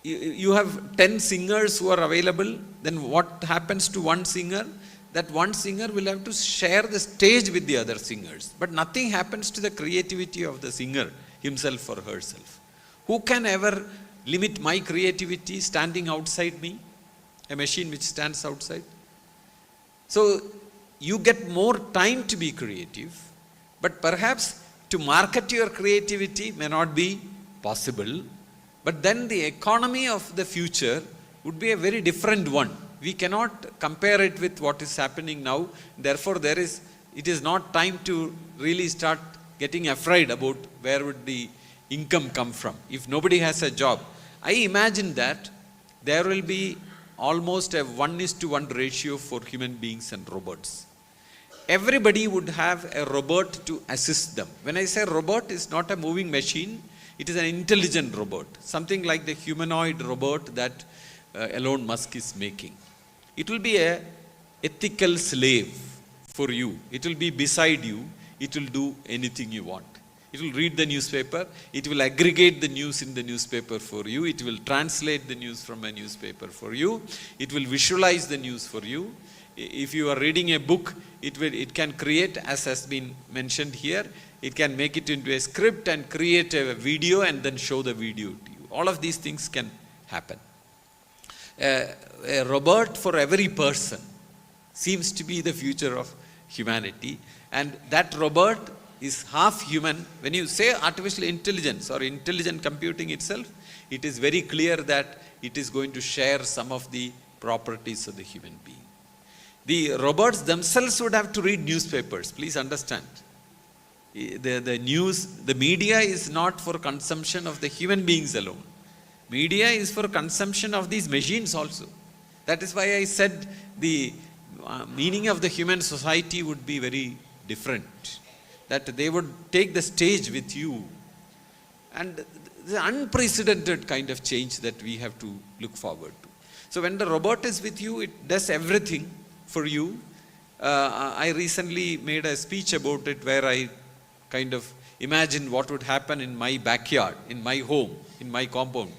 you have 10 singers who are available, then what happens to one singer? that one singer will have to share the stage with the other singers. But nothing happens to the creativity of the singer himself or herself. Who can ever limit my creativity standing outside me? A machine which stands outside. So you get more time to be creative, but perhaps to market your creativity may not be possible. But then the economy of the future would be a very different one. We cannot compare it with what is happening now. Therefore, it is not time to really start getting afraid about where would the income come from. If nobody has a job, I imagine that there will be almost a 1:1 ratio for human beings and robots. Everybody would have a robot to assist them. When I say robot, it's not a moving machine, it is an intelligent robot, something like the humanoid robot that Elon Musk is making. It will be an ethical slave for you. It will be beside you. It will do anything you want. It will read the newspaper. It will aggregate the news in the newspaper for you. It will translate the news from a newspaper for you. It will visualize the news for you. If you are reading a book, it can create, as has been mentioned here, it can make it into a script and create a video and then show the video to you. All of these things can happen. A robot for every person seems to be the future of humanity, and that robot is half human. When you say artificial intelligence or intelligent computing itself, it is very clear that it is going to share some of the properties of the human being. The robots themselves would have to read newspapers, please understand. The news, the media is not for consumption of the human beings alone. Media is for consumption of these machines also. That is why I said the meaning of the human society would be very different. That they would take the stage with you. And the unprecedented kind of change that we have to look forward to. So when the robot is with you, it does everything for you. I recently made a speech about it where I kind of imagined what would happen in my backyard, in my home, in my compound.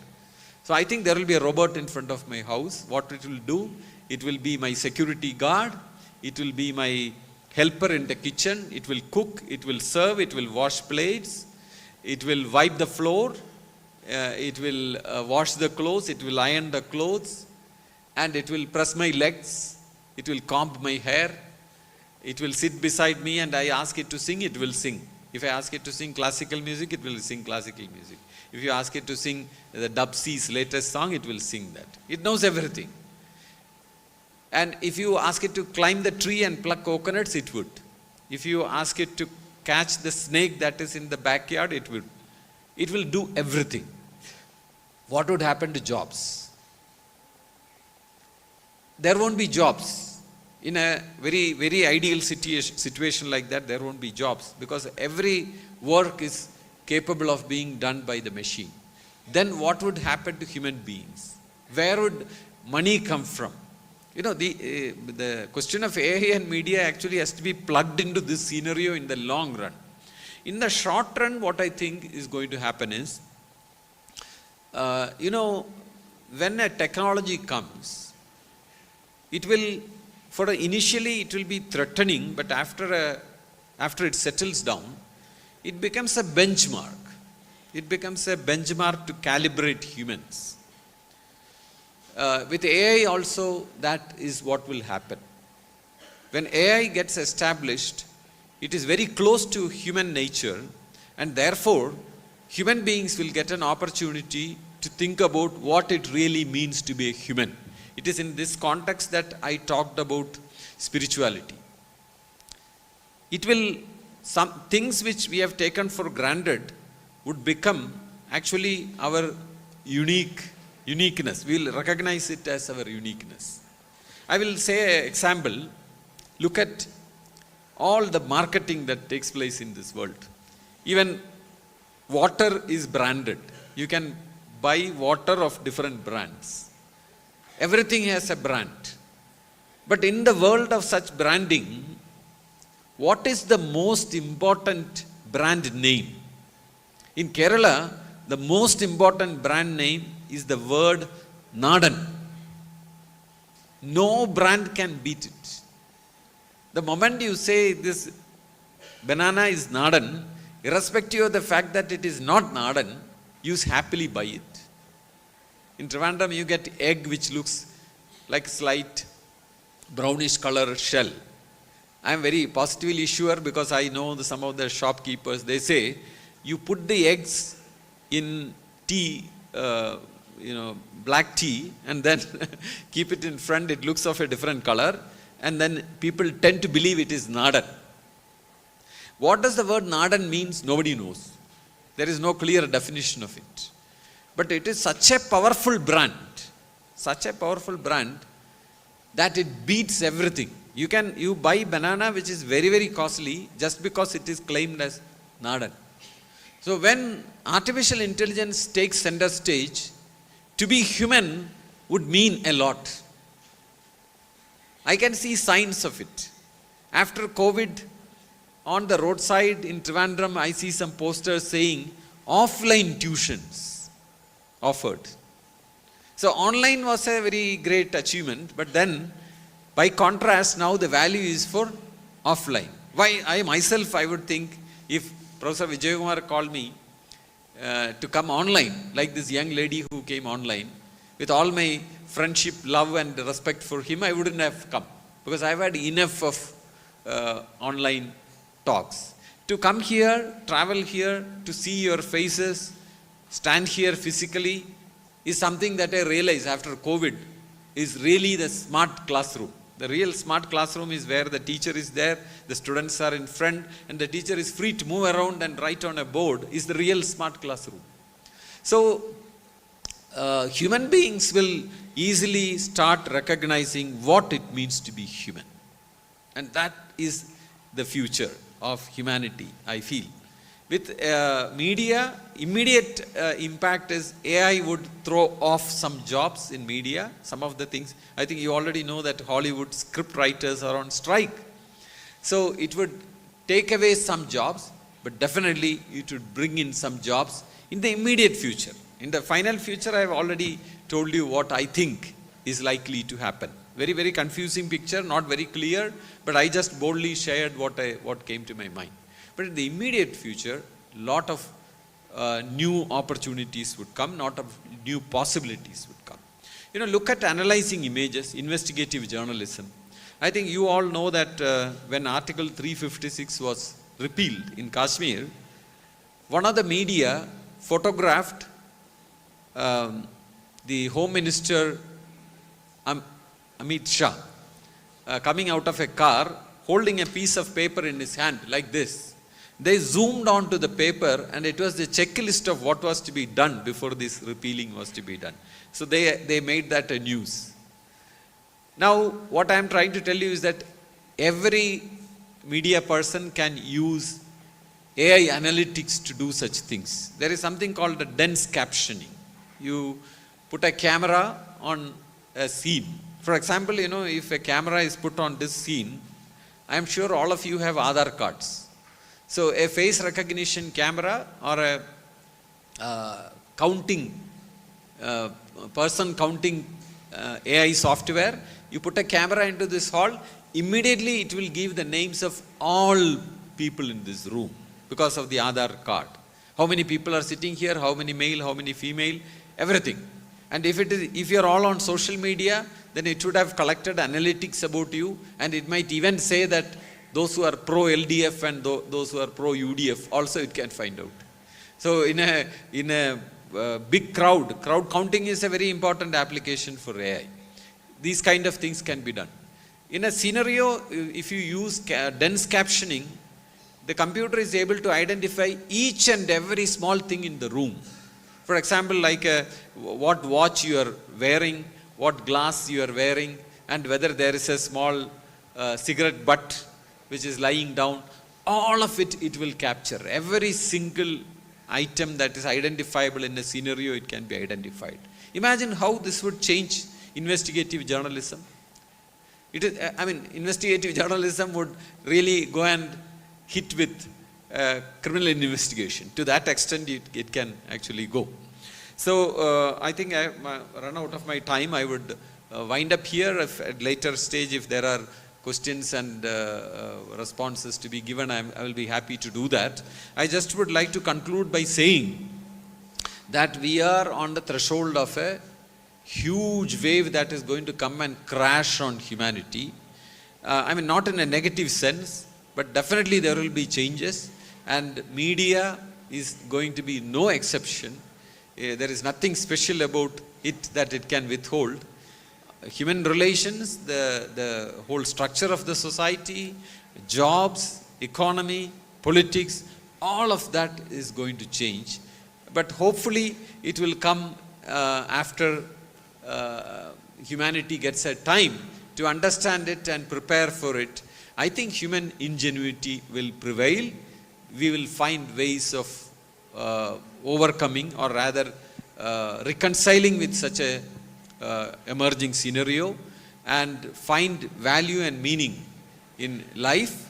So I think there will be a robot in front of my house. What it will do, it will be my security guard, it will be my helper in the kitchen, it will cook, it will serve, it will wash plates, it will wipe the floor, it will wash the clothes, it will iron the clothes, and it will press my legs, it will comb my hair, it will sit beside me, and I ask it to sing, it will sing. If I ask it to sing classical music, it will sing classical music. If you ask it to sing the Bexi's latest song, it will sing that. It knows everything. And if you ask it to climb the tree and pluck coconuts, it would. If you ask it to catch the snake that is in the backyard, it would. It will do everything. What would happen to jobs? There won't be jobs. In a very, very ideal situation like that, there won't be jobs because every work is capable of being done by the machine. Then what would happen to human beings? Where would money come from? You know, the question of AI and media actually has to be plugged into this scenario in the long run. In the short run, what I think is going to happen is, when a technology comes, it will, initially it will be threatening, but after it settles down, it becomes a benchmark. It becomes a benchmark to calibrate humans. With AI also, that is what will happen. When AI gets established, it is very close to human nature, and therefore, human beings will get an opportunity to think about what it really means to be a human. It is in this context that I talked about spirituality. It will, some things which we have taken for granted would become actually our uniqueness. We will recognize it as our uniqueness. I will say an example. Look at all the marketing that takes place in this world. Even water is branded. You can buy water of different brands. Everything has a brand. But in the world of such branding, what is the most important brand name? In Kerala, the most important brand name is the word Nadan. No brand can beat it. The moment you say this banana is Nadan, irrespective of the fact that it is not Nadan, you happily buy it. In Trivandrum, you get egg which looks like slight brownish color shell. I am very positively sure because I know some of the shopkeepers, they say, you put the eggs in tea, black tea, and then keep it in front, it looks of a different color, and then people tend to believe it is Nadan. What does the word Nadan means? Nobody knows. There is no clear definition of it. But it is such a powerful brand that it beats everything. You buy banana which is very, very costly just because it is claimed as Nadan. So when artificial intelligence takes center stage, to be human would mean a lot. I can see signs of it. After COVID, on the roadside in Trivandrum, I see some posters saying offline tuitions offered. So online was a very great achievement, but then by contrast, now the value is for offline. Why I would think if Professor Vijayakumar called me to come online, like this young lady who came online, with all my friendship, love and respect for him, I wouldn't have come because I've had enough of online talks. To come here, travel here, to see your faces, stand here physically is something that I realize after COVID is really the smart classroom. The real smart classroom is where the teacher is there, the students are in front, and the teacher is free to move around and write on a board is the real smart classroom. So, human beings will easily start recognizing what it means to be human. And that is the future of humanity, I feel. With media, immediate impact is AI would throw off some jobs in media, some of the things. I think you already know that Hollywood script writers are on strike. So it would take away some jobs, but definitely it would bring in some jobs in the immediate future. In the final future, I have already told you what I think is likely to happen. Very, very confusing picture, not very clear, but I just boldly shared what came to my mind. But in the immediate future, lot of new opportunities would come, lot of new possibilities would come. Look at analyzing images, investigative journalism. I think you all know that when Article 356 was repealed in Kashmir, one of the media photographed the Home Minister Amit Shah coming out of a car, holding a piece of paper in his hand like this. They zoomed onto the paper and it was the checklist of what was to be done before this repealing was to be done. So they made that a news. Now, what I am trying to tell you is that every media person can use AI analytics to do such things. There is something called a dense captioning. You put a camera on a scene. For example, if a camera is put on this scene, I am sure all of you have Aadhaar cards. So a face recognition camera or a person counting AI software, you put a camera into this hall, immediately it will give the names of all people in this room because of the Aadhaar card. How many people are sitting here, how many male, how many female, everything. And if you are all on social media, then it should have collected analytics about you, and it might even say that those who are pro-LDF and those who are pro-UDF, also it can find out. So in a big crowd counting is a very important application for AI. These kind of things can be done. In a scenario, if you use dense captioning, the computer is able to identify each and every small thing in the room. For example, like what watch you are wearing, what glass you are wearing, and whether there is a small cigarette butt which is lying down. All of it will capture. Every single item that is identifiable in a scenario, it can be identified. Imagine how this would change investigative journalism. Investigative journalism would really go and hit with criminal investigation. To that extent, it can actually go. So I think I run out of my time. I would wind up here. If at later stage, if there are questions and responses to be given, I will be happy to do that. I just would like to conclude by saying that we are on the threshold of a huge wave that is going to come and crash on humanity. I mean, not in a negative sense, but definitely there will be changes, and media is going to be no exception. There is nothing special about it that it can withhold. Human relations, the whole structure of the society, jobs, economy, politics, all of that is going to change. But hopefully it will come after humanity gets a time to understand it and prepare for it. I think human ingenuity will prevail. We will find ways of overcoming, or rather reconciling with such a emerging scenario, and find value and meaning in life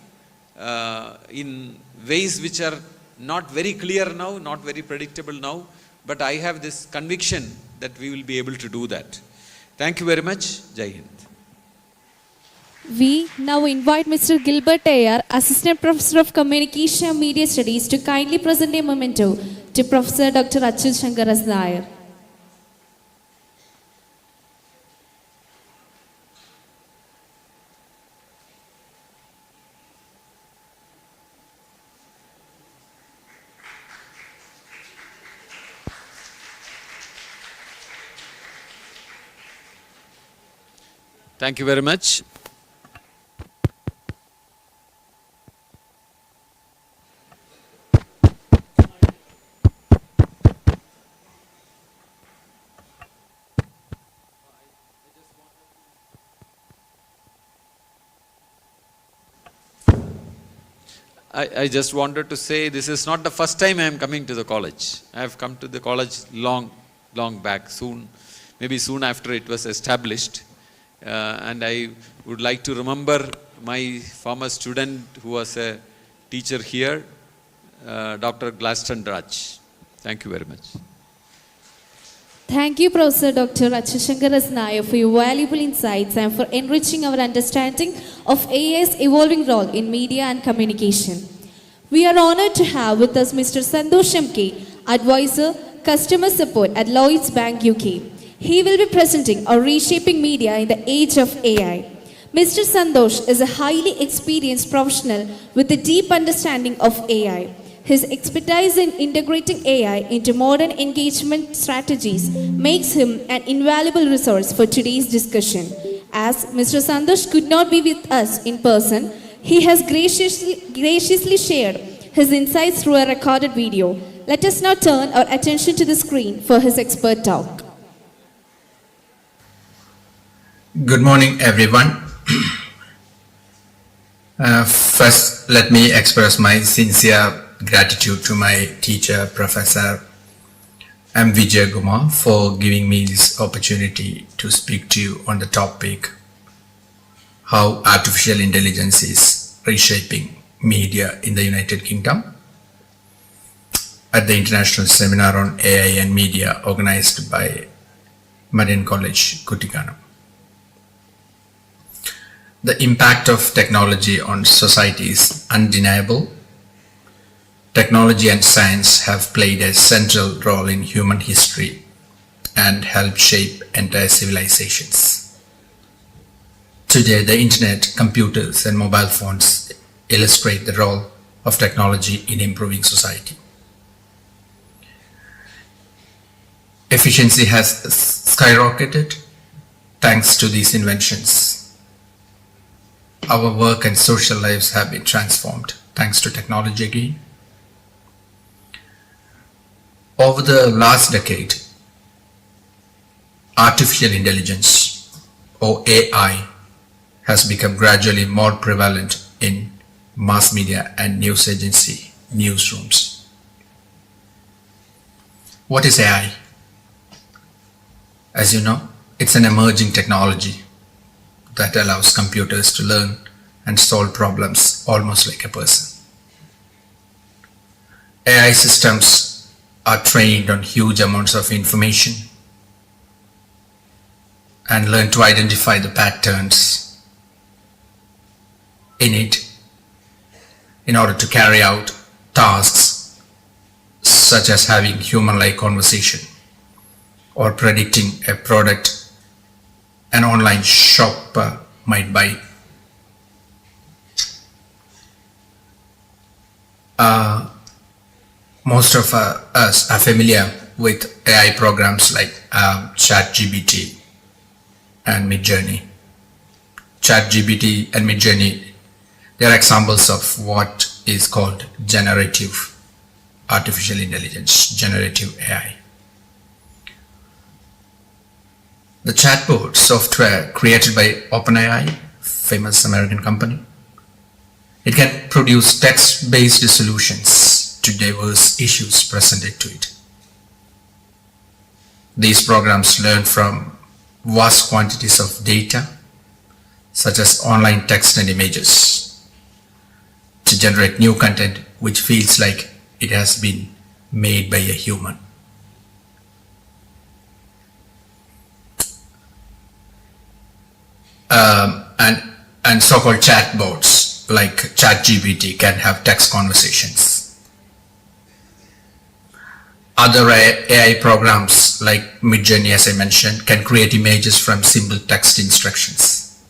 in ways which are not very clear now, not very predictable now, but I have this conviction that we will be able to do that. Thank you very much. Jai Hind. We now invite Mr. Gilbert Nair, Assistant Professor of Communication and Media Studies, to kindly present a memento to Professor Dr. Kuttikkanam Nair. Thank you very much. I just wanted to say this is not the first time I am coming to the college. I have come to the college long back, maybe soon after it was established. And I would like to remember my former student who was a teacher here, Dr. Glaston Raj. Thank you very much. Thank you, Professor Dr. Kuttikkanam Nair, for your valuable insights and for enriching our understanding of AI's evolving role in media and communication. We are honored to have with us Mr. Sandos MK, Advisor, Customer Support at Lloyds Bank UK. He will be presenting on reshaping media in the age of AI. Mr. Sandos is a highly experienced professional with a deep understanding of AI. His expertise in integrating AI into modern engagement strategies makes him an invaluable resource for today's discussion. As Mr. Sandos could not be with us in person, he has graciously shared his insights through a recorded video. Let us now turn our attention to the screen for his expert talk. Good morning, everyone. First, let me express my sincere gratitude to my teacher, Professor M. Vijay Kumar, for giving me this opportunity to speak to you on the topic, how artificial intelligence is reshaping media in the United Kingdom, at the International Seminar on AI and Media organized by Marian College, Kuttikkanam. The impact of technology on society is undeniable. Technology and science have played a central role in human history and helped shape entire civilizations. Today, the internet, computers, and mobile phones illustrate the role of technology in improving society. Efficiency has skyrocketed thanks to these inventions. Our work and social lives have been transformed thanks to technology again. Over the last decade, artificial intelligence, or AI, has become gradually more prevalent in mass media and news agency newsrooms. What is AI? As you know, it's an emerging technology that allows computers to learn and solve problems almost like a person. AI systems are trained on huge amounts of information and learn to identify the patterns in it in order to carry out tasks such as having human-like conversation or predicting a product an online shopper might buy. Most of us are familiar with AI programs like ChatGPT and Midjourney. ChatGPT and Midjourney, they are examples of what is called generative artificial intelligence, generative AI. The chatbot software created by OpenAI, famous American company, it can produce text-based solutions to diverse issues presented to it. These programs learn from vast quantities of data, such as online text and images, to generate new content which feels like it has been made by a human. And so-called chatbots like ChatGPT can have text conversations. Other AI programs like Midjourney, as I mentioned, can create images from simple text instructions.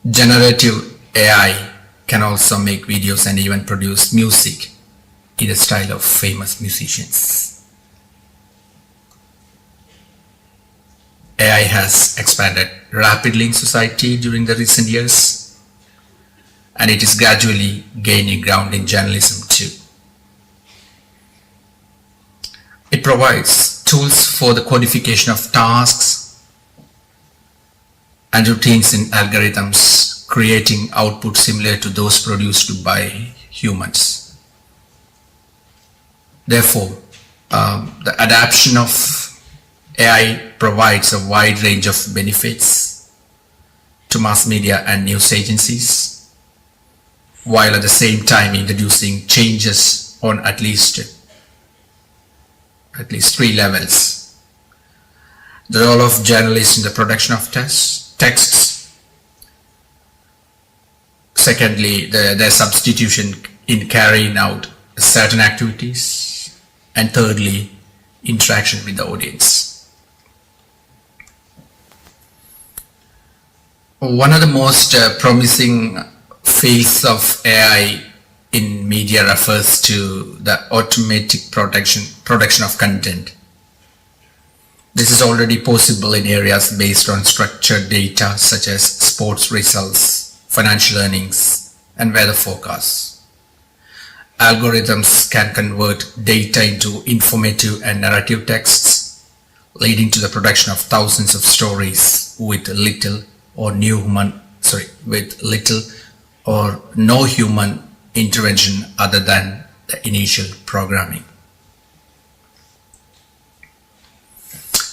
Generative AI can also make videos and even produce music in the style of famous musicians. AI has expanded rapidly in society during the recent years, and it is gradually gaining ground in journalism too. It provides tools for the codification of tasks and routines in algorithms, creating output similar to those produced by humans. Therefore, the adoption of AI provides a wide range of benefits to mass media and news agencies, while at the same time introducing changes on at least 3 levels. The role of journalists in the production of texts. Secondly, their substitution in carrying out certain activities. And thirdly, interaction with the audience. One of the most promising fields of AI in media refers to the automatic production of content. This is already possible in areas based on structured data such as sports results, financial earnings, and weather forecasts. Algorithms can convert data into informative and narrative texts, leading to the production of thousands of stories with little or no human intervention other than the initial programming.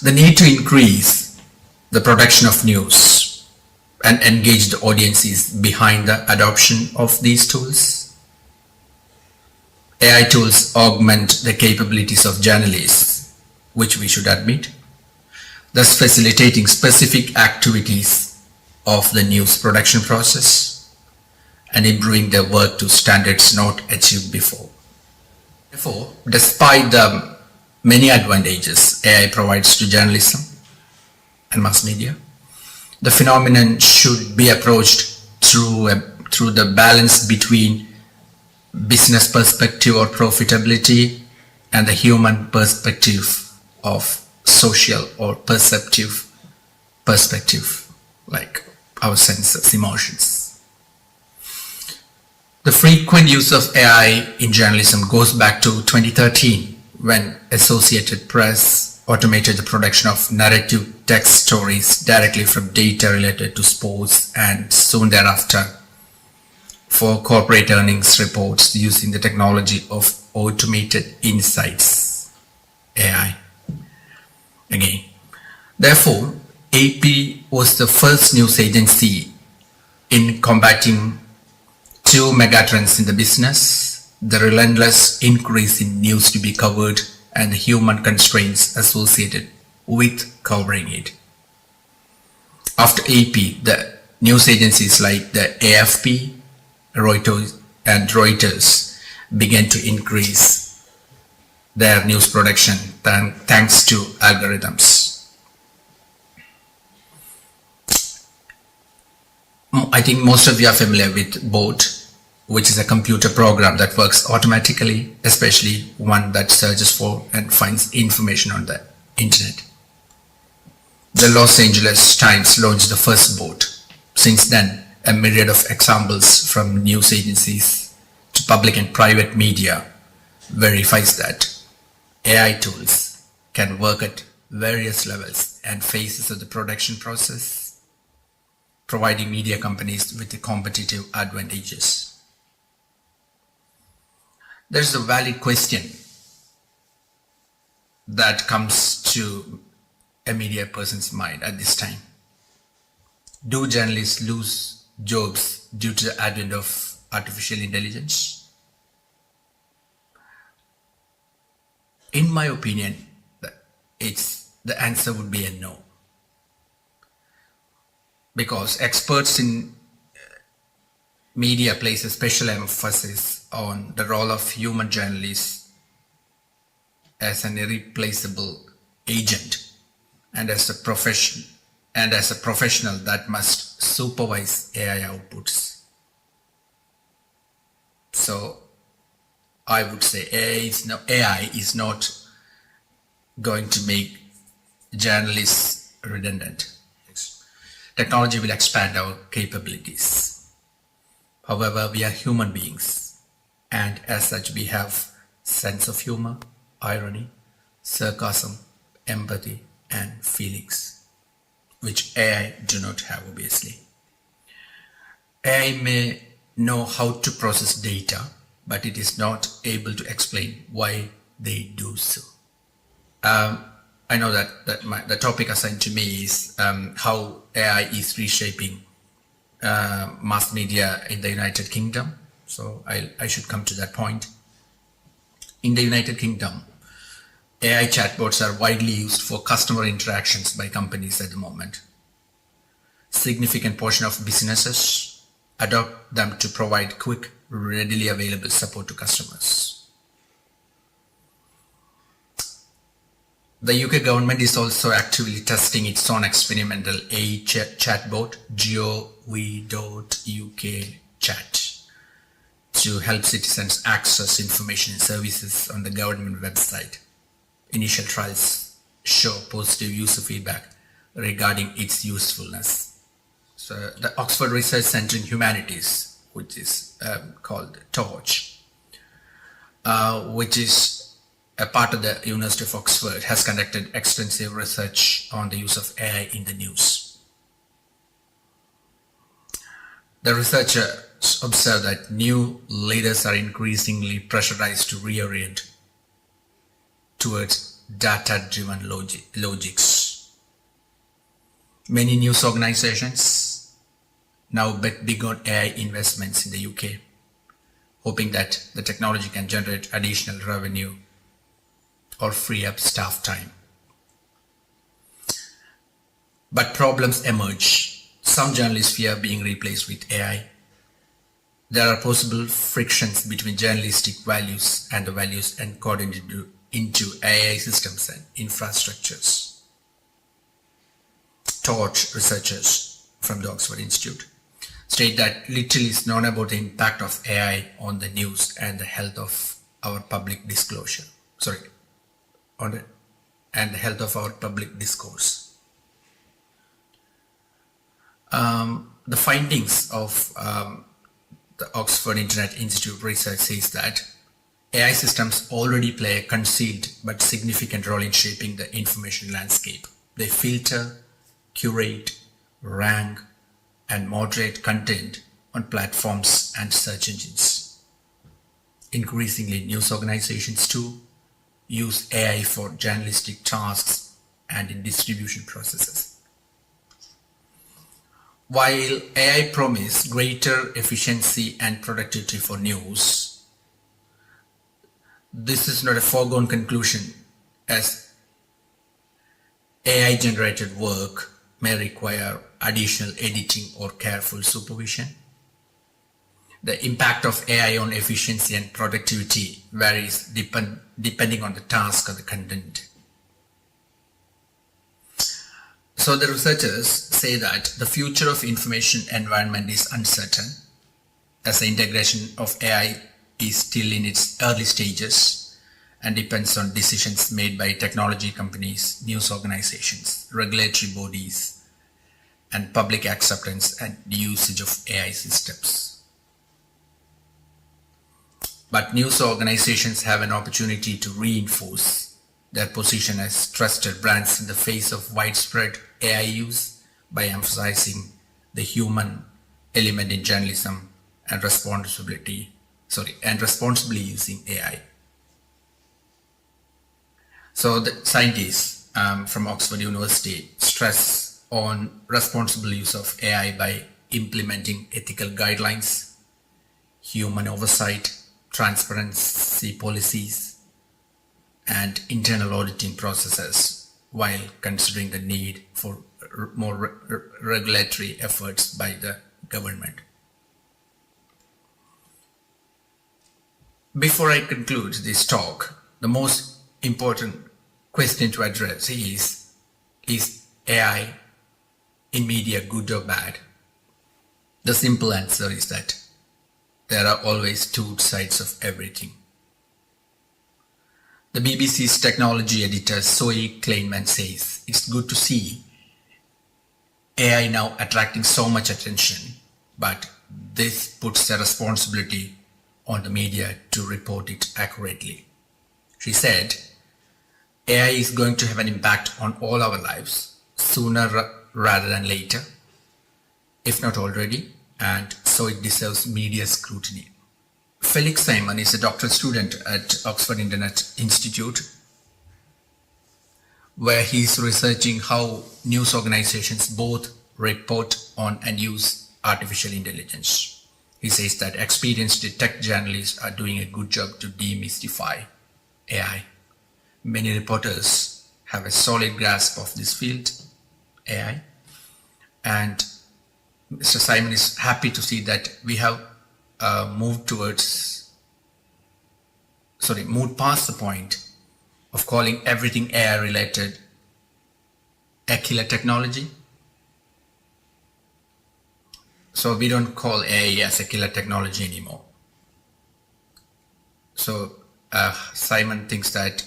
The need to increase the production of news and engage the audiences behind the adoption of these tools. AI tools augment the capabilities of journalists, which we should admit, thus facilitating specific activities of the news production process and improving their work to standards not achieved before. Therefore, despite the many advantages AI provides to journalism and mass media, the phenomenon should be approached through the balance between business perspective or profitability and the human perspective of social or perceptive perspective, like our senses, emotions. The frequent use of AI in journalism goes back to 2013, when Associated Press automated the production of narrative text stories directly from data related to sports, and soon thereafter for corporate earnings reports using the technology of automated insights, AI. Again, therefore, AP was the first news agency in combating 2 megatrends in the business: the relentless increase in news to be covered and the human constraints associated with covering it. After AP, the news agencies like the AFP, Reuters began to increase their news production thanks to algorithms. I think most of you are familiar with BOT, which is a computer program that works automatically, especially one that searches for and finds information on the internet. The Los Angeles Times launched the first BOT. Since then, a myriad of examples from news agencies to public and private media verifies that AI tools can work at various levels and phases of the production process, providing media companies with the competitive advantages. There's a valid question that comes to a media person's mind at this time. Do journalists lose jobs due to the advent of artificial intelligence? In my opinion, the answer would be a no. Because experts in media place a special emphasis on the role of human journalists as an irreplaceable agent and as a professional that must supervise AI outputs. So I would say AI is not going to make journalists redundant. Technology will expand our capabilities. However, we are human beings, and as such we have sense of humor, irony, sarcasm, empathy, and feelings, which AI do not have, obviously. AI may know how to process data, but it is not able to explain why they do so. I know that the topic assigned to me is how AI is reshaping mass media in the United Kingdom. So I should come to that point. In the United Kingdom, AI chatbots are widely used for customer interactions by companies at the moment. Significant portion of businesses adopt them to provide quick, readily available support to customers. The UK government is also actively testing its own experimental AI chatbot, gov.uk chat, to help citizens access information and services on the government website. Initial trials show positive user feedback regarding its usefulness. So the Oxford Research Centre in Humanities, which is called TORCH, which is a part of the University of Oxford, has conducted extensive research on the use of AI in the news. The researchers observed that new leaders are increasingly pressurized to reorient towards data-driven logics. Many news organizations now bet big on AI investments in the UK, hoping that the technology can generate additional revenue or free up staff time. But problems emerge. Some journalists fear being replaced with AI. There are possible frictions between journalistic values and the values encoded into AI systems and infrastructures. Torch researchers from the Oxford Institute state that little is known about the impact of AI on the news and the health of our public discourse. The findings of the Oxford Internet Institute research says that AI systems already play a concealed but significant role in shaping the information landscape. They filter, curate, rank, and moderate content on platforms and search engines. Increasingly, news organizations too use AI for journalistic tasks and in distribution processes. While AI promises greater efficiency and productivity for news, this is not a foregone conclusion, as AI-generated work may require additional editing or careful supervision. The impact of AI on efficiency and productivity varies depending on the task or the content. So the researchers say that the future of information environment is uncertain, as the integration of AI is still in its early stages and depends on decisions made by technology companies, news organizations, regulatory bodies, and public acceptance and usage of AI systems. But news organizations have an opportunity to reinforce their position as trusted brands in the face of widespread AI use by emphasizing the human element in journalism and responsibly using AI. So the scientists from Oxford University stress on responsible use of AI by implementing ethical guidelines, human oversight, transparency policies, and internal auditing processes, while considering the need for more regulatory efforts by the government. Before I conclude this talk, the most important question to address is AI in media good or bad? The simple answer is that there are always two sides of everything. The BBC's technology editor Zoe Kleinman says, "It's good to see AI now attracting so much attention, but this puts the responsibility on the media to report it accurately." She said, "AI is going to have an impact on all our lives, sooner rather than later, if not already, and so it deserves media scrutiny." Felix Simon is a doctoral student at Oxford Internet Institute, where he is researching how news organizations both report on and use artificial intelligence. He says that experienced tech journalists are doing a good job to demystify AI. Many reporters have a solid grasp of this field, AI, and Mr. Simon is happy to see that we have moved past the point of calling everything AI related a killer technology. So we don't call AI as a killer technology anymore. So Simon thinks that,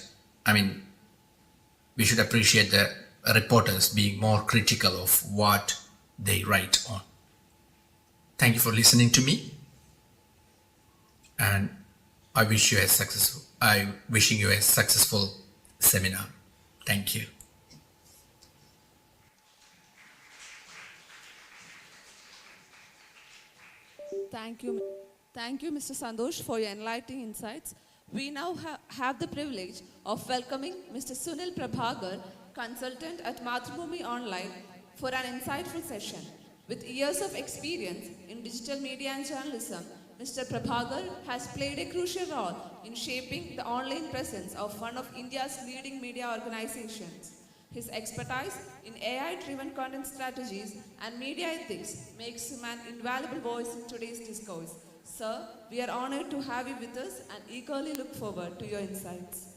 we should appreciate the reporters being more critical of what they write on. Thank you for listening to me, and I'm wishing you a successful seminar. Thank you. Thank you, Mr. Sandos, for your enlightening insights. We now have the privilege of welcoming Mr. Sunil Prabakar, consultant at Mathrubhumi Online, for an insightful session. With years of experience in digital media and journalism, Mr. Prabakar has played a crucial role in shaping the online presence of one of India's leading media organizations. His expertise in AI-driven content strategies and media ethics makes him an invaluable voice in today's discourse. Sir, we are honored to have you with us and eagerly look forward to your insights.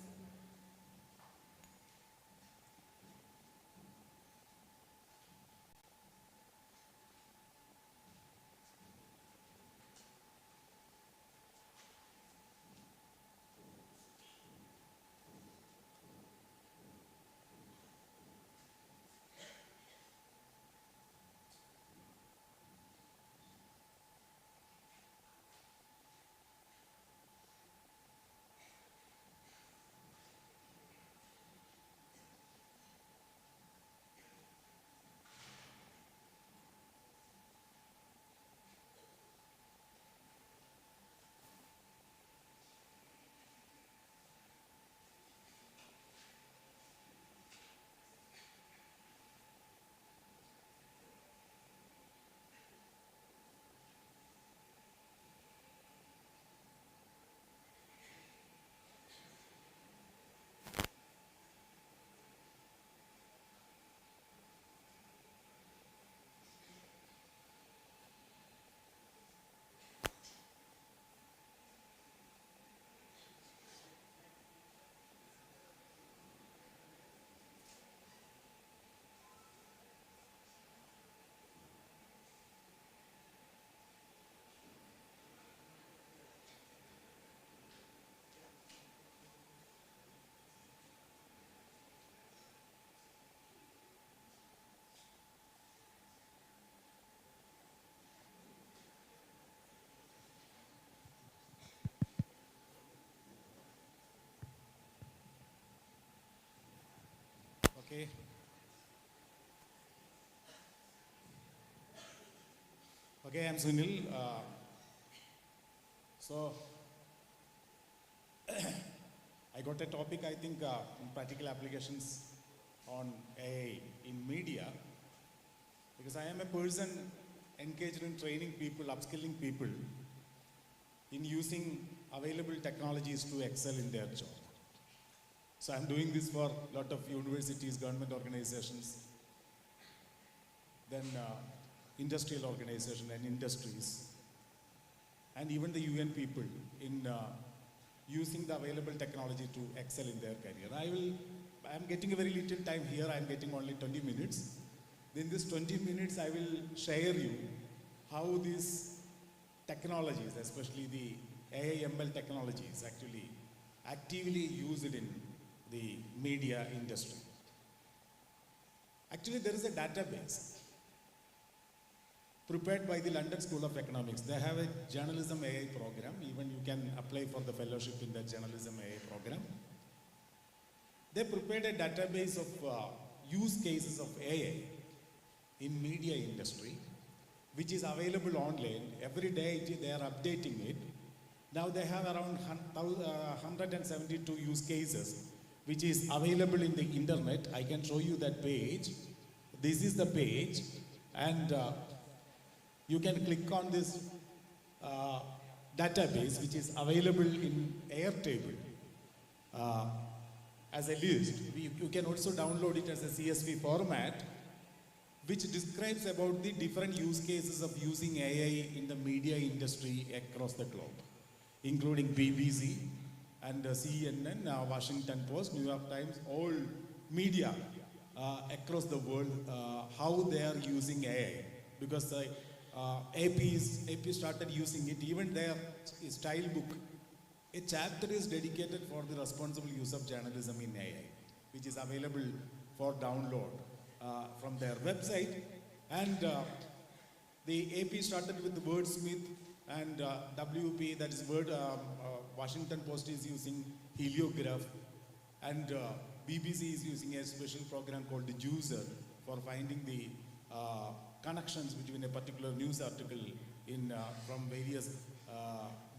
Okay. Okay, I'm Sunil. So, I got a topic, I think, practical applications on AI in media, because I am a person engaged in training people, upskilling people in using available technologies to excel in their job. So I'm doing this for a lot of universities, government organizations, then industrial organizations and industries, and even the UN people in using the available technology to excel in their career. I'm getting a very little time here, I'm getting only 20 minutes. In this 20 minutes, I will share you how these technologies, especially the AI ML technologies, actually actively used in the media industry. Actually, there is a database prepared by the London School of Economics. They have a journalism AI program. Even you can apply for the fellowship in the journalism AI program. They prepared a database of use cases of AI in media industry, which is available online. Every day they are updating it. Now they have around 172 use cases, which is available in the internet. I can show you that page. This is the page, and you can click on this database, which is available in Airtable as a list. You can also download it as a CSV format, which describes about the different use cases of using AI in the media industry across the globe, including BBC and CNN, Washington Post, New York Times, all media across the world, how they are using AI. Because AP started using it, even their style book, a chapter is dedicated for the responsible use of journalism in AI, which is available for download from their website. And the AP started with the wordsmith, and WP, that is Washington Post is using heliograph, and BBC is using a special program called the Juicer for finding the connections between a particular news article in from various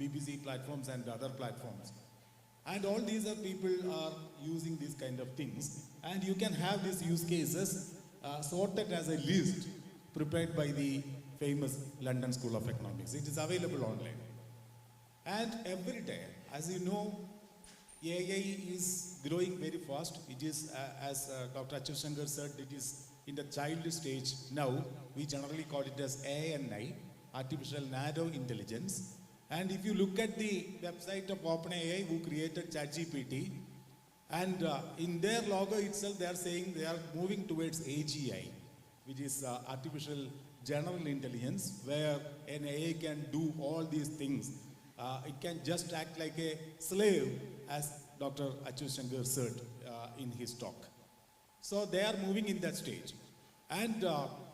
BBC platforms and other platforms. And all these people are using these kind of things, and you can have these use cases sorted as a list prepared by the famous London School of Economics. It is available online. And every day, as you know, AI is growing very fast. It is, as Dr. Achyut Shankar said, it is in the child stage now. We generally call it as ANI, Artificial Narrow Intelligence. And if you look at the website of OpenAI, who created ChatGPT, and in their logo itself, they are saying they are moving towards AGI, which is Artificial General Intelligence, where an AI can do all these things. It can just act like a slave, as Dr. Achyut Shankar said in his talk. So they are moving in that stage. And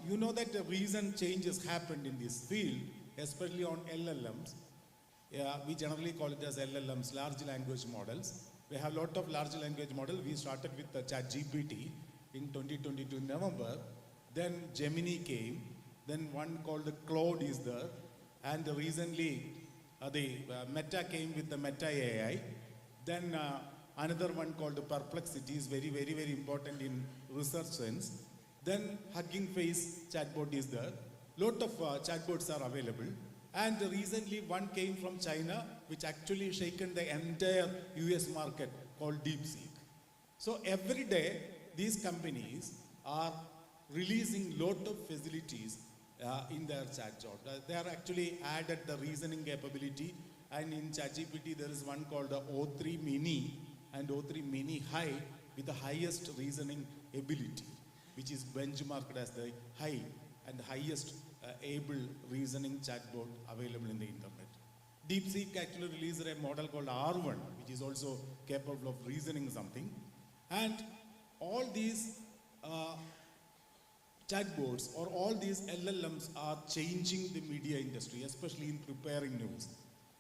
you know that the recent changes happened in this field, especially on LLMs. We generally call it as LLMs, large language models. We have a lot of large language models. We started with the ChatGPT in 2022 November. Then Gemini came. Then one called the Claude is there. And recently the Meta came with the Meta AI. Then another one called the Perplexity is very, very, very important in research sense. Then Hugging Face chatbot is there. Lot of chatbots are available. And recently one came from China, which actually shaken the entire US market, called DeepSeek. So every day, these companies are releasing lot of facilities in their chatbot. They are actually added the reasoning capability, and in ChatGPT there is one called the O3 Mini and O3 Mini High with the highest reasoning ability, which is benchmarked as the high and highest able reasoning chatbot available in the internet. DeepSeek actually released a model called R1, which is also capable of reasoning something. And all these chatbots or all these LLMs are changing the media industry, especially in preparing news.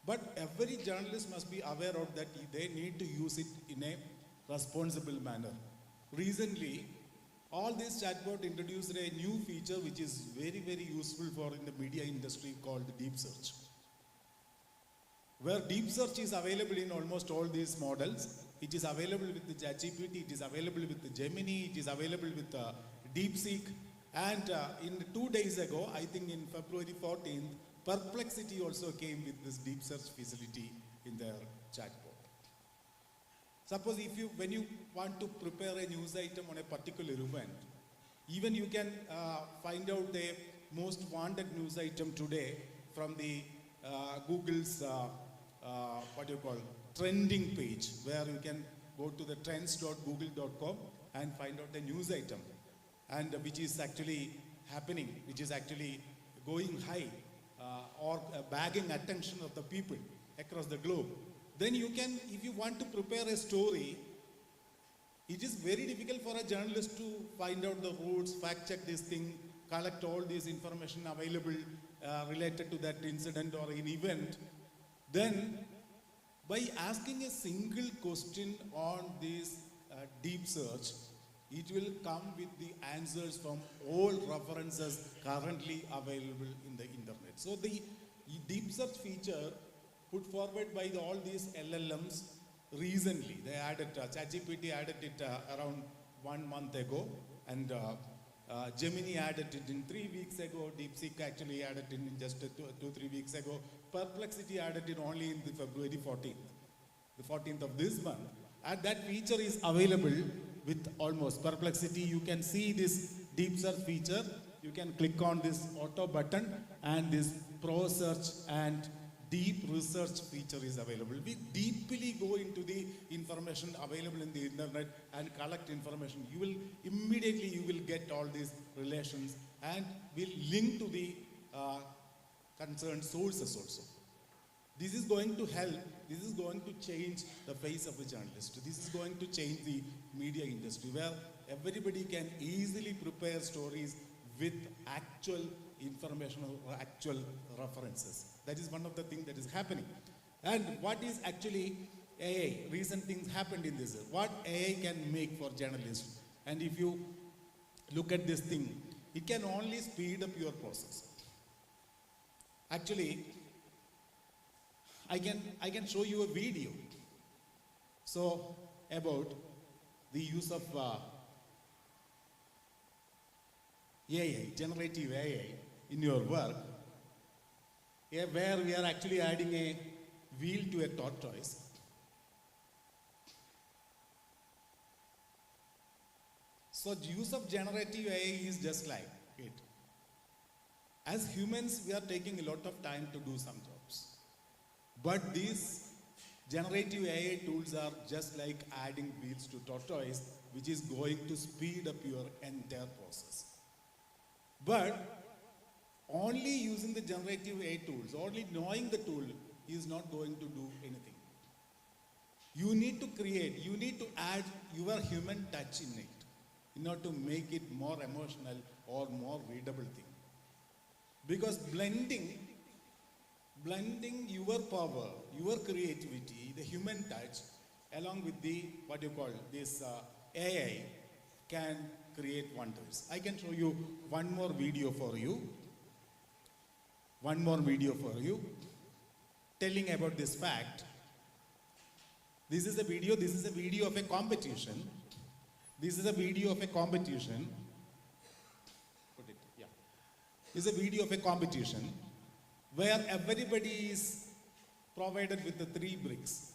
But every journalist must be aware of that they need to use it in a responsible manner. Recently, all this chatbot introduced a new feature which is very, very useful for in the media industry called deep search. Where deep search is available in almost all these models. It is available with the ChatGPT, it is available with the Gemini, it is available with DeepSeek. And in 2 days ago, I think in February 14th, Perplexity also came with this deep search facility in their chatbot. Suppose when you want to prepare a news item on a particular event, even you can find out the most wanted news item today from the Google's trending page, where you can go to the trends.google.com and find out the news item, and which is actually happening, which is actually going high or bagging attention of the people across the globe. Then you can, if you want to prepare a story, it is very difficult for a journalist to find out the routes, fact check this thing, collect all this information available related to that incident or an event. Then by asking a single question on this deep search, it will come with the answers from all references currently available in the internet. So the deep search feature put forward by all these LLMs recently, they added, ChatGPT added it around 1 month ago, and Gemini added it in 3 weeks ago, DeepSeek actually added it in just 2-3 weeks ago, Perplexity added it only in the February 14th, the 14th of this month. And that feature is available with almost Perplexity. You can see this deep search feature. You can click on this auto button and this pro search and deep research feature is available. We deeply go into the information available in the internet and collect information. You will immediately get all these relations and will link to the concerned sources also. This is going to help, this is going to change the face of the journalist. This is going to change the media industry, where everybody can easily prepare stories with actual information or actual references. That is one of the things that is happening. And what is actually AI? Recent things happened in this. What AI can make for journalists? And if you look at this thing, it can only speed up your process. Actually, I can show you a video. So about the use of AI, generative AI in your work, where we are actually adding a wheel to a tortoise. So the use of generative AI is just like it. As humans, we are taking a lot of time to do some jobs. But these generative AI tools are just like adding wheels to tortoise, which is going to speed up your entire process. But only using the generative AI tools, only knowing the tool is not going to do anything. You need to create, you need to add your human touch in it in order to make it more emotional or more readable thing. Because blending your power, your creativity, the human touch, along with the, this AI can create wonders. I can show you one more video for you. One more video for you, telling about this fact. This is a video of a competition. This is a video of a competition. Put it, yeah. This is a video of a competition where everybody is provided with the 3 bricks.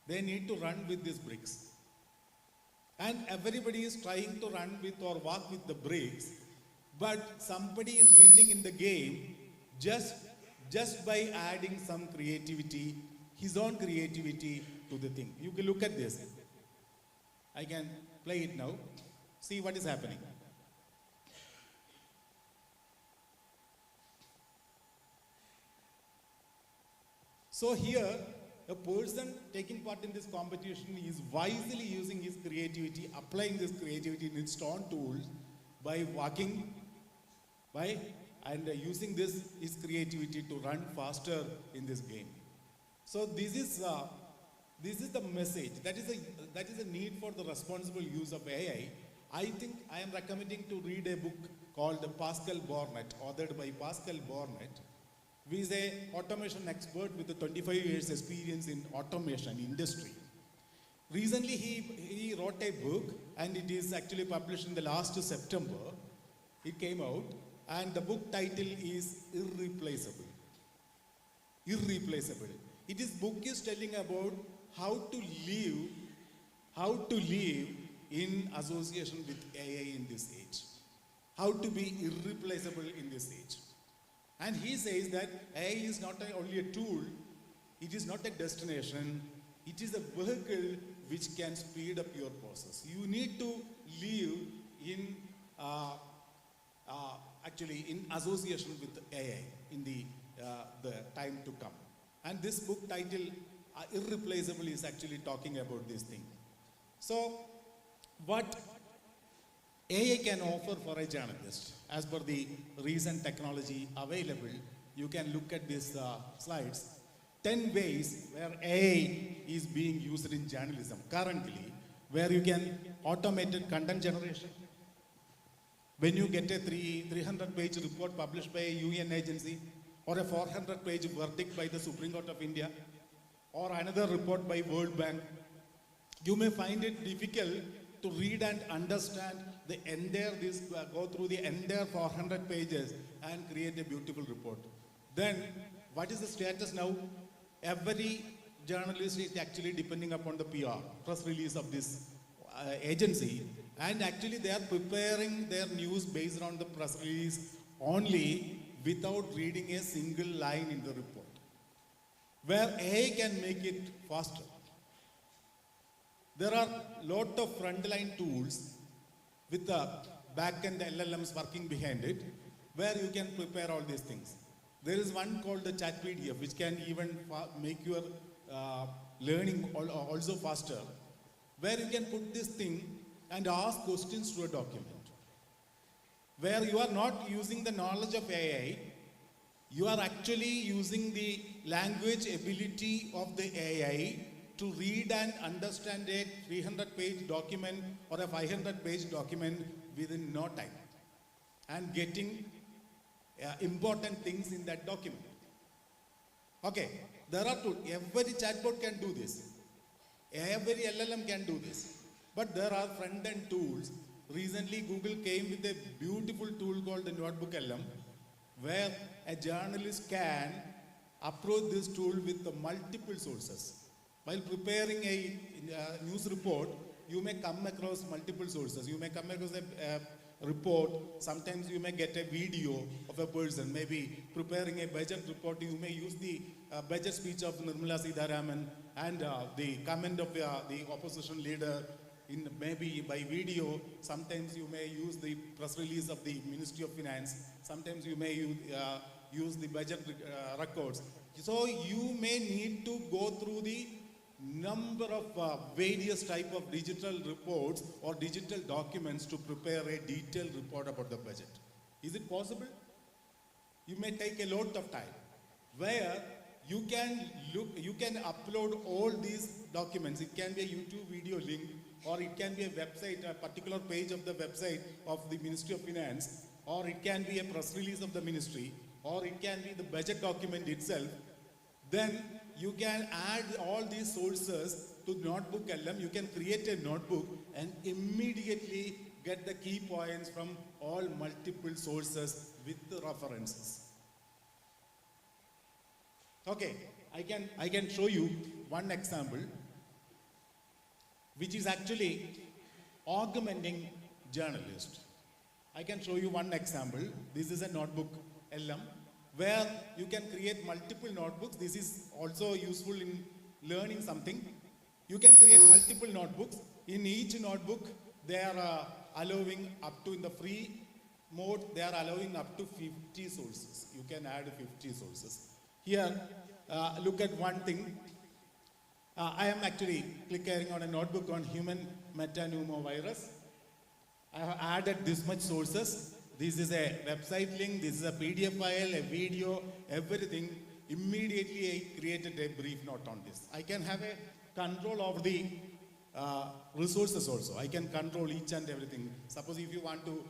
They need to run with these bricks. And everybody is trying to run with or walk with the bricks, but somebody is winning in the game just by adding some creativity, his own creativity to the thing. You can look at this. I can play it now. See what is happening. So here, a person taking part in this competition is wisely using his creativity, applying this creativity in its own tools by walking, and using his creativity to run faster in this game. So this is the message. That is a need for the responsible use of AI. I think I am recommending to read a book called Pascal Bornet, authored by Pascal Bornet, who is a automation expert with a 25 years experience in automation industry. Recently, he wrote a book, and it is actually published in the last September. It came out, and the book title is Irreplaceable. Irreplaceable. Book is telling about how to live in association with AI in this age. How to be irreplaceable in this age. And he says that AI is not only a tool, it is not a destination, it is a vehicle which can speed up your process. You need to live in actually in association with AI in the time to come. And this book title, Irreplaceable, is actually talking about this thing. So, what AI can offer for a journalist, as per the recent technology available, you can look at these slides. 10 ways where AI is being used in journalism currently, where you can automate content generation. When you get a 300-page report published by a UN agency, or a 400-page verdict by the Supreme Court of India, or another report by World Bank, you may find it difficult to read and understand the entire, go through the entire 400 pages and create a beautiful report. Then, what is the status now? Every journalist is actually depending upon the PR, press release of this agency, and actually they are preparing their news based on the press release only without reading a single line in the report, where AI can make it faster. There are a lot of frontline tools with the back-end LLMs working behind it, where you can prepare all these things. There is one called the chat PDF, which can even make your learning also faster, where you can put this thing and ask questions to a document. Where you are not using the knowledge of AI, you are actually using the language ability of the AI to read and understand a 300-page document or a 500-page document within no time, and getting important things in that document. Okay, there are tools. Every chatbot can do this. Every LLM can do this. But there are front-end tools. Recently, Google came with a beautiful tool called the Notebook LM, where a journalist can approach this tool with the multiple sources. While preparing a news report, you may come across multiple sources. You may come across a report. Sometimes you may get a video of a person. Maybe preparing a budget report, you may use the budget speech of Nirmala Sitharaman and the comment of the opposition leader in maybe by video. Sometimes you may use the press release of the Ministry of Finance. Sometimes you may use the budget records. So you may need to go through the number of various type of digital reports or digital documents to prepare a detailed report about the budget. Is it possible? You may take a lot of time, where you can upload all these documents. It can be a YouTube video link, or it can be a website, a particular page of the website of the Ministry of Finance, or it can be a press release of the ministry, or it can be the budget document itself. Then you can add all these sources to Notebook LM. You can create a notebook and immediately get the key points from all multiple sources with the references. Okay, I can show you one example which is actually augmenting journalists. I can show you one example. This is a Notebook LM, where you can create multiple notebooks. This is also useful in learning something. You can create multiple notebooks. In each notebook, they are allowing up to, in the free mode, they are allowing up to 50 sources. You can add 50 sources. Here, look at one thing. I am actually clicking on a notebook on human metapneumovirus. I have added this much sources. This is a website link, this is a PDF file, a video, everything. Immediately I created a brief note on this. I can have a control of the resources also. I can control each and everything. Suppose if you want to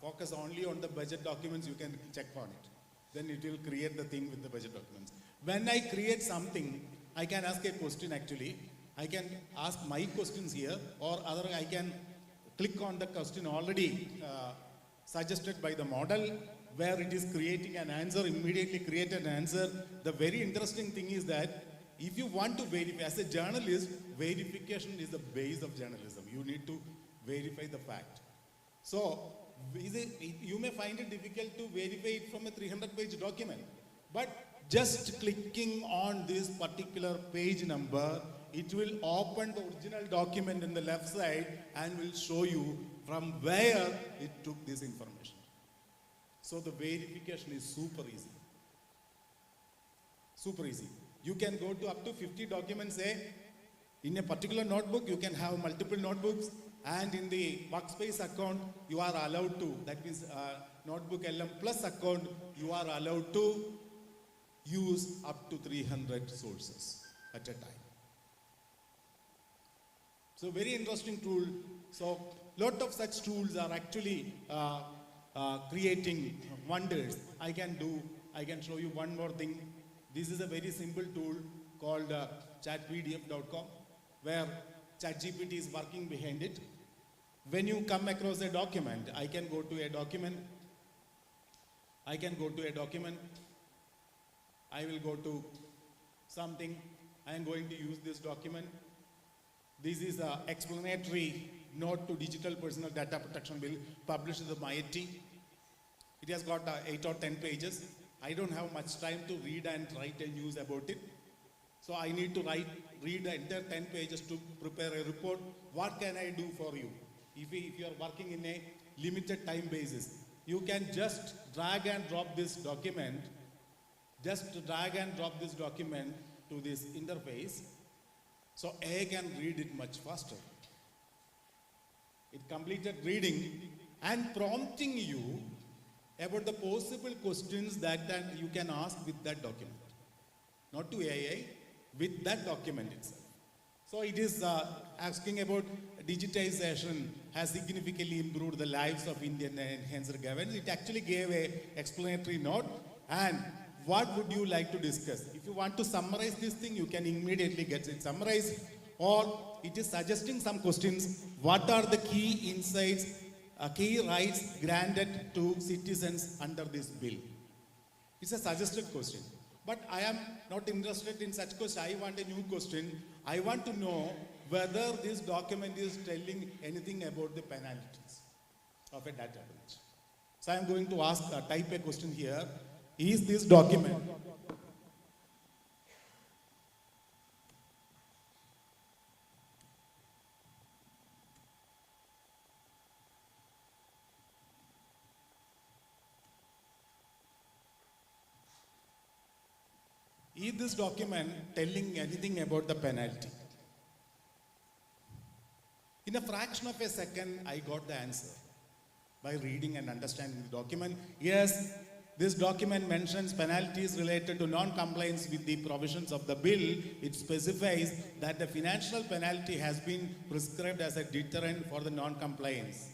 focus only on the budget documents, you can check on it. Then it will create the thing with the budget documents. When I create something, I can ask a question actually. I can ask my questions here, or other I can click on the question already suggested by the model, where it is creating an answer, immediately create an answer. The very interesting thing is that if you want to verify, as a journalist, verification is the base of journalism. You need to verify the fact. So, you may find it difficult to verify it from a 300-page document, but just clicking on this particular page number, it will open the original document in the left side and will show you from where it took this information. So the verification is super easy. Super easy. You can go to up to 50 documents. In a particular notebook, you can have multiple notebooks, and in the workspace account, you are allowed to, that means notebook LM plus account, you are allowed to use up to 300 sources at a time. So very interesting tool. So lot of such tools are actually creating wonders. I can show you one more thing. This is a very simple tool called chatpdf.com, where ChatGPT is working behind it. When you come across a document, I can go to a document. I will go to something. I am going to use this document. This is an explanatory note to Digital Personal Data Protection Bill published in the MIT. It has got 8 or 10 pages. I don't have much time to read and write a news about it. So I need to read the entire 10 pages to prepare a report. What can I do for you? If you are working in a limited time basis, you can just drag and drop this document. Just drag and drop this document to this interface. So AI can read it much faster. It completed reading and prompting you about the possible questions that you can ask with that document. Not to AI, with that document itself. So it is asking about digitization has significantly improved the lives of Indian enhancer governments. It actually gave an explanatory note. And what would you like to discuss? If you want to summarize this thing, you can immediately get it summarized. Or it is suggesting some questions. What are the key insights, key rights granted to citizens under this bill? It's a suggested question. But I am not interested in such question. I want a new question. I want to know whether this document is telling anything about the penalties of a data breach. So I am going to ask, type a question here. Is this document telling anything about the penalty? In a fraction of a second, I got the answer by reading and understanding the document. Yes, this document mentions penalties related to non-compliance with the provisions of the bill. It specifies that the financial penalty has been prescribed as a deterrent for the non-compliance.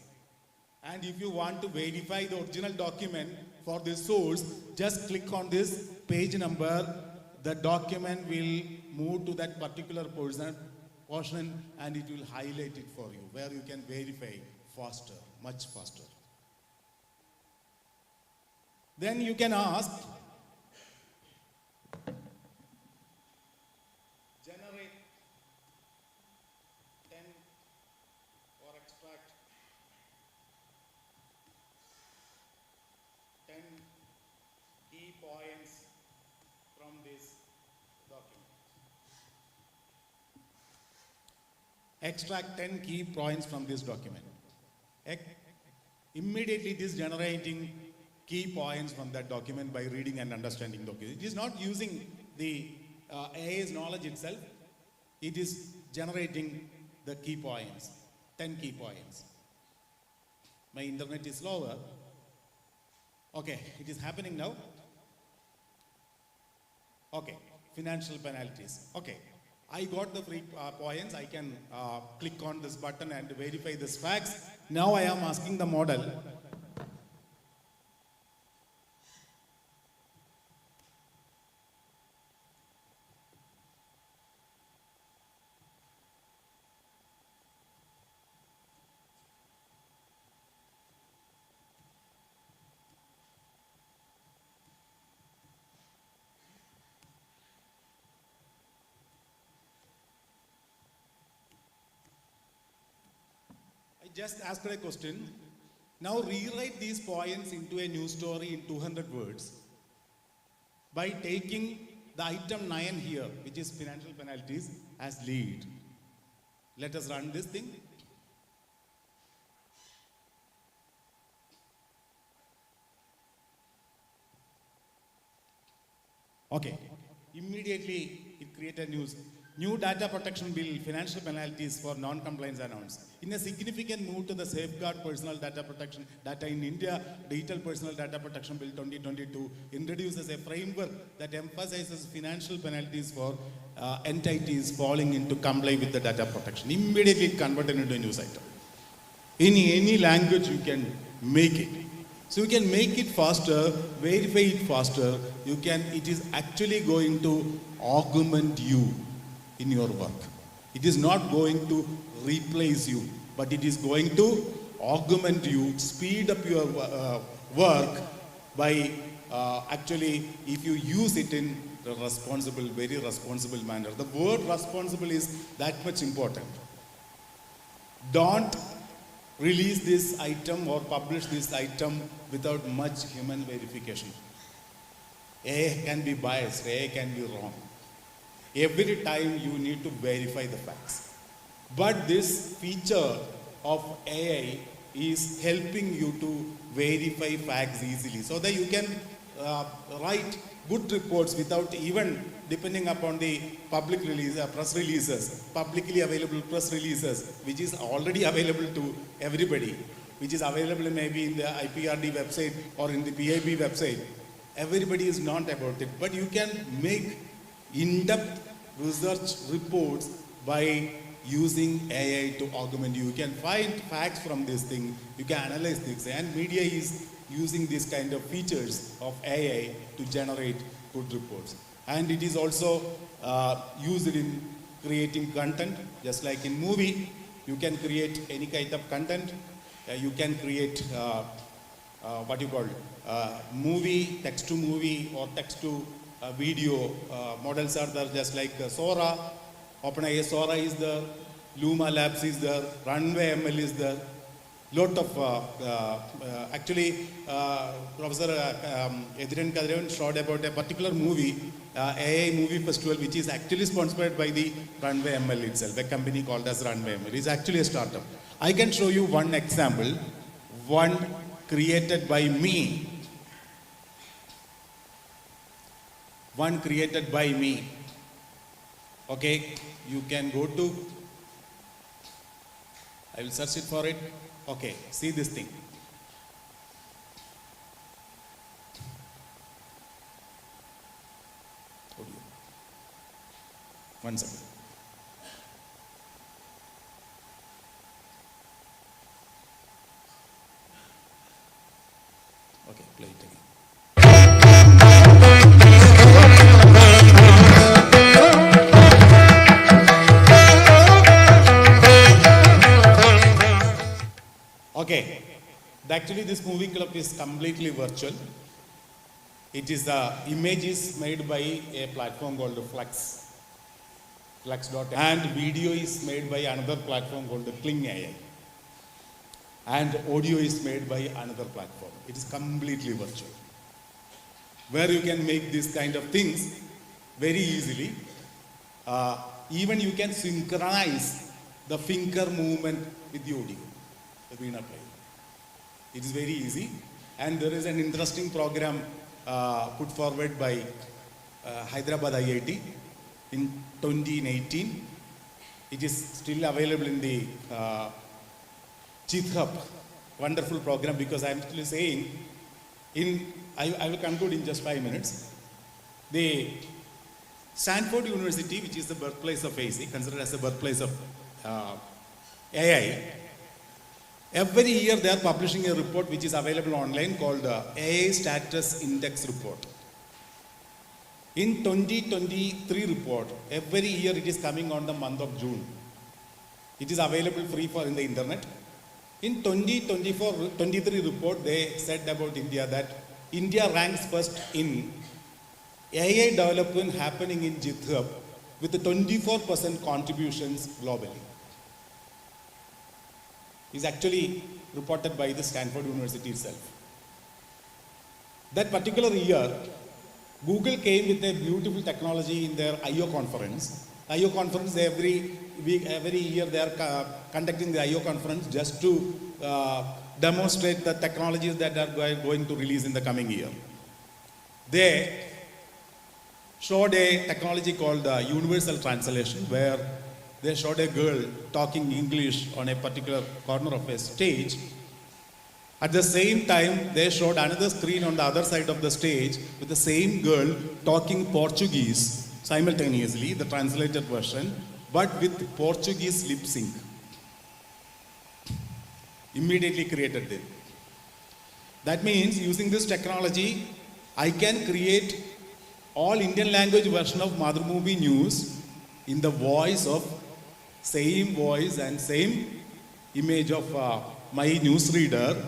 And if you want to verify the original document for this source, just click on this page number. The document will move to that particular portion and it will highlight it for you, where you can verify faster, much faster. Then you can ask, generate 10 or extract 10 key points from this document. Extract 10 key points from this document. Immediately it is generating key points from that document by reading and understanding the document. It is not using the AI's knowledge itself. It is generating the key points, 10 key points. My internet is slower. Okay, it is happening now. Okay, financial penalties. Okay, I got the free points. I can click on this button and verify this facts. Now I am asking the model. Just asked a question. Now rewrite these points into a new story in 200 words by taking the item 9 here, which is financial penalties, as lead. Let us run this thing. Okay. Immediately it created new data protection bill, financial penalties for non-compliance announced. In a significant move to the safeguard personal data protection data in India, Digital Personal Data Protection Bill 2022 introduces a framework that emphasizes financial penalties for entities falling into comply with the data protection. Immediately it converted into a news item. In any language you can make it. So you can make it faster, verify it faster. It is actually going to augment you in your work. It is not going to replace you, but it is going to augment you, speed up your work by actually, if you use it in a responsible, very responsible manner. The word responsible is that much important. Don't release this item or publish this item without much human verification. AI can be biased, AI can be wrong. Every time you need to verify the facts. But this feature of AI is helping you to verify facts easily so that you can write good reports without even depending upon the public release, press releases, publicly available press releases, which is already available to everybody, which is available maybe in the IPRD website or in the PIB website. Everybody is not about it, but you can make in-depth research reports by using AI to augment you. You can find facts from this thing, you can analyze things, and media is using these kind of features of AI to generate good reports. And it is also used in creating content, just like in movie, you can create any kind of content. You can create movie, text to movie or text to video. Models are there just like Sora, OpenAI Sora is there, Luma Labs is there, Runway ML is there. Lot of, actually, Professor Edrin Kadrevan showed about a particular movie, AI movie festival, which is actually sponsored by the Runway ML itself, a company called as Runway ML. It's actually a startup. I can show you one example, one created by me. One created by me. Okay, you can go to, I will search it for it. Okay, see this thing. One second. Okay, play it again. Okay, actually this movie clip is completely virtual. It is the image is made by a platform called Flex. And video is made by another platform called Kling AI. And audio is made by another platform. It is completely virtual. Where you can make these kind of things very easily. Even you can synchronize the finger movement with the audio. The Veena play. It is very easy, and there is an interesting program put forward by Hyderabad IIT in 2018. It is still available in the Chief Hub. Wonderful program, because I am still saying, I will conclude in just 5 minutes. Stanford University, which is the birthplace of AC, considered as the birthplace of AI, every year they are publishing a report which is available online called AI Status Index Report. In 2023 report, every year it is coming on the month of June. It is available free for in the internet. In 2023 report, they said about India that India ranks first in AI development happening in GitHub with the 24% contributions globally. Is actually reported by the Stanford University itself. That particular year, Google came with a beautiful technology in their I/O conference. I/O conference, every year they are conducting the I/O conference just to demonstrate the technologies that are going to release in the coming year. They showed a technology called universal translation, where they showed a girl talking English on a particular corner of a stage. At the same time, they showed another screen on the other side of the stage with the same girl talking Portuguese simultaneously, the translated version, but with Portuguese lip sync. Immediately created it. That means using this technology, I can create all Indian language version of Madhurmovie News in the voice of same voice and same image of my newsreader,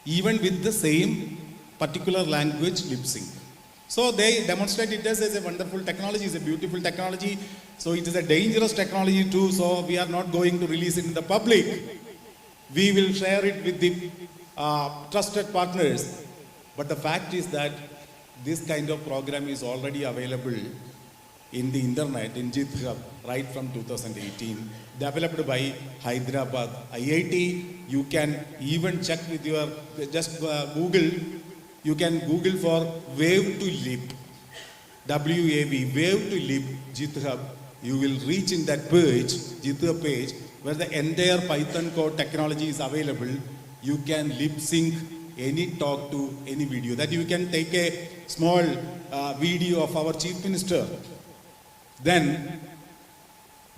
even with the same particular language lip sync. So they demonstrate it as a wonderful technology, it's a beautiful technology. So it is a dangerous technology too, so we are not going to release it in the public. We will share it with the trusted partners. But the fact is that this kind of program is already available in the internet, in GitHub, right from 2018, developed by Hyderabad IIT. You can even check with your, just Google, you can Google for Wave to Lip, WAV, Wave to Lip, GitHub. You will reach in that page, GitHub page, where the entire Python code technology is available. You can lip sync any talk to any video. That you can take a small video of our Chief Minister, then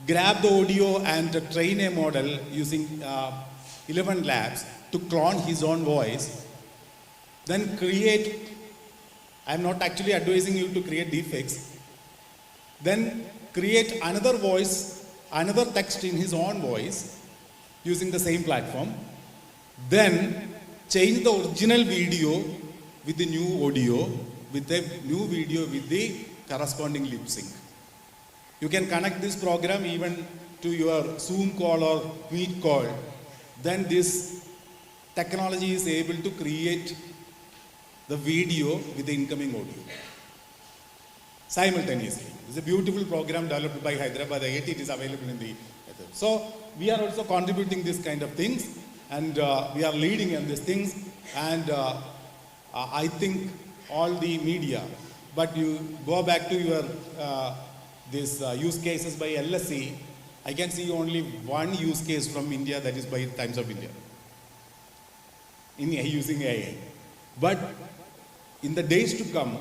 grab the audio and train a model using 11 labs to clone his own voice, then create, I'm not actually advising you to create deepfakes, then create another voice, another text in his own voice using the same platform, then change the original video with the new audio, with a new video with the corresponding lip sync. You can connect this program even to your Zoom call or Meet call. Then this technology is able to create the video with the incoming audio simultaneously. It's a beautiful program developed by Hyderabad IIT. It is available in the. So we are also contributing this kind of things, and we are leading in these things. And I think all the media. But you go back to your these use cases by LSE. I can see only one use case from India, that is by Times of India, in using AI. But in the days to come,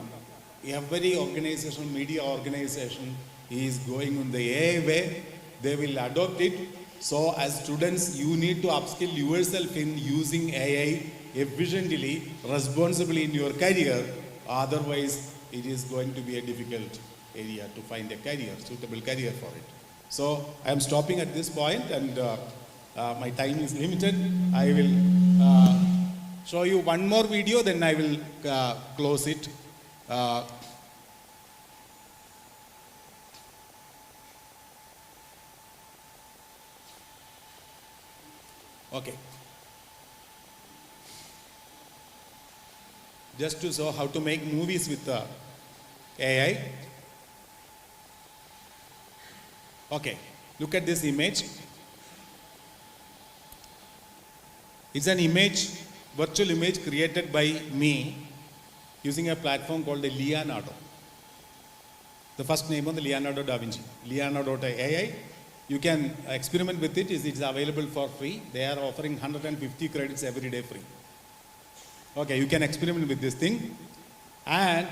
every organization, media organization is going on the AI way. They will adopt it. So as students, you need to upskill yourself in using AI efficiently, responsibly in your career. Otherwise, it is going to be a difficult area to find a career, suitable career for it. So I am stopping at this point, and my time is limited. I will show you one more video, then I will close it. Okay. Just to show how to make movies with AI. Okay, look at this image. It's an image, virtual image created by me using a platform called the Leonardo. The first name of the Leonardo da Vinci, Leonardo.ai. You can experiment with it. It's available for free. They are offering 150 credits every day free. Okay, you can experiment with this thing. And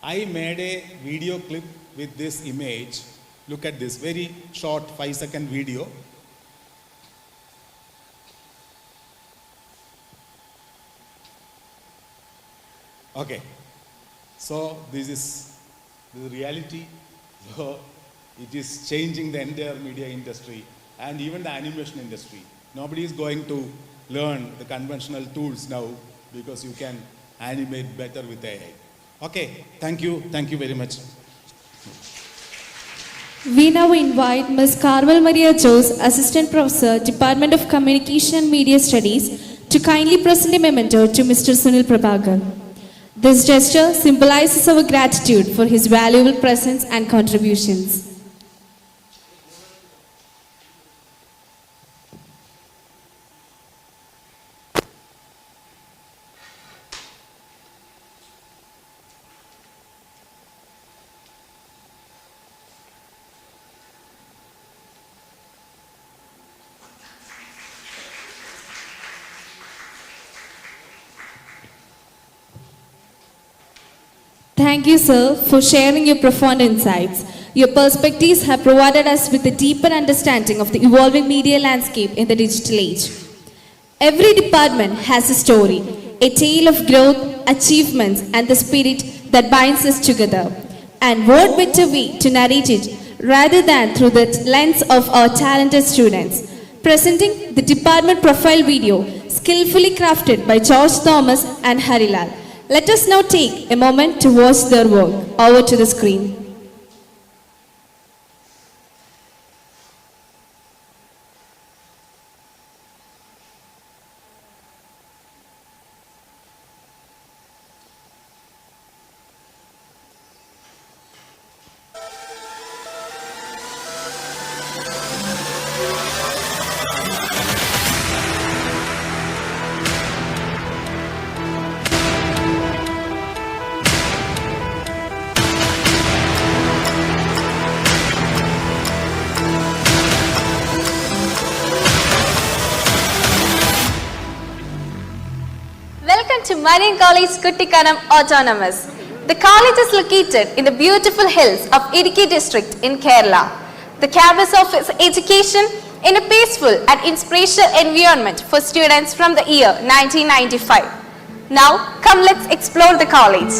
I made a video clip with this image. Look at this, very short 5-second video. Okay, so this is the reality. So it is changing the entire media industry and even the animation industry. Nobody is going to learn the conventional tools now because you can animate better with AI. Okay, thank you very much. We now invite Ms. Carvel Maria Jose, Assistant Professor, Department of Communication and Media Studies, to kindly present a memento to Mr. Sunil Prabakar. This gesture symbolizes our gratitude for his valuable presence and contributions. Thank you, sir, for sharing your profound insights. Your perspectives have provided us with a deeper understanding of the evolving media landscape in the digital age. Every department has a story, a tale of growth, achievements, and the spirit that binds us together. And what better way to narrate it rather than through the lens of our talented students. Presenting the department profile video, skillfully crafted by George Thomas and Harilal. Let us now take a moment to watch their work. Over to the screen. To Marian College, Kuttikkanam Autonomous. The college is located in the beautiful hills of Idukki district in Kerala. The campus offers education in a peaceful and inspirational environment for students from the year 1995. Now, come let's explore the college.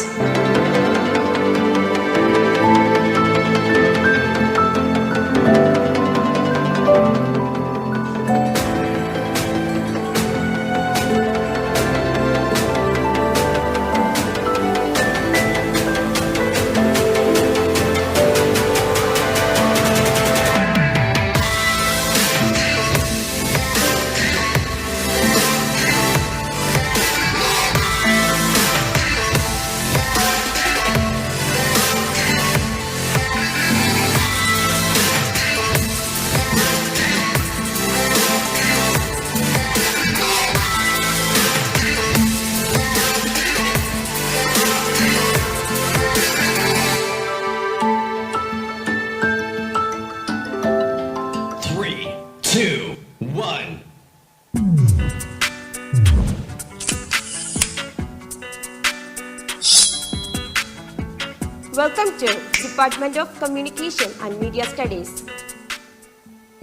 Welcome to Department of Communication and Media Studies.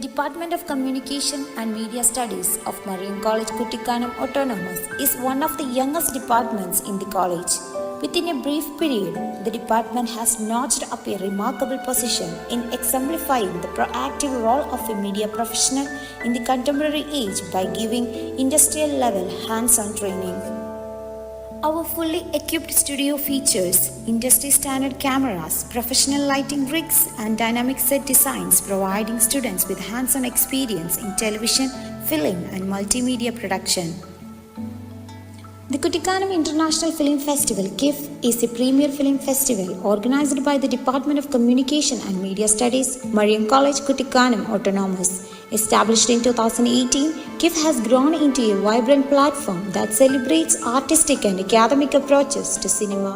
Department of Communication and Media Studies of Marian College, Kuttikkanam Autonomous is one of the youngest departments in the college. Within a brief period, the department has notched up a remarkable position in exemplifying the proactive role of a media professional in the contemporary age by giving industrial-level hands-on training. Our fully equipped studio features industry-standard cameras, professional lighting rigs, and dynamic set designs, providing students with hands-on experience in television, film, and multimedia production. The Kuttikkanam International Film Festival (KIF) is a premier film festival organized by the Department of Communication and Media Studies, Marian College, Kuttikkanam Autonomous. Established in 2018, KIF has grown into a vibrant platform that celebrates artistic and academic approaches to cinema.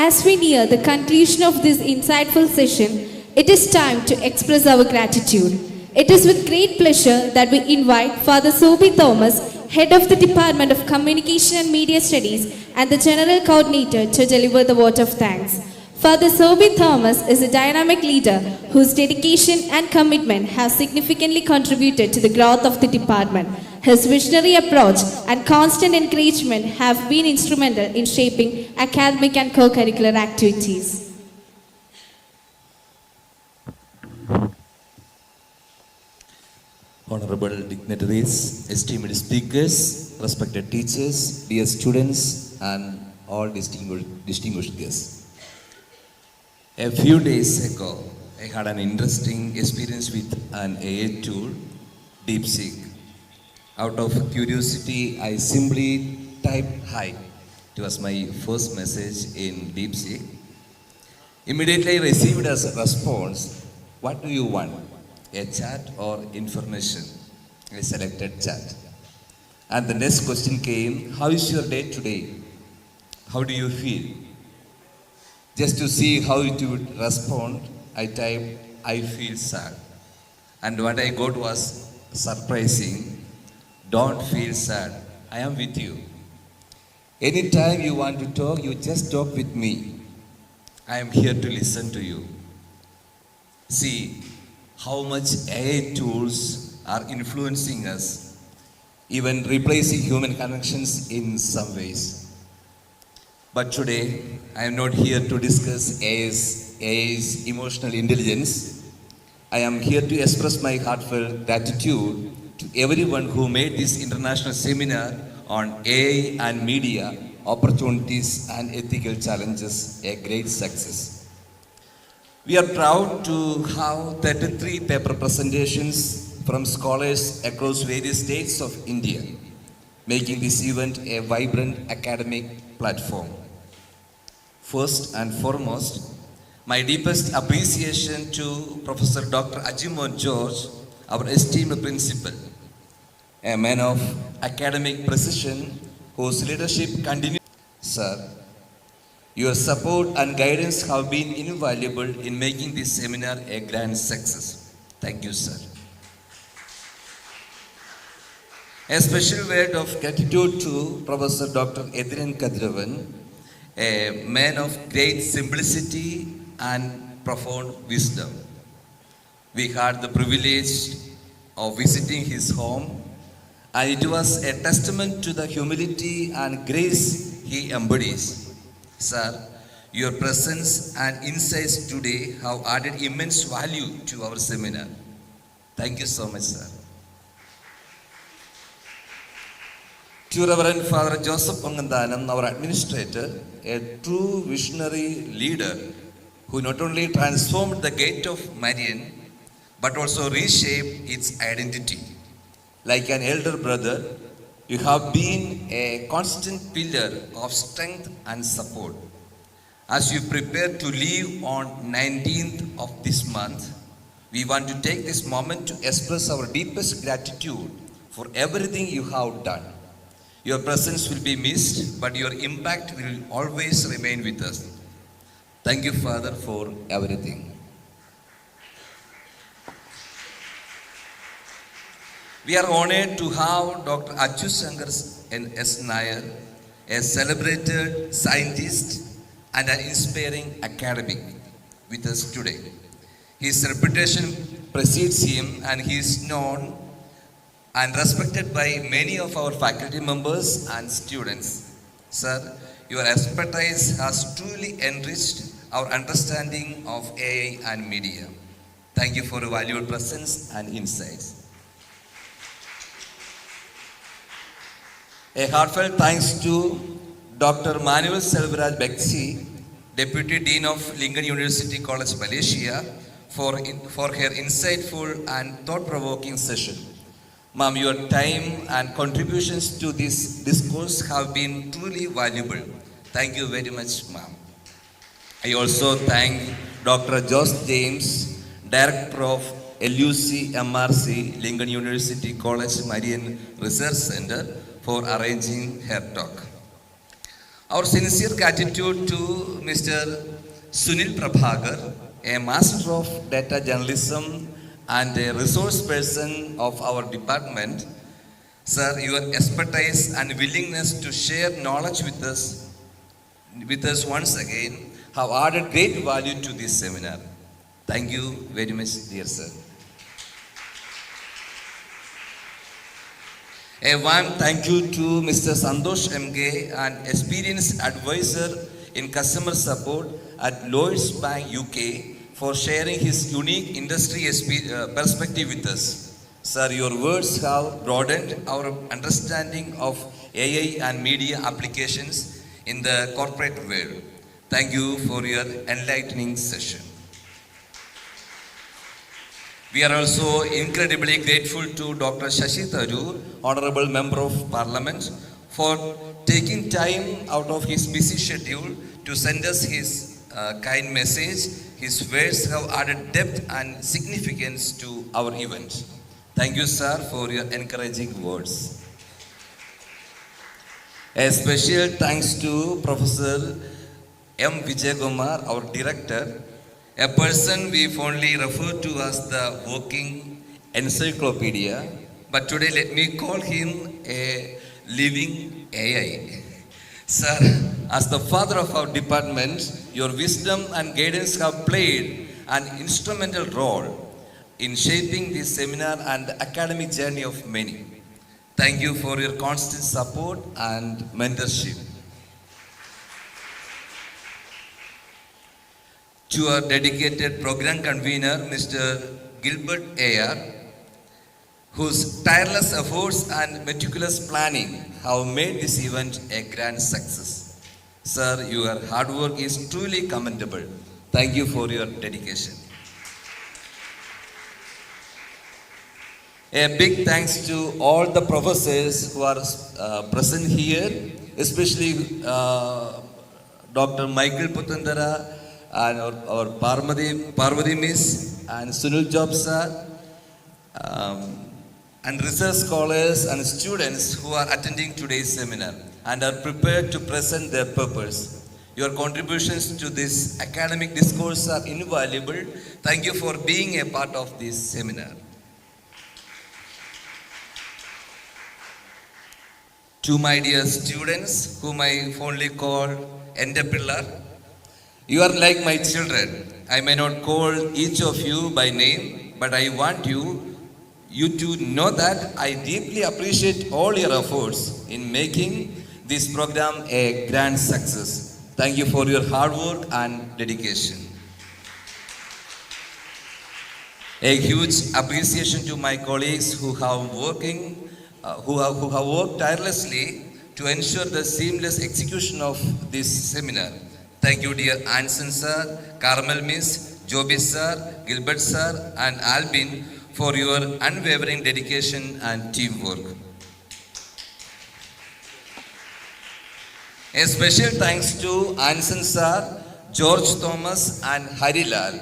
as we near the conclusion of this insightful session, it is time to express our gratitude. It is with great pleasure that we invite Father Sobi Thomas, Head of the Department of Communication and Media Studies and the General Coordinator, to deliver the vote of thanks. Father Sobi Thomas is a dynamic leader whose dedication and commitment have significantly contributed to the growth of the department. His visionary approach and constant encouragement have been instrumental in shaping academic and co-curricular activities. Honorable dignitaries, esteemed speakers, respected teachers, dear students, and all distinguished guests. A few days ago, I had an interesting experience with an AI tool, DeepSeek. Out of curiosity, I simply typed hi. It was my first message in DeepSeek. Immediately I received as a response, what do you want? A chat or information? I selected chat. And the next question came, how is your day today? How do you feel? Just to see how it would respond, I typed, I feel sad. And what I got was surprising. Don't feel sad. I am with you. Anytime you want to talk, you just talk with me. I am here to listen to you. See how much AI tools are influencing us, even replacing human connections in some ways. But today, I am not here to discuss AI's emotional intelligence. I am here to express my heartfelt gratitude to everyone who made this international seminar on AI and media, opportunities and ethical challenges a great success. We are proud to have 33 paper presentations from scholars across various states of India, making this event a vibrant academic platform. First and foremost, my deepest appreciation to Professor Dr. Ajimon George, our esteemed principal, a man of academic precision whose leadership continues. Sir, your support and guidance have been invaluable in making this seminar a grand success. Thank you, sir. A special word of gratitude to Professor Dr. Edrin Kadiravan, a man of great simplicity and profound wisdom. We had the privilege of visiting his home, and it was a testament to the humility and grace he embodies. Sir, your presence and insights today have added immense value to our seminar. Thank you so much, sir. To Reverend Father Joseph Pangandanam, our administrator, a true visionary leader who not only transformed the gate of Marian, but also reshaped its identity. Like an elder brother, you have been a constant pillar of strength and support. As you prepare to leave on 19th of this month, we want to take this moment to express our deepest gratitude for everything you have done. Your presence will be missed, but your impact will always remain with us. Thank you, Father, for everything. We are honored to have Dr. Achu Shankar S. Nair, a celebrated scientist and an inspiring academic, with us today. His reputation precedes him, and he is known and respected by many of our faculty members and students. Sir, your expertise has truly enriched our understanding of AI and media. Thank you for your valuable presence and insights. A heartfelt thanks to Dr. Manuel Selvaraj Bexi, Deputy Dean of Lincoln University College, Malaysia, for her insightful and thought-provoking session. Ma'am, your time and contributions to this discourse have been truly valuable. Thank you very much, ma'am. I also thank Dr. Josh James, Director of LUC MRC, Lincoln University College Marian Research Center, for arranging her talk. Our sincere gratitude to Mr. Sunil Prabakar, a master of data journalism and a resource person of our department. Sir, your expertise and willingness to share knowledge with us once again have added great value to this seminar. Thank you very much, dear sir. A warm thank you to Mr. Sandos MK, an experienced advisor in customer support at Lloyds Bank UK, for sharing his unique industry perspective with us. Sir, your words have broadened our understanding of AI and media applications in the corporate world. Thank you for your enlightening session. We are also incredibly grateful to Dr. Shashi Tharoor, Honorable Member of Parliament, for taking time out of his busy schedule to send us his kind message. His words have added depth and significance to our event. Thank you, sir, for your encouraging words. A special thanks to Professor M. Vijaykumar, our director, a person we fondly refer to as the walking encyclopedia, but today let me call him a living AI. Sir, as the father of our department, your wisdom and guidance have played an instrumental role in shaping this seminar and the academic journey of many. Thank you for your constant support and mentorship. To our dedicated program convener, Mr. Gilbert Ayer, whose tireless efforts and meticulous planning have made this event a grand success. Sir, your hard work is truly commendable. Thank you for your dedication. A big thanks to all the professors who are present here, especially Dr. Michael Putandara and our Parvati Miss and Sunil Job sir, and research scholars and students who are attending today's seminar and are prepared to present their purpose. Your contributions to this academic discourse are invaluable. Thank you for being a part of this seminar. To my dear students, whom I fondly call Endapillar, you are like my children. I may not call each of you by name, but I want you to know that I deeply appreciate all your efforts in making this program a grand success. Thank you for your hard work and dedication. A huge appreciation to my colleagues who have worked tirelessly to ensure the seamless execution of this seminar. Thank you, dear Anson sir, Carmel Miss, Joby sir, Gilbert sir, and Albin for your unwavering dedication and teamwork. A special thanks to Anson sir, George Thomas, and Harilal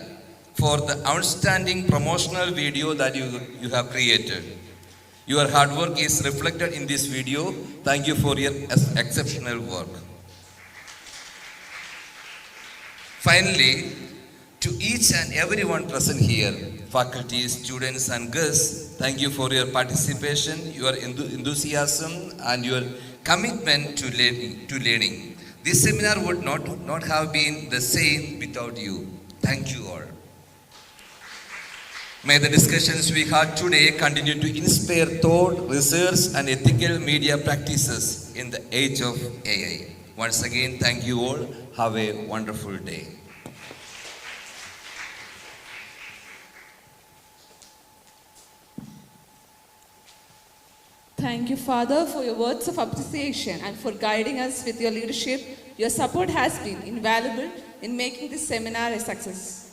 for the outstanding promotional video that you have created. Your hard work is reflected in this video. Thank you for your exceptional work. Finally, to each and everyone present here, faculty, students, and guests, thank you for your participation, your enthusiasm, and your commitment to learning. This seminar would not have been the same without you. Thank you all. May the discussions we had today continue to inspire thought, research, and ethical media practices in the age of AI. Once again, thank you all. Have a wonderful day. Thank you, Father, for your words of appreciation and for guiding us with your leadership. Your support has been invaluable in making this seminar a success.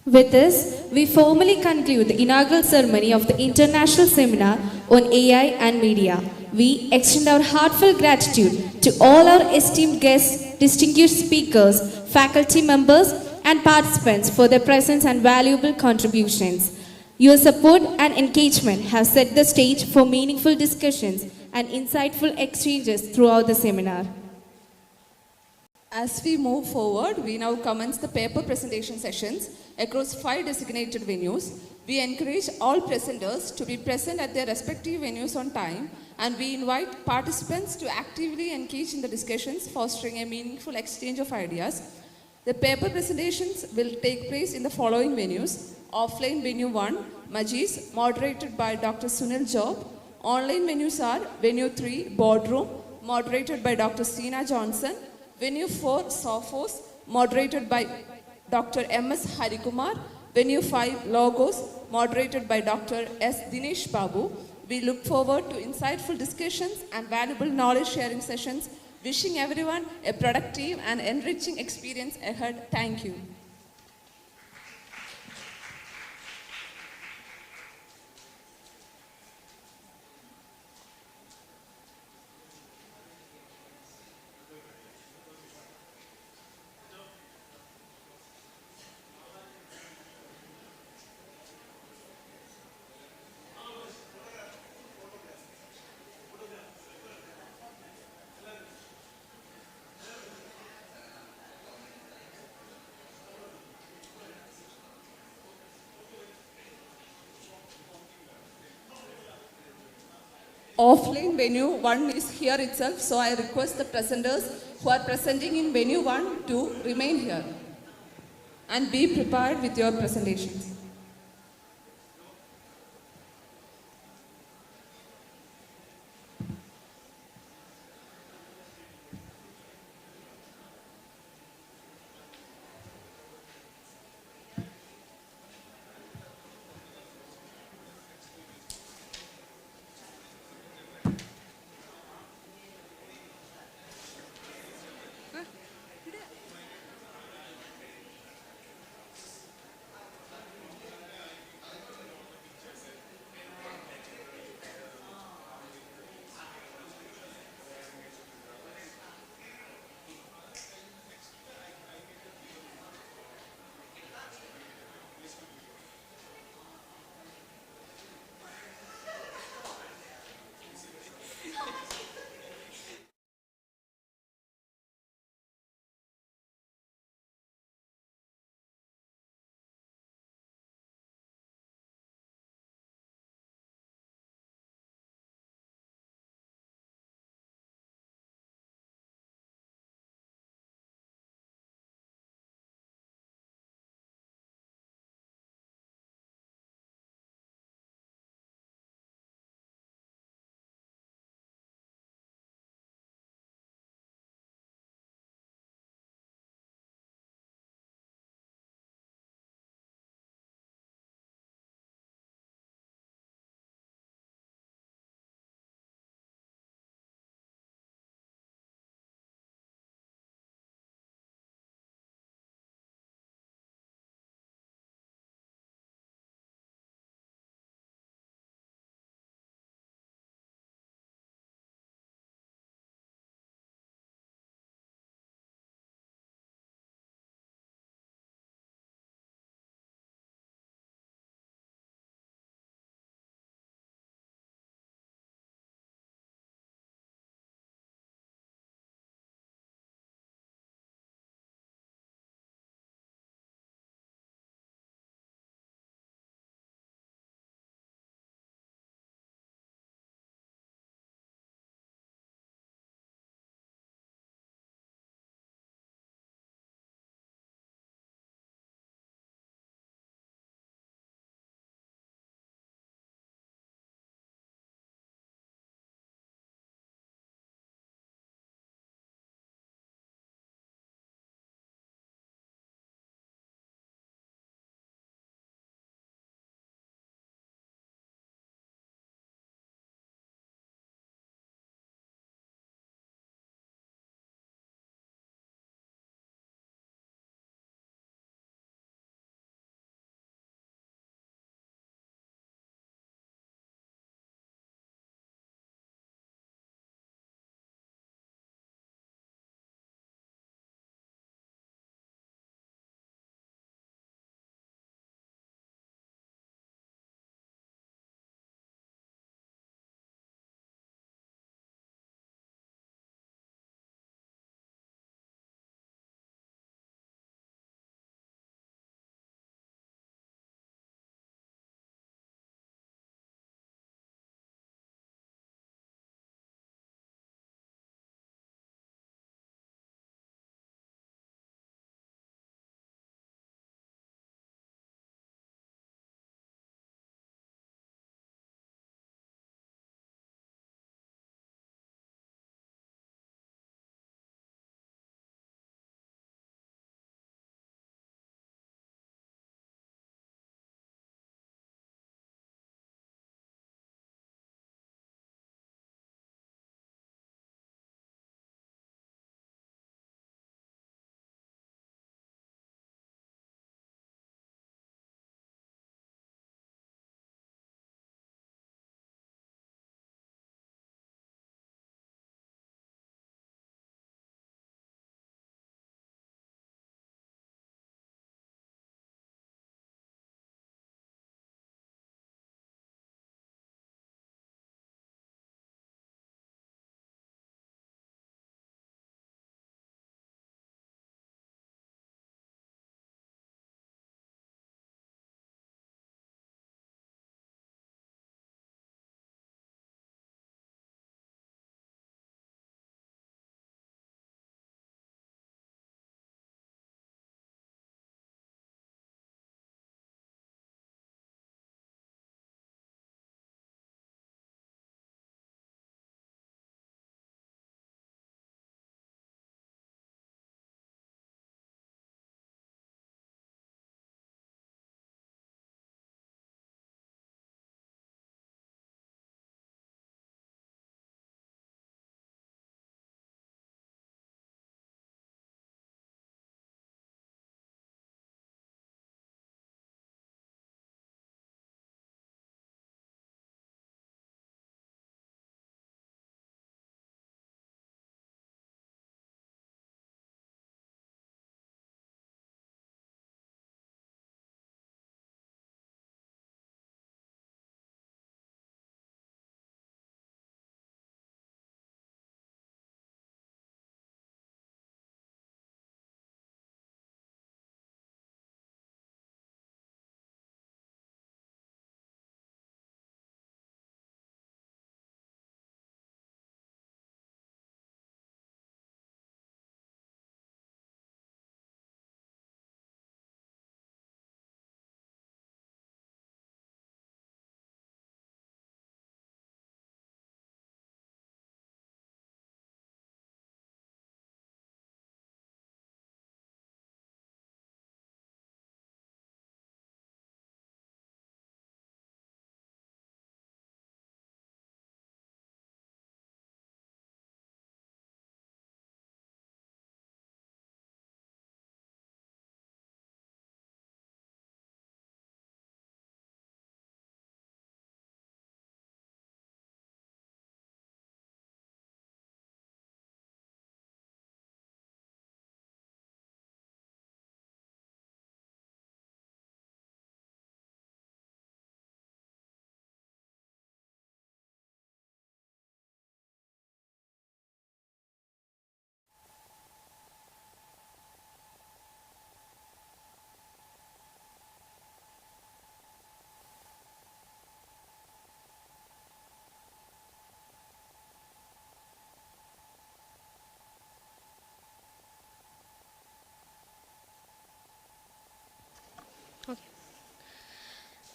With this, we formally conclude the inaugural ceremony of the International Seminar on AI and Media. We extend our heartfelt gratitude to all our esteemed guests, distinguished speakers, faculty members, and participants for their presence and valuable contributions. Your support and engagement have set the stage for meaningful discussions and insightful exchanges throughout the seminar. As we move forward, we now commence the paper presentation sessions across 5 designated venues. We encourage all presenters to be present at their respective venues on time, and we invite participants to actively engage in the discussions, fostering a meaningful exchange of ideas. The paper presentations will take place in the following venues: offline venue 1, Majis, moderated by Dr. Sunil Job. Online venues are venue 3, Boardroom, moderated by Dr. Sina Johnson. Venue 4, Sophos, moderated by Dr. M.S. Harikumar. Venue 5, Logos, moderated by Dr. S. Dinesh Babu. We look forward to insightful discussions and valuable knowledge sharing sessions. Wishing everyone a productive and enriching experience ahead. Thank you. Offline venue 1 is here itself, so I request the presenters who are presenting in venue 1 to remain here and be prepared with your presentations.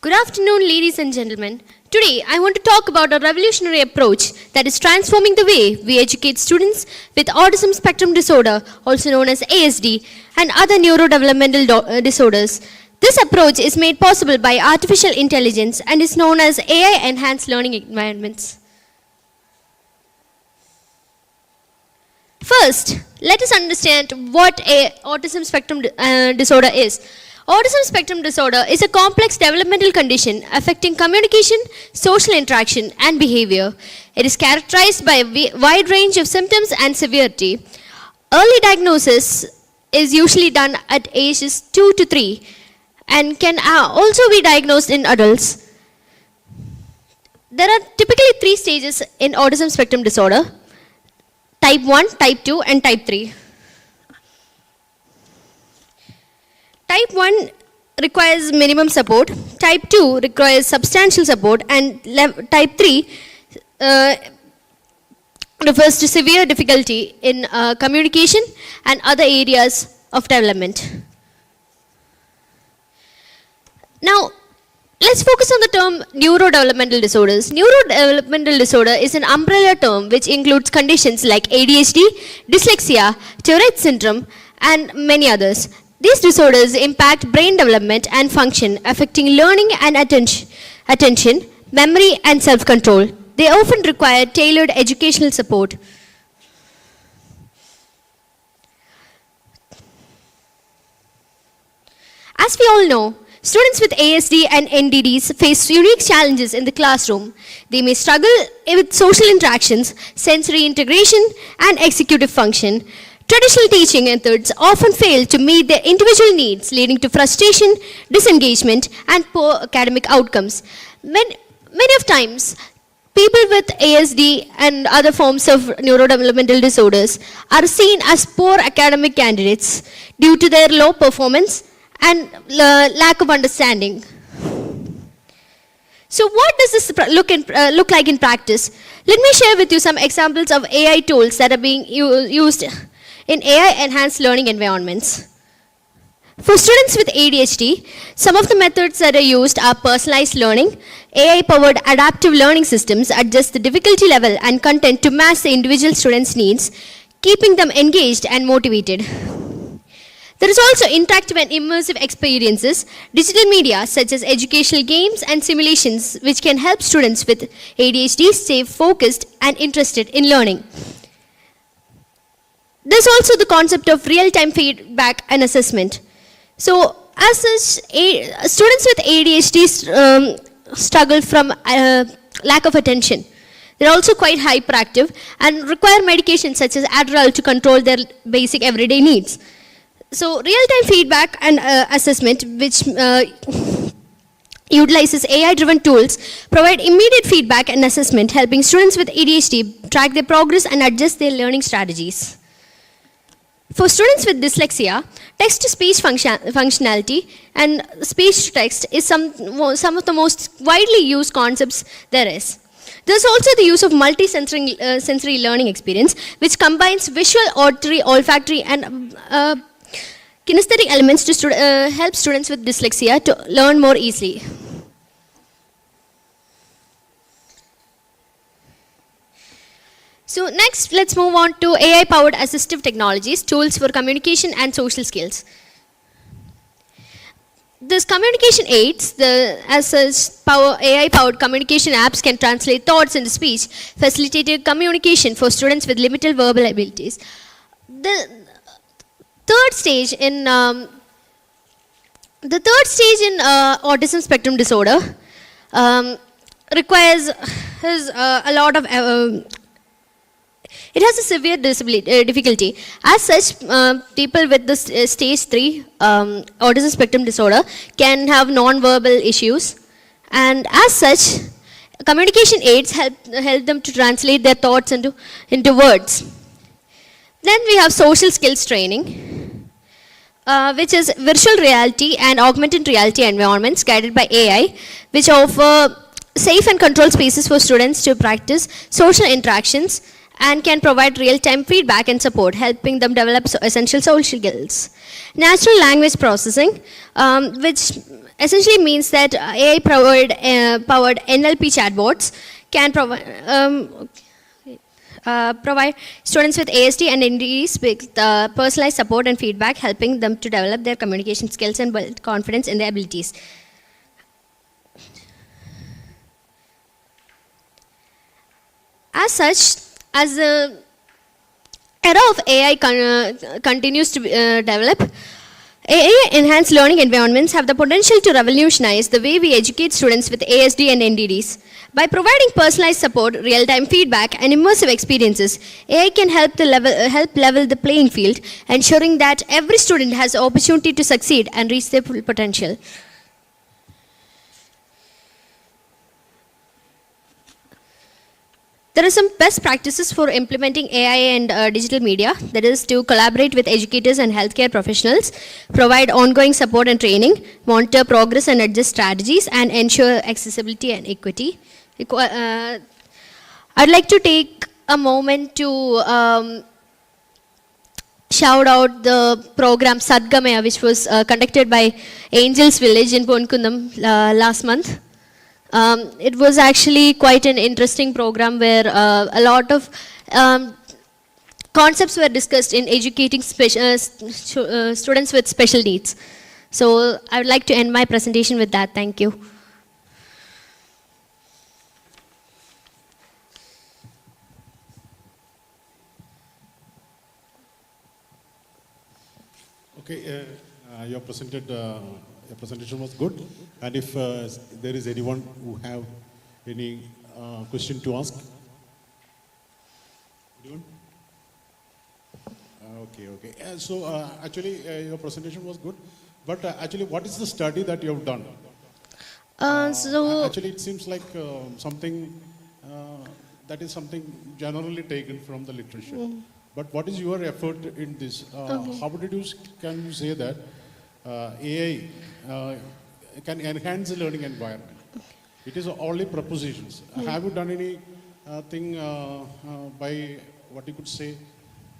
Good afternoon, ladies and gentlemen. Today, I want to talk about a revolutionary approach that is transforming the way we educate students with autism spectrum disorder, also known as ASD, and other neurodevelopmental disorders. This approach is made possible by artificial intelligence and is known as AI-enhanced learning environments. First, let us understand what autism spectrum disorder is. Autism spectrum disorder is a complex developmental condition affecting communication, social interaction, and behavior. It is characterized by a wide range of symptoms and severity. Early diagnosis is usually done at ages 2 to 3 and can also be diagnosed in adults. There are typically 3 stages in autism spectrum disorder: type 1, type 2, and type 3. Type 1 requires minimum support, type 2 requires substantial support, and type 3 refers to severe difficulty in communication and other areas of development. Now, let's focus on the term neurodevelopmental disorders. Neurodevelopmental disorder is an umbrella term which includes conditions like ADHD, dyslexia, Tourette syndrome, and many others. These disorders impact brain development and function, affecting learning and attention, memory, and self-control. They often require tailored educational support. As we all know, students with ASD and NDDs face unique challenges in the classroom. They may struggle with social interactions, sensory integration, and executive function. Traditional teaching methods often fail to meet their individual needs, leading to frustration, disengagement, and poor academic outcomes. Many of times, people with ASD and other forms of neurodevelopmental disorders are seen as poor academic candidates due to their low performance and lack of understanding. So what does this look like in practice? Let me share with you some examples of AI tools that are being used in AI-enhanced learning environments. For students with ADHD, some of the methods that are used are personalized learning. AI-powered adaptive learning systems adjust the difficulty level and content to match the individual student's needs, keeping them engaged and motivated. There is also interactive and immersive experiences, digital media such as educational games and simulations which can help students with ADHD stay focused and interested in learning. There's also the concept of real-time feedback and assessment. So, as such, students with ADHD struggle from lack of attention. They're also quite hyperactive and require medications such as Adderall to control their basic everyday needs. So, real-time feedback and assessment, which utilizes AI-driven tools, provide immediate feedback and assessment, helping students with ADHD track their progress and adjust their learning strategies. For students with dyslexia, text-to-speech functionality and speech-to-text is some of the most widely used concepts there is. There's also the use of multi-sensory learning experience, which combines visual, auditory, olfactory, and kinesthetic elements to help students with dyslexia to learn more easily. So next, let's move on to AI-powered assistive technologies, tools for communication and social skills. This communication aids, AI-powered communication apps can translate thoughts into speech, facilitating communication for students with limited verbal abilities. The third stage in autism spectrum disorder requires a lot of it has a severe difficulty. As such, people with this stage 3 autism spectrum disorder can have non-verbal issues, and as such, communication aids help them to translate their thoughts into words. Then we have social skills training, which is virtual reality and augmented reality environments guided by AI, which offer safe and controlled spaces for students to practice social interactions and can provide real-time feedback and support, helping them develop essential social skills. Natural language processing, which essentially means that AI powered NLP chatbots can provide students with ASD and NDEs with personalized support and feedback, helping them to develop their communication skills and build confidence in their abilities. As such, as the era of AI continues to develop, AI-enhanced learning environments have the potential to revolutionize the way we educate students with ASD and NDDs. By providing personalized support, real-time feedback, and immersive experiences, AI can help level the playing field, ensuring that every student has the opportunity to succeed and reach their full potential. There are some best practices for implementing AI and digital media. That is to collaborate with educators and healthcare professionals, provide ongoing support and training, monitor progress and adjust strategies, and ensure accessibility and equity. I'd like to take a moment to shout out the program Sadgamaya, which was conducted by Angels Village in Ponkundam last month. It was actually quite an interesting program where a lot of concepts were discussed in educating students with special needs. So I would like to end my presentation with that. Thank you. Okay, your presentation was good. And if there is anyone who have any question to ask? Anyone? Okay. So actually your presentation was good. But actually what is the study that you have done? Actually it seems like something that is something generally taken from the literature. But what is your effort in this? How can you say that AI can enhance the learning environment? It is only propositions. Have you done any thing by what you could say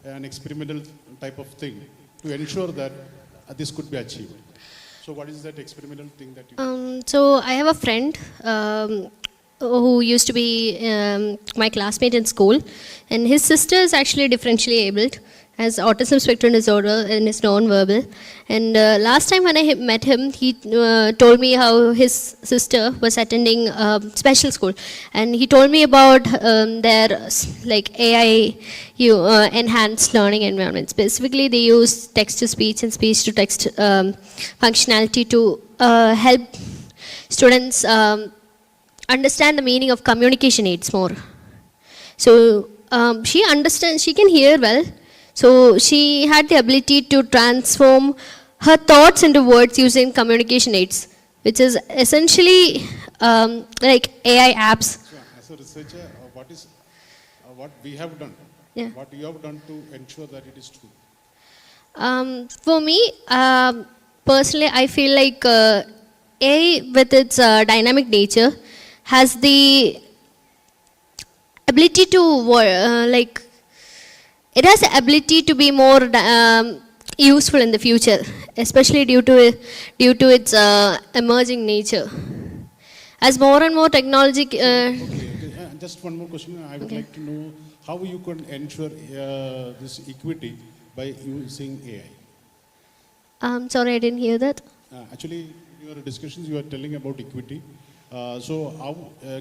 an experimental type of thing to ensure that this could be achieved? So what is that experimental thing that you So I have a friend who used to be my classmate in school, and his sister is actually differentially abled, has autism spectrum disorder and is non-verbal. And last time when I met him, he told me how his sister was attending special school, and he told me about their AI enhanced learning environment. Specifically, they use text-to-speech and speech-to-text functionality to help students understand the meaning of communication aids more. So she understands, she can hear well. So she had the ability to transform her thoughts into words using communication aids, which is essentially like AI apps. So as a researcher, what we have done? Yeah. What you have done to ensure that it is true? For me, personally, I feel like AI with its dynamic nature has the ability to it has the ability to be more useful in the future, especially due to its emerging nature. As more and more technology. Just one more question. I would like to know how you can ensure this equity by using AI. Sorry, I didn't hear that. Actually, in your discussions, you are telling about equity. So how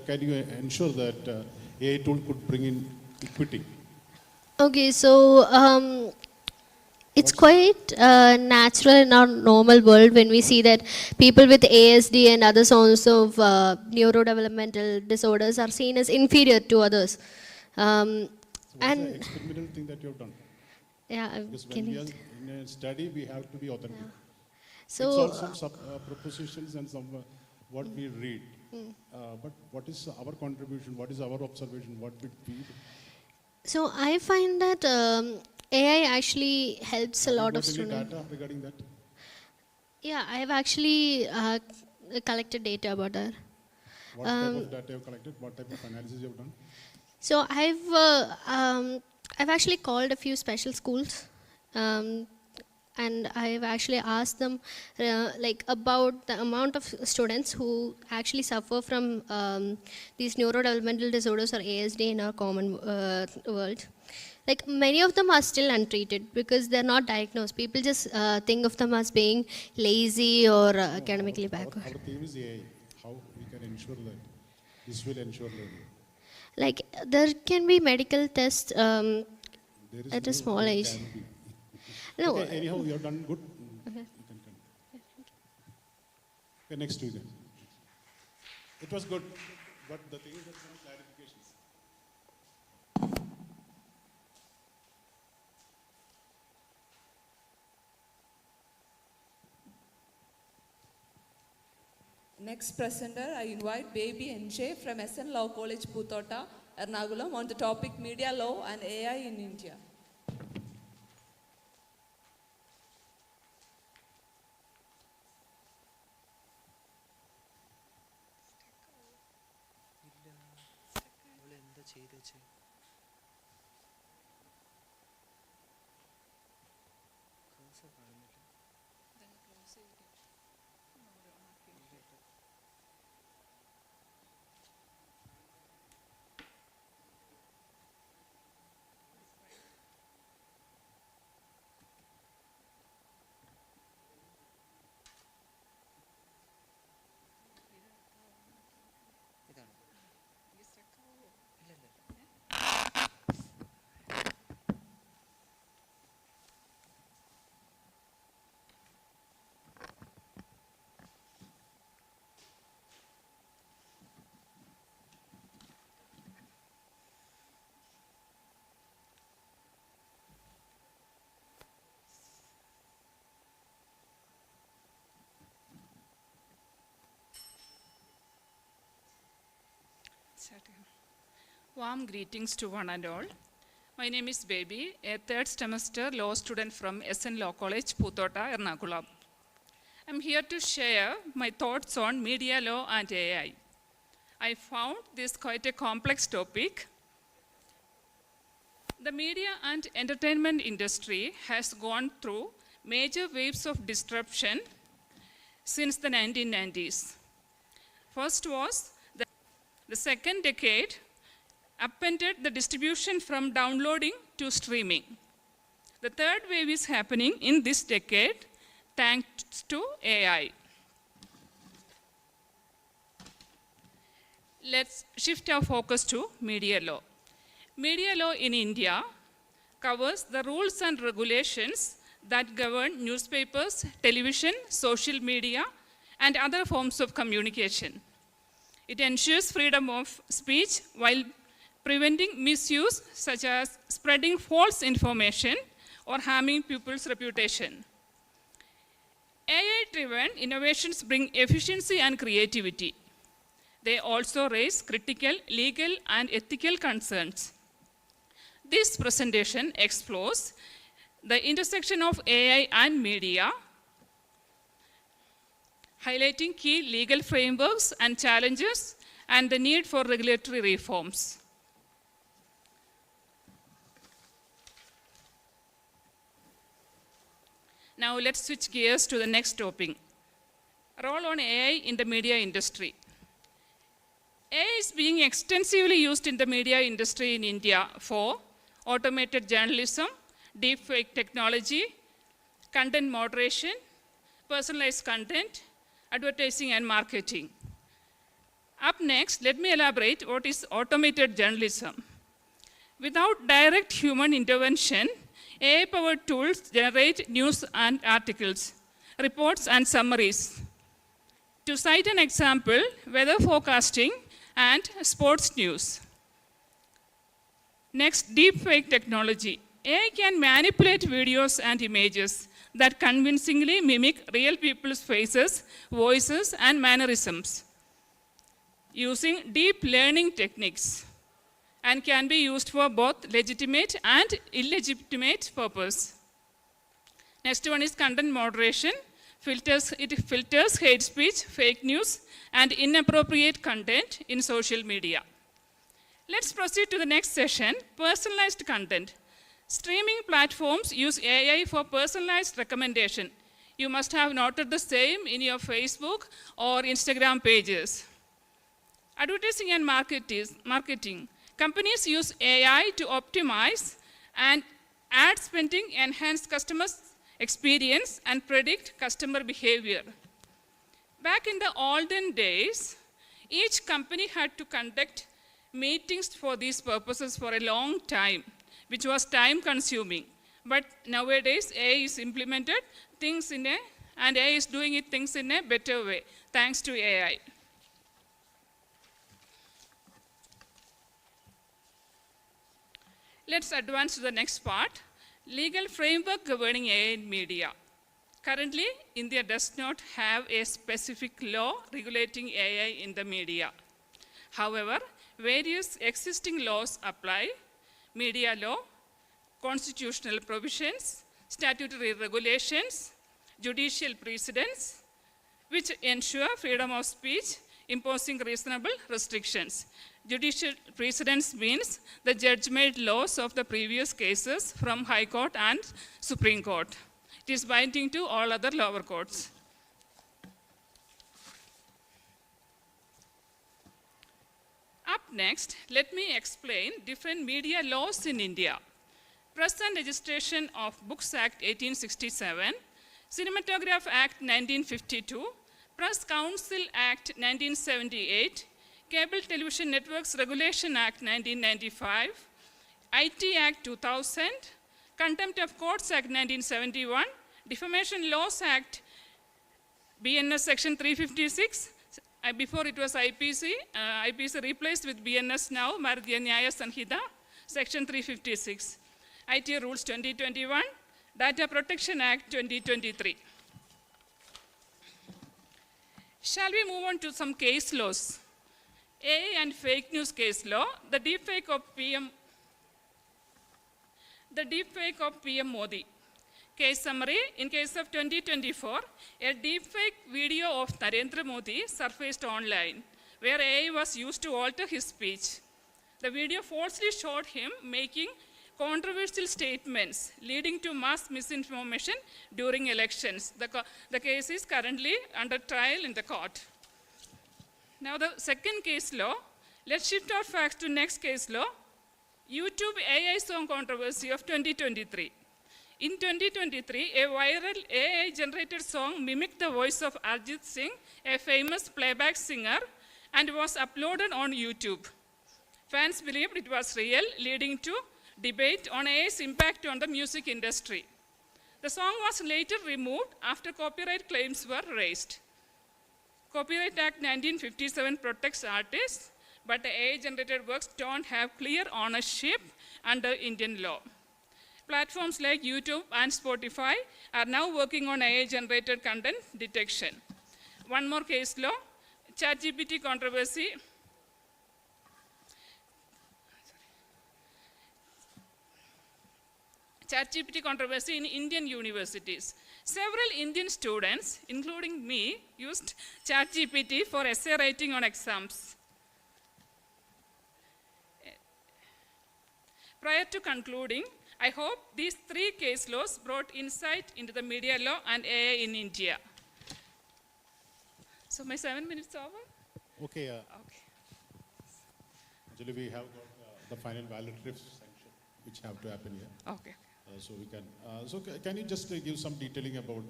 can you ensure that AI tool could bring in equity? Okay, so it's quite natural in our normal world when we see that people with ASD and other sorts of neurodevelopmental disorders are seen as inferior to others. So what's the experimental thing that you have done? Yeah, because when we are in a study, we have to be authentic. Yeah. So So it's all some propositions and some what we read. But what is our contribution? What is our observation? What would we do? So I find that AI actually helps a lot of Any students. data regarding that? Yeah, I have actually collected data about that. What type of data you have collected? What type of analysis you have done? So I've actually called a few special schools. and I've actually asked them like about the amount of students who actually suffer from these neurodevelopmental disorders or ASD in our common world. Like many of them are still untreated because they're not diagnosed. People just think of them as being lazy or academically backward. Our theme is AI. How we can ensure that this will ensure learning. Like there can be medical tests at a small age. No. Okay, anyhow, you have done good. Okay. You can continue. Okay, next to you. It was good, but the thing is that some clarifications. Next presenter, I invite Baby NJ from SN Law College, Puthota, Ernakulam, on the topic Media Law and AI in India. Warm greetings to one and all. My name is Baby, a third semester law student from SN Law College, Puthota, Ernakulam. I'm here to share my thoughts on media law and AI. I found this quite a complex topic. The media and entertainment industry has gone through major waves of disruption since the 1990s. First was the second decade appended the distribution from downloading to streaming. The third wave is happening in this decade thanks to AI. Let's shift our focus to media law. Media law in India covers the rules and regulations that govern newspapers, television, social media, and other forms of communication. It ensures freedom of speech while preventing misuse, such as spreading false information or harming people's reputation. AI-driven innovations bring efficiency and creativity. They also raise critical, legal, and ethical concerns. This presentation explores the intersection of AI and media, highlighting key legal frameworks and challenges and the need for regulatory reforms. Now let's switch gears to the next topic. Role on AI in the media industry. AI is being extensively used in the media industry in India for automated journalism, deepfake technology, content moderation, personalized content, advertising and marketing. Up next, let me elaborate what is automated journalism. Without direct human intervention, AI-powered tools generate news and articles, reports and summaries. To cite an example, weather forecasting and sports news. Next, deepfake technology. AI can manipulate videos and images that convincingly mimic real people's faces, voices, and mannerisms using deep learning techniques, and can be used for both legitimate and illegitimate purpose. Next one is content moderation. It filters hate speech, fake news, and inappropriate content in social media. Let's proceed to the next session, personalized content. Streaming platforms use AI for personalized recommendation. You must have noted the same in your Facebook or Instagram pages. Advertising and marketing. Companies use AI to optimize and ad spending, enhance customer experience, and predict customer behavior. Back in the olden days, each company had to conduct meetings for these purposes for a long time, which was time consuming. But nowadays, AI is implemented and AI is doing things in a better way, thanks to AI. Let's advance to the next part, legal framework governing AI in media. Currently, India does not have a specific law regulating AI in the media. However, various existing laws apply: media law, constitutional provisions, statutory regulations, judicial precedents, which ensure freedom of speech, imposing reasonable restrictions. Judicial precedents means the judge-made laws of the previous cases from High Court and Supreme Court. It is binding to all other lower courts. Up next, let me explain different media laws in India. Press and Registration of Books Act 1867, Cinematograph Act 1952, Press Council Act 1978, Cable Television Networks Regulation Act 1995, IT Act 2000, Contempt of Courts Act 1971, Defamation Laws Act, BNS Section 356, before it was IPC, IPC replaced with BNS now, Bharatiya Nyaya Sanhita, Section 356, IT Rules 2021, Data Protection Act 2023. Shall we move on to some case laws? AI and fake news case law, the deepfake of PM Modi. Case summary, in case of 2024, a deepfake video of Narendra Modi surfaced online, where AI was used to alter his speech. The video falsely showed him making controversial statements leading to mass misinformation during elections. The case is currently under trial in the court. Now the second case law, let's shift our facts to next case law, YouTube AI song controversy of 2023. In 2023, a viral AI-generated song mimicked the voice of Arjit Singh, a famous playback singer, and was uploaded on YouTube. Fans believed it was real, leading to debate on AI's impact on the music industry. The song was later removed after copyright claims were raised. Copyright Act 1957 protects artists, but AI-generated works don't have clear ownership under Indian law. Platforms like YouTube and Spotify are now working on AI-generated content detection. One more case law, ChatGPT controversy. ChatGPT controversy in Indian universities. Several Indian students, including me, used ChatGPT for essay writing on exams. Prior to concluding, I hope these three case laws brought insight into the media law and AI in India. So my 7 minutes over? Okay. Okay. Actually, we have got the final valedictory section, which have to happen here. Okay. So we can. Can you just give some detailing about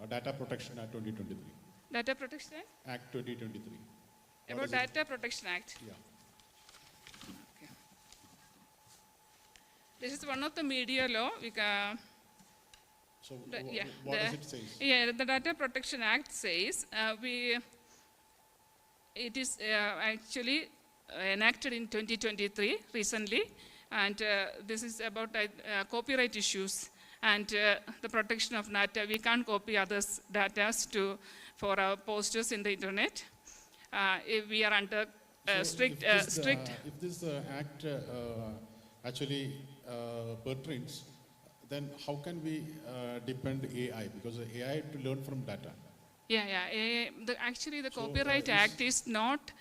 Data Protection Act 2023? Data Protection Act? Act 2023. About Data Protection Act. Yeah. Okay. This is one of the media law. So what does it say? Yeah, the Data Protection Act says it is actually enacted in 2023 recently. And this is about copyright issues and the protection of data. We can't copy others' data for our posters in the internet. If we are under strict. If this act actually pertains, then how can we depend AI? Because AI to learn from data. Yeah. Actually, the Copyright Act is not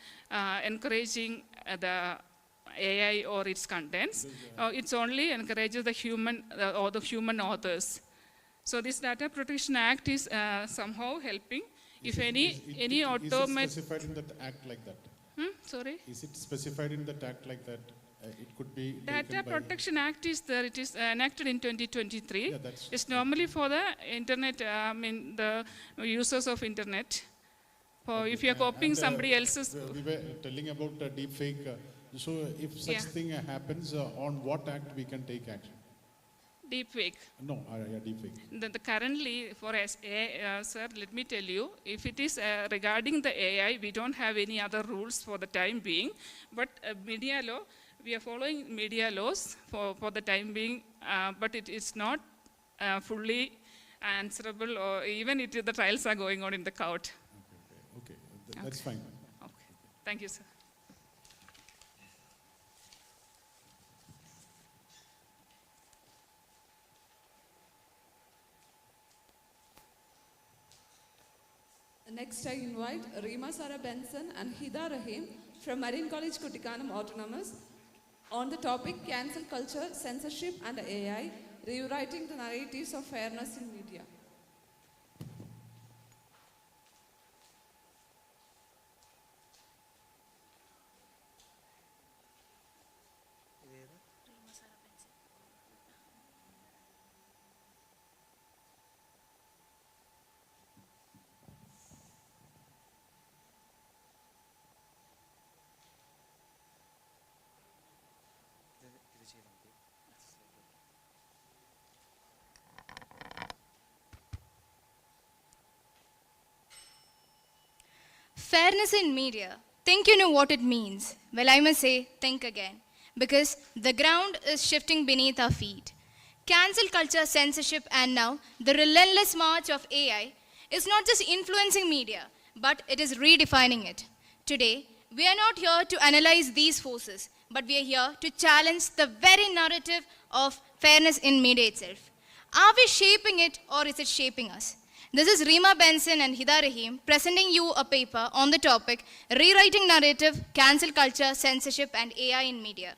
encouraging the AI or its contents. It's only encourages the human or the human authors. So this Data Protection Act is somehow helping. If any automated... Is it specified in that act like that? Sorry? Is it specified in that act like that? It could be Data Protection Act is there. It is enacted in 2023. Yeah, it's normally for the internet, the users of internet. For if you are copying somebody else's... We were telling about deep fake. So if such thing happens, on what act we can take action? Deepfake. No, deepfake. Currently, for sir, let me tell you, if it is regarding the AI, we don't have any other rules for the time being. But media law, we are following media laws for the time being, but it is not fully answerable, or even the trials are going on in the court. Okay. That's fine. Okay. Thank you, sir. Next, I invite Rima Sarah Benson and Hida Rahim from Marian College Kuttikkanam Autonomous on the topic Cancel Culture, Censorship and AI, Rewriting the Narratives of Fairness in Media. Fairness in media. Think you know what it means? Well, I must say, think again. Because the ground is shifting beneath our feet. Cancel culture, censorship, and now the relentless march of AI is not just influencing media, but it is redefining it. Today, we are not here to analyze these forces, but we are here to challenge the very narrative of fairness in media itself. Are we shaping it, or is it shaping us? This is Rima Benson and Hida Rahim presenting you a paper on the topic Rewriting Narrative, Cancel Culture, Censorship and AI in Media.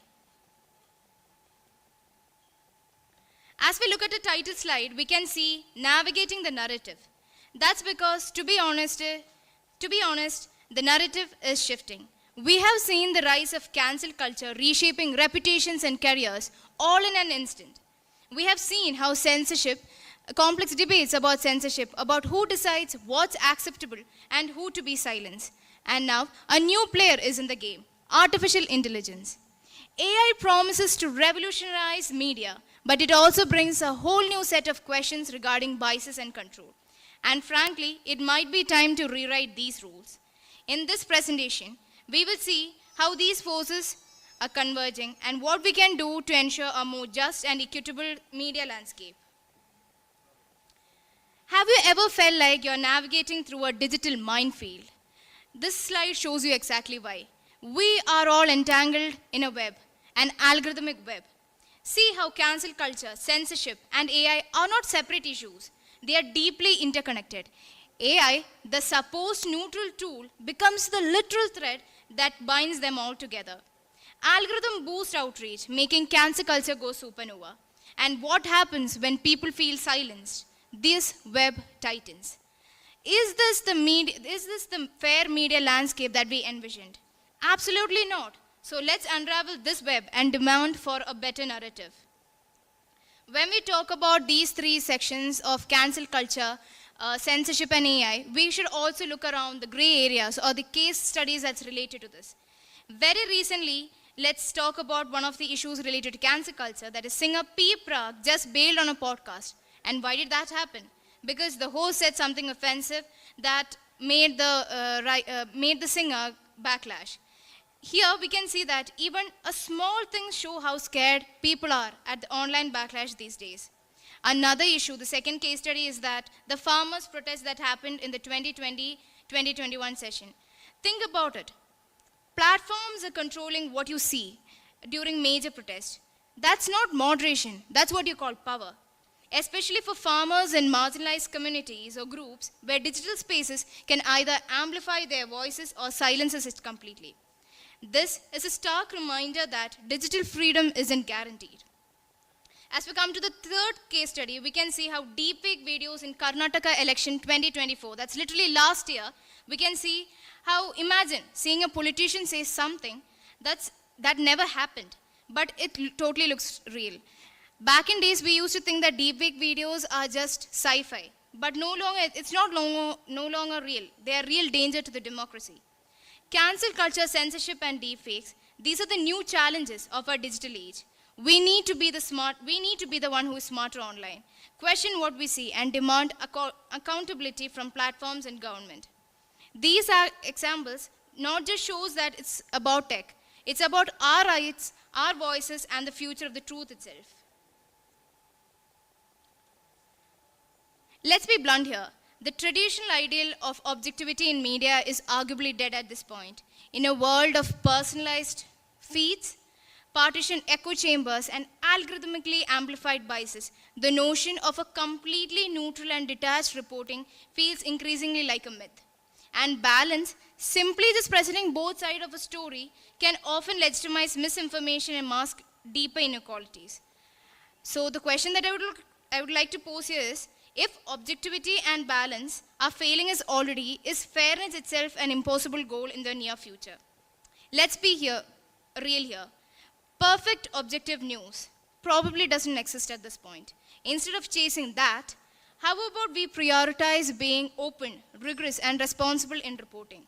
As we look at the title slide, we can see Navigating the Narrative. That's because, to be honest, the narrative is shifting. We have seen the rise of cancel culture reshaping reputations and careers all in an instant. We have seen how complex debates about censorship, about who decides what's acceptable and who to be silenced. And now, a new player is in the game, artificial intelligence. AI promises to revolutionize media, but it also brings a whole new set of questions regarding biases and control. And frankly, it might be time to rewrite these rules. In this presentation, we will see how these forces are converging and what we can do to ensure a more just and equitable media landscape. Have you ever felt like you're navigating through a digital minefield? This slide shows you exactly why. We are all entangled in a web, an algorithmic web. See how cancel culture, censorship, and AI are not separate issues. They are deeply interconnected. AI, the supposed neutral tool, becomes the literal thread that binds them all together. Algorithm boost outreach, making cancel culture go supernova. And what happens when people feel silenced? This web tightens. Is this the fair media landscape that we envisioned? Absolutely not. So let's unravel this web and demand for a better narrative. When we talk about these three sections of cancel culture, censorship and AI, we should also look around the gray areas or the case studies that's related to this. Very recently, let's talk about one of the issues related to cancel culture, that is singer P. Prague just bailed on a podcast. And why did that happen? Because the host said something offensive that made the singer backlash. Here we can see that even a small thing show how scared people are at the online backlash these days. Another issue, the second case study, is that the farmers' protest that happened in the 2020-2021 session. Think about it. Platforms are controlling what you see during major protests. That's not moderation. That's what you call power. Especially for farmers and marginalized communities or groups where digital spaces can either amplify their voices or silence it completely. This is a stark reminder that digital freedom isn't guaranteed. As we come to the third case study, we can see how deepfake videos in Karnataka election 2024, that's literally last year, we can see how, imagine seeing a politician say something that never happened, but it totally looks real. Back in days, we used to think that deepfake videos are just sci-fi, but it's no longer real. They are real danger to the democracy. Cancel culture, censorship, and deepfakes, these are the new challenges of our digital age. We need to be the one who is smarter online, question what we see, and demand accountability from platforms and government. These are examples not just shows that it's about tech, it's about our rights, our voices, and the future of the truth itself. Let's be blunt here. The traditional ideal of objectivity in media is arguably dead at this point. In a world of personalized feeds, partition echo chambers, and algorithmically amplified biases, the notion of a completely neutral and detached reporting feels increasingly like a myth. And balance, simply just presenting both sides of a story, can often legitimize misinformation and mask deeper inequalities. So the question that I would like to pose here is, if objectivity and balance are failing us already, is fairness itself an impossible goal in the near future? Let's be real here. Perfect objective news probably doesn't exist at this point. Instead of chasing that, how about we prioritize being open, rigorous, and responsible in reporting?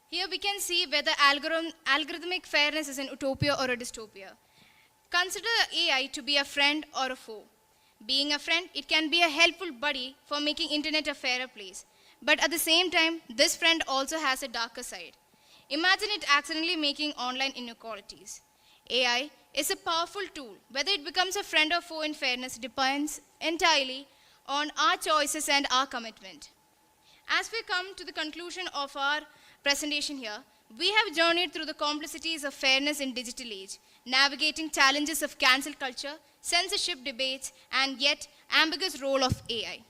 Here we can see whether algorithmic fairness is an utopia or a dystopia. Consider AI to be a friend or a foe. Being a friend, it can be a helpful buddy for making internet a fairer place. But at the same time, this friend also has a darker side. Imagine it accidentally making online inequalities. AI is a powerful tool. Whether it becomes a friend or foe in fairness depends entirely on our choices and our commitment. As we come to the conclusion of our presentation here, we have journeyed through the complexities of fairness in digital age, navigating challenges of cancel culture, censorship debates, and yet ambiguous role of AI.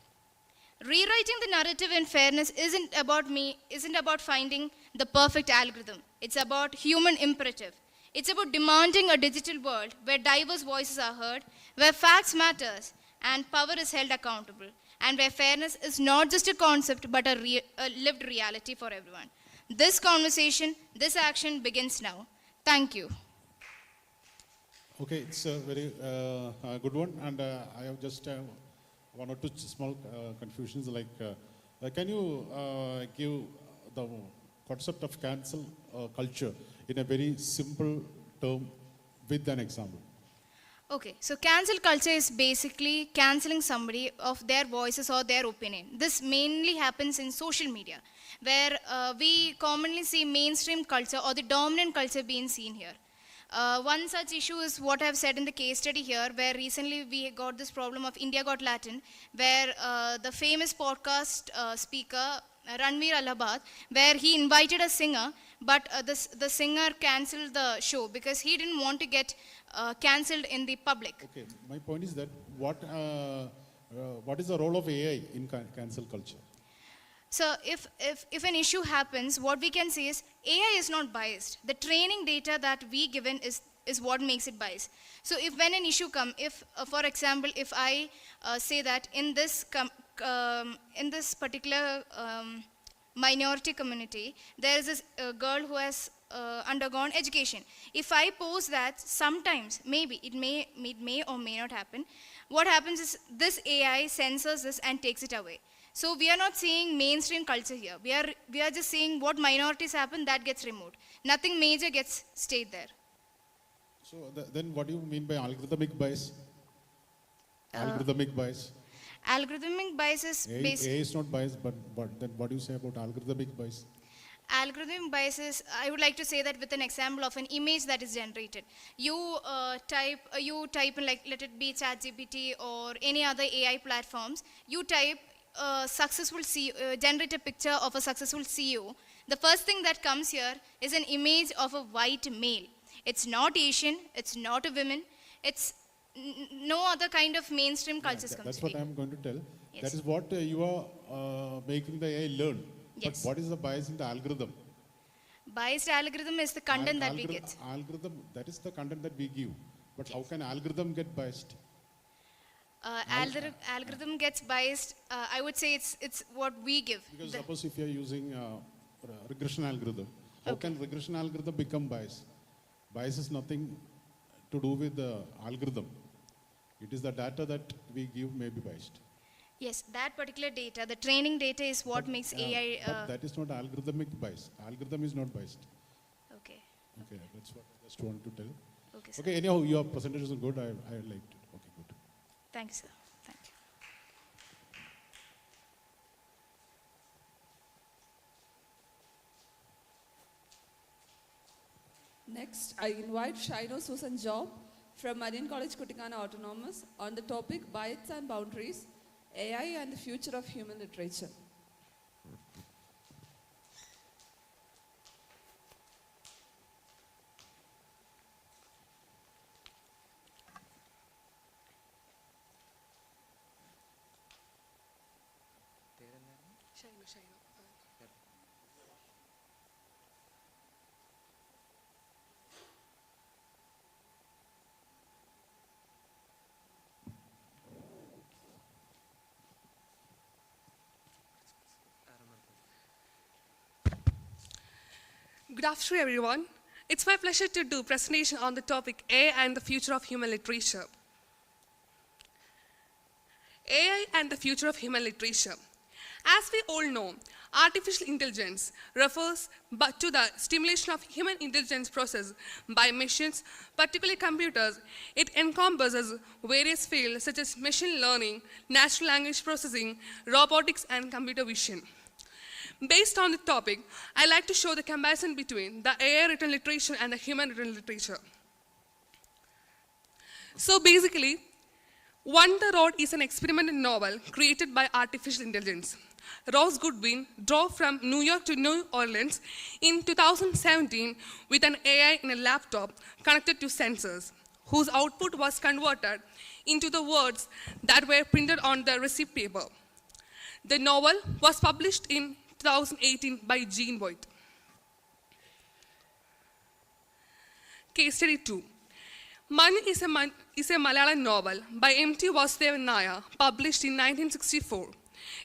Rewriting the narrative in fairness isn't about finding the perfect algorithm. It's about human imperative. It's about demanding a digital world where diverse voices are heard, where facts matters, and power is held accountable, and where fairness is not just a concept but a lived reality for everyone. This conversation, this action begins now. Thank you. Okay, it's a very good one, and I have just one or two small confusions. Like, can you give the concept of cancel culture in a very simple term with an example? Okay, so cancel culture is basically canceling somebody of their voices or their opinion. This mainly happens in social media, where we commonly see mainstream culture or the dominant culture being seen here. One such issue is what I have said in the case study here, where recently we got this problem of India Got Latin, where the famous podcast speaker, Ranveer Allahabad, where he invited a singer, but the singer cancelled the show because he didn't want to get cancelled in the public. Okay, my point is that what is the role of AI in cancel culture? So if an issue happens, what we can say is AI is not biased. The training data that we given is what makes it biased. So if when an issue comes, for example, if I say that in this particular minority community, there is this girl who has undergone education. If I pose that, sometimes, maybe, it may or may not happen, what happens is this AI censors this and takes it away. So we are not seeing mainstream culture here. We are just seeing what minorities happen, that gets removed. Nothing major gets stayed there. So then what do you mean by algorithmic bias? Algorithmic bias? Algorithmic bias is AI is not biased, but then what do you say about algorithmic bias? Algorithm biases, I would like to say that with an example of an image that is generated. You type in, like, let it be ChatGPT or any other AI platforms, you type successful CEO, generate a picture of a successful CEO. The first thing that comes here is an image of a white male. It's not Asian, it's not a woman, it's no other kind of mainstream cultures. That's what I'm going to tell. Yes. That is what you are making the AI learn. Yes. But what is the bias in the algorithm? Biased algorithm is the content that we get. Algorithm, that is the content that we give. But how can algorithm get biased? Algorithm gets biased. I would say it's what we give. Because suppose if you are using regression algorithm, how can regression algorithm become biased? Bias is nothing to do with the algorithm. It is the data that we give may be biased. Yes, that particular data, the training data is what makes AI... but that is not algorithmic bias. Algorithm is not biased. Okay. Okay, that's what I just wanted to tell. Okay, sir. Okay, anyhow, your presentation is good. I liked it. Okay, good. Thank you, sir. Thank you. Next, I invite Shino Susan Job from Marian College Kuttikkanam Autonomous on the topic Bias and Boundaries, AI and the Future of Human Literature. Good afternoon, everyone. It's my pleasure to do a presentation on the topic AI and the future of human literature. AI and the future of human literature. As we all know, artificial intelligence refers to the stimulation of human intelligence process by machines, particularly computers. It encompasses various fields such as machine learning, natural language processing, robotics, and computer vision. Based on the topic, I like to show the comparison between the AI written literature and the human written literature. So basically, One the Road is an experimental novel created by artificial intelligence. Ross Goodwin drove from New York to New Orleans in 2017 with an AI in a laptop connected to sensors, whose output was converted into the words that were printed on the receipt paper. The novel was published in 2018 by Jean Voigt. Case study 2. Mani is a Malayalam novel by M.T. Vasudevan Nair, published in 1964.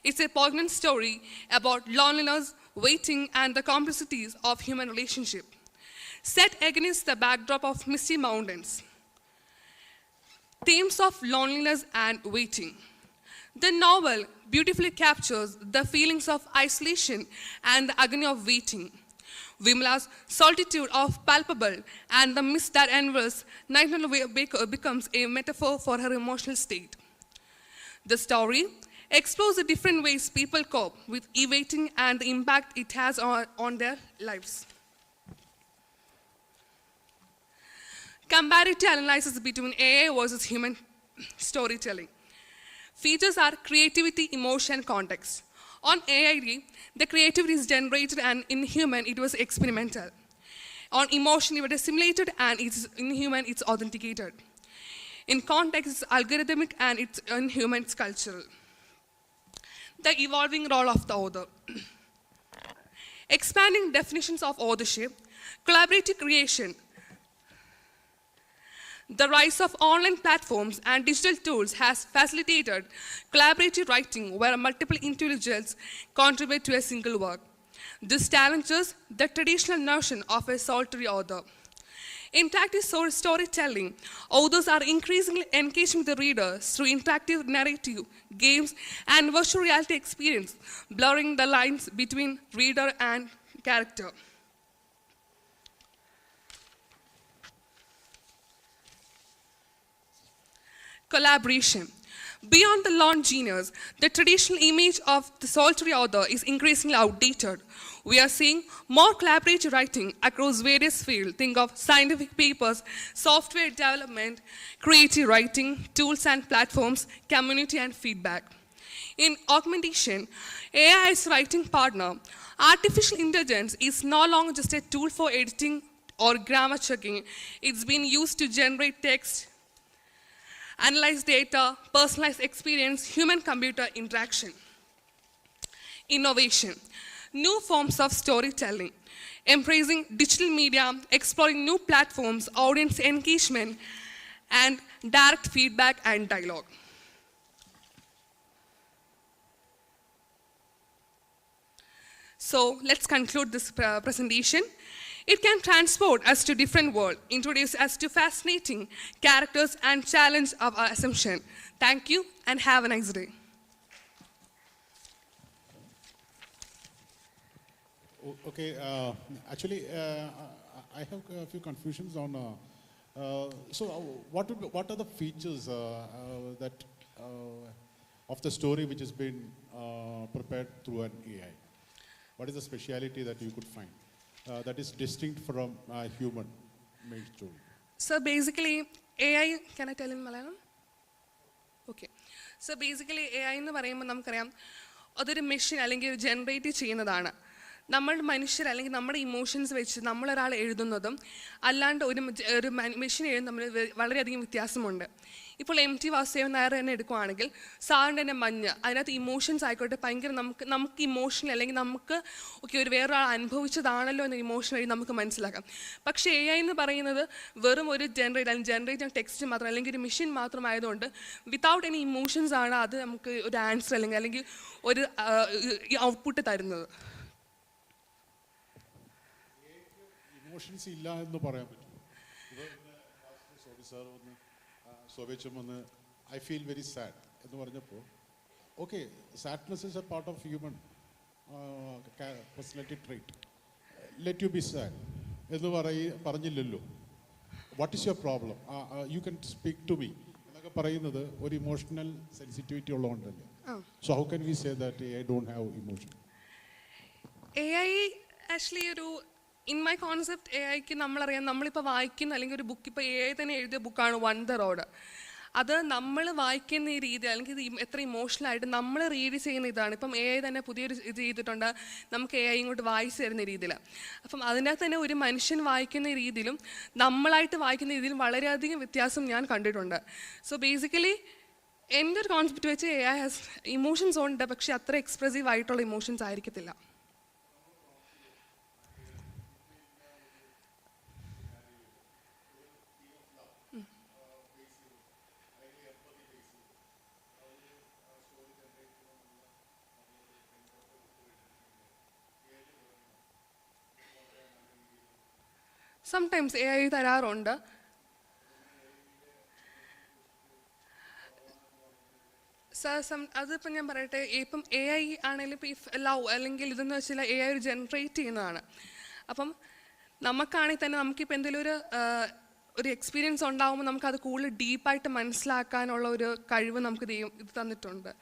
It's a poignant story about loneliness, waiting, and the complexities of human relationship, set against the backdrop of misty mountains. Themes of loneliness and waiting. The novel beautifully captures the feelings of isolation and the agony of waiting. Vimla's solitude of palpable and the mist that envelops Nightingale Baker becomes a metaphor for her emotional state. The story explores the different ways people cope with e-waiting and the impact it has on their lives. Comparative analysis between AI versus human storytelling. Features are creativity, emotion, and context. On AI, the creativity is generated, and in human, it was experimental. On emotion, it was simulated, and in human, it's authenticated. In context, it's algorithmic, and in human, it's cultural. The evolving role of the author. Expanding definitions of authorship, collaborative creation. The rise of online platforms and digital tools has facilitated collaborative writing where multiple individuals contribute to a single work. This challenges the traditional notion of a solitary author. Interactive storytelling. Authors are increasingly engaging the readers through interactive narrative, games, and virtual reality experience, blurring the lines between reader and character. Collaboration. Beyond the lone genius, the traditional image of the solitary author is increasingly outdated. We are seeing more collaborative writing across various fields. Think of scientific papers, software development, creative writing, tools and platforms, community and feedback. In augmentation, AI as writing partner, artificial intelligence is no longer just a tool for editing or grammar checking. It's been used to generate text, analyze data, personalize experience, human-computer interaction. Innovation. New forms of storytelling. embracing digital media, exploring new platforms, audience engagement, and direct feedback and dialogue. So let's conclude this presentation. It can transport us to different world, introduce us to fascinating characters, and challenge our assumption. Thank you and have a nice day. Okay, actually, I have a few confusions on. So, what are the features that of the story which has been prepared through an AI? What is the speciality that you could find that is distinct from human-made story? So basically, AI. Can I tell in Malayalam? Okay. So basically, AI എന്ന് പറയുമ്പോൾ നമുക്കറിയാം അതൊരു machine അല്ലെങ്കിൽ ഒരു generate ചെയ്യുന്നതാണ്. നമ്മൾ മനുഷ്യർ അല്ലെങ്കിൽ നമ്മുടെ ഇമോഷൻസ് വെച്ച് നമ്മളൊരാൾ എഴുതുന്നതും അല്ലാണ്ട് ഒരു മെഷീൻ എഴുതുന്ന തമ്മിൽ വളരെയധികം വ്യത്യാസമുണ്ട്. ഇപ്പോൾ MT വാസുദേവൻ നായർ തന്നെ എടുക്കുകയാണെങ്കിൽ സാറിൻ്റെ തന്നെ മഞ്ഞ്, അതിനകത്ത് ഇമോഷൻസ് ആയിക്കോട്ടെ ഭയങ്കര നമുക്ക് ഇമോഷണൽ അല്ലെങ്കിൽ നമുക്ക് ഒക്കെ ഒരു വേറൊരാൾ അനുഭവിച്ചതാണല്ലോ എന്ന ഇമോഷൻ വഴി നമുക്ക് മനസ്സിലാക്കാം. പക്ഷേ AI എന്ന് പറയുന്നത് വെറും ഒരു ജനറേറ്റ് ടെക്സ്റ്റ് മാത്രം അല്ലെങ്കിൽ ഒരു മെഷീൻ മാത്രമായതുകൊണ്ട് വിത്തൗട്ട് എനി ഇമോഷൻസ് ആണ് അത് നമുക്ക് ഒരു ആൻസർ അല്ലെങ്കിൽ ഒരു ഔട്ട്പുട്ട് തരുന്നത്. ഇമോഷൻസ് ഇല്ല എന്ന് പറയാൻ പറ്റും. സോറി സാർ ഒന്ന് ശോഭിച്ചും ഒന്ന് ഐ ഫീൽ വെരി സാഡ് എന്ന് പറഞ്ഞപ്പോൾ okay, sadness is a part of human personality trait. Let you be sad എന്ന് പറഞ്ഞില്ലല്ലോ. What is your problem, you can speak to me എന്നൊക്കെ പറയുന്നത് ഒരു ഇമോഷണൽ സെൻസിറ്റിവിറ്റി ഉള്ളതുകൊണ്ടല്ലേ. So how can we say that I don't have emotion? AI actually ഒരു in my concept AIക്ക് നമ്മളറിയാം, നമ്മളിപ്പോൾ വായിക്കുന്ന അല്ലെങ്കിൽ ഒരു ബുക്ക് ഇപ്പോൾ AI തന്നെ എഴുതിയ ബുക്കാണ് വൺ ദ റോഡ്. അത് നമ്മൾ വായിക്കുന്ന ഈ രീതി അല്ലെങ്കിൽ ഇത് എത്ര ഇമോഷണലായിട്ട് നമ്മൾ റീഡ് ചെയ്യുന്ന ഇതാണ്. ഇപ്പം AI തന്നെ പുതിയൊരു ഇത് ചെയ്തിട്ടുണ്ട്, നമുക്ക് AI ഇങ്ങോട്ട് വായിച്ചു തരുന്ന രീതിയിൽ. അപ്പം അതിനകത്ത് തന്നെ ഒരു മനുഷ്യൻ വായിക്കുന്ന രീതിയിലും നമ്മളായിട്ട് വായിക്കുന്ന രീതിയിലും വളരെയധികം വ്യത്യാസം ഞാൻ കണ്ടിട്ടുണ്ട്. സോ ബേസിക്കലി എൻ്റെ ഒരു കോൺസെപ്റ്റ് വെച്ച് AI ഹാസ് ഇമോഷൻസ് ഉണ്ട്, പക്ഷേ അത്ര എക്സ്പ്രസീവ് ആയിട്ടുള്ള ഇമോഷൻസ് ആയിരിക്കത്തില്ല. സംടൈംസ് AI തരാറുണ്ട്. അതിപ്പോൾ ഞാൻ പറയട്ടെ, ഇപ്പം AI ആണെങ്കിലും ഇപ്പോൾ ഇഫ് ലവ് അല്ലെങ്കിൽ ഇതെന്ന് വെച്ചാൽ AI ഒരു ജനറേറ്റ് ചെയ്യുന്നതാണ്. അപ്പം നമുക്കാണെങ്കിൽ തന്നെ നമുക്കിപ്പോൾ എന്തെങ്കിലും ഒരു എക്സ്പീരിയൻസ് ഉണ്ടാകുമ്പോൾ നമുക്കത് കൂടുതൽ ഡീപ്പായിട്ട് മനസ്സിലാക്കാനുള്ള ഒരു കഴിവ് നമുക്ക് ഇത് തന്നിട്ടുണ്ട്.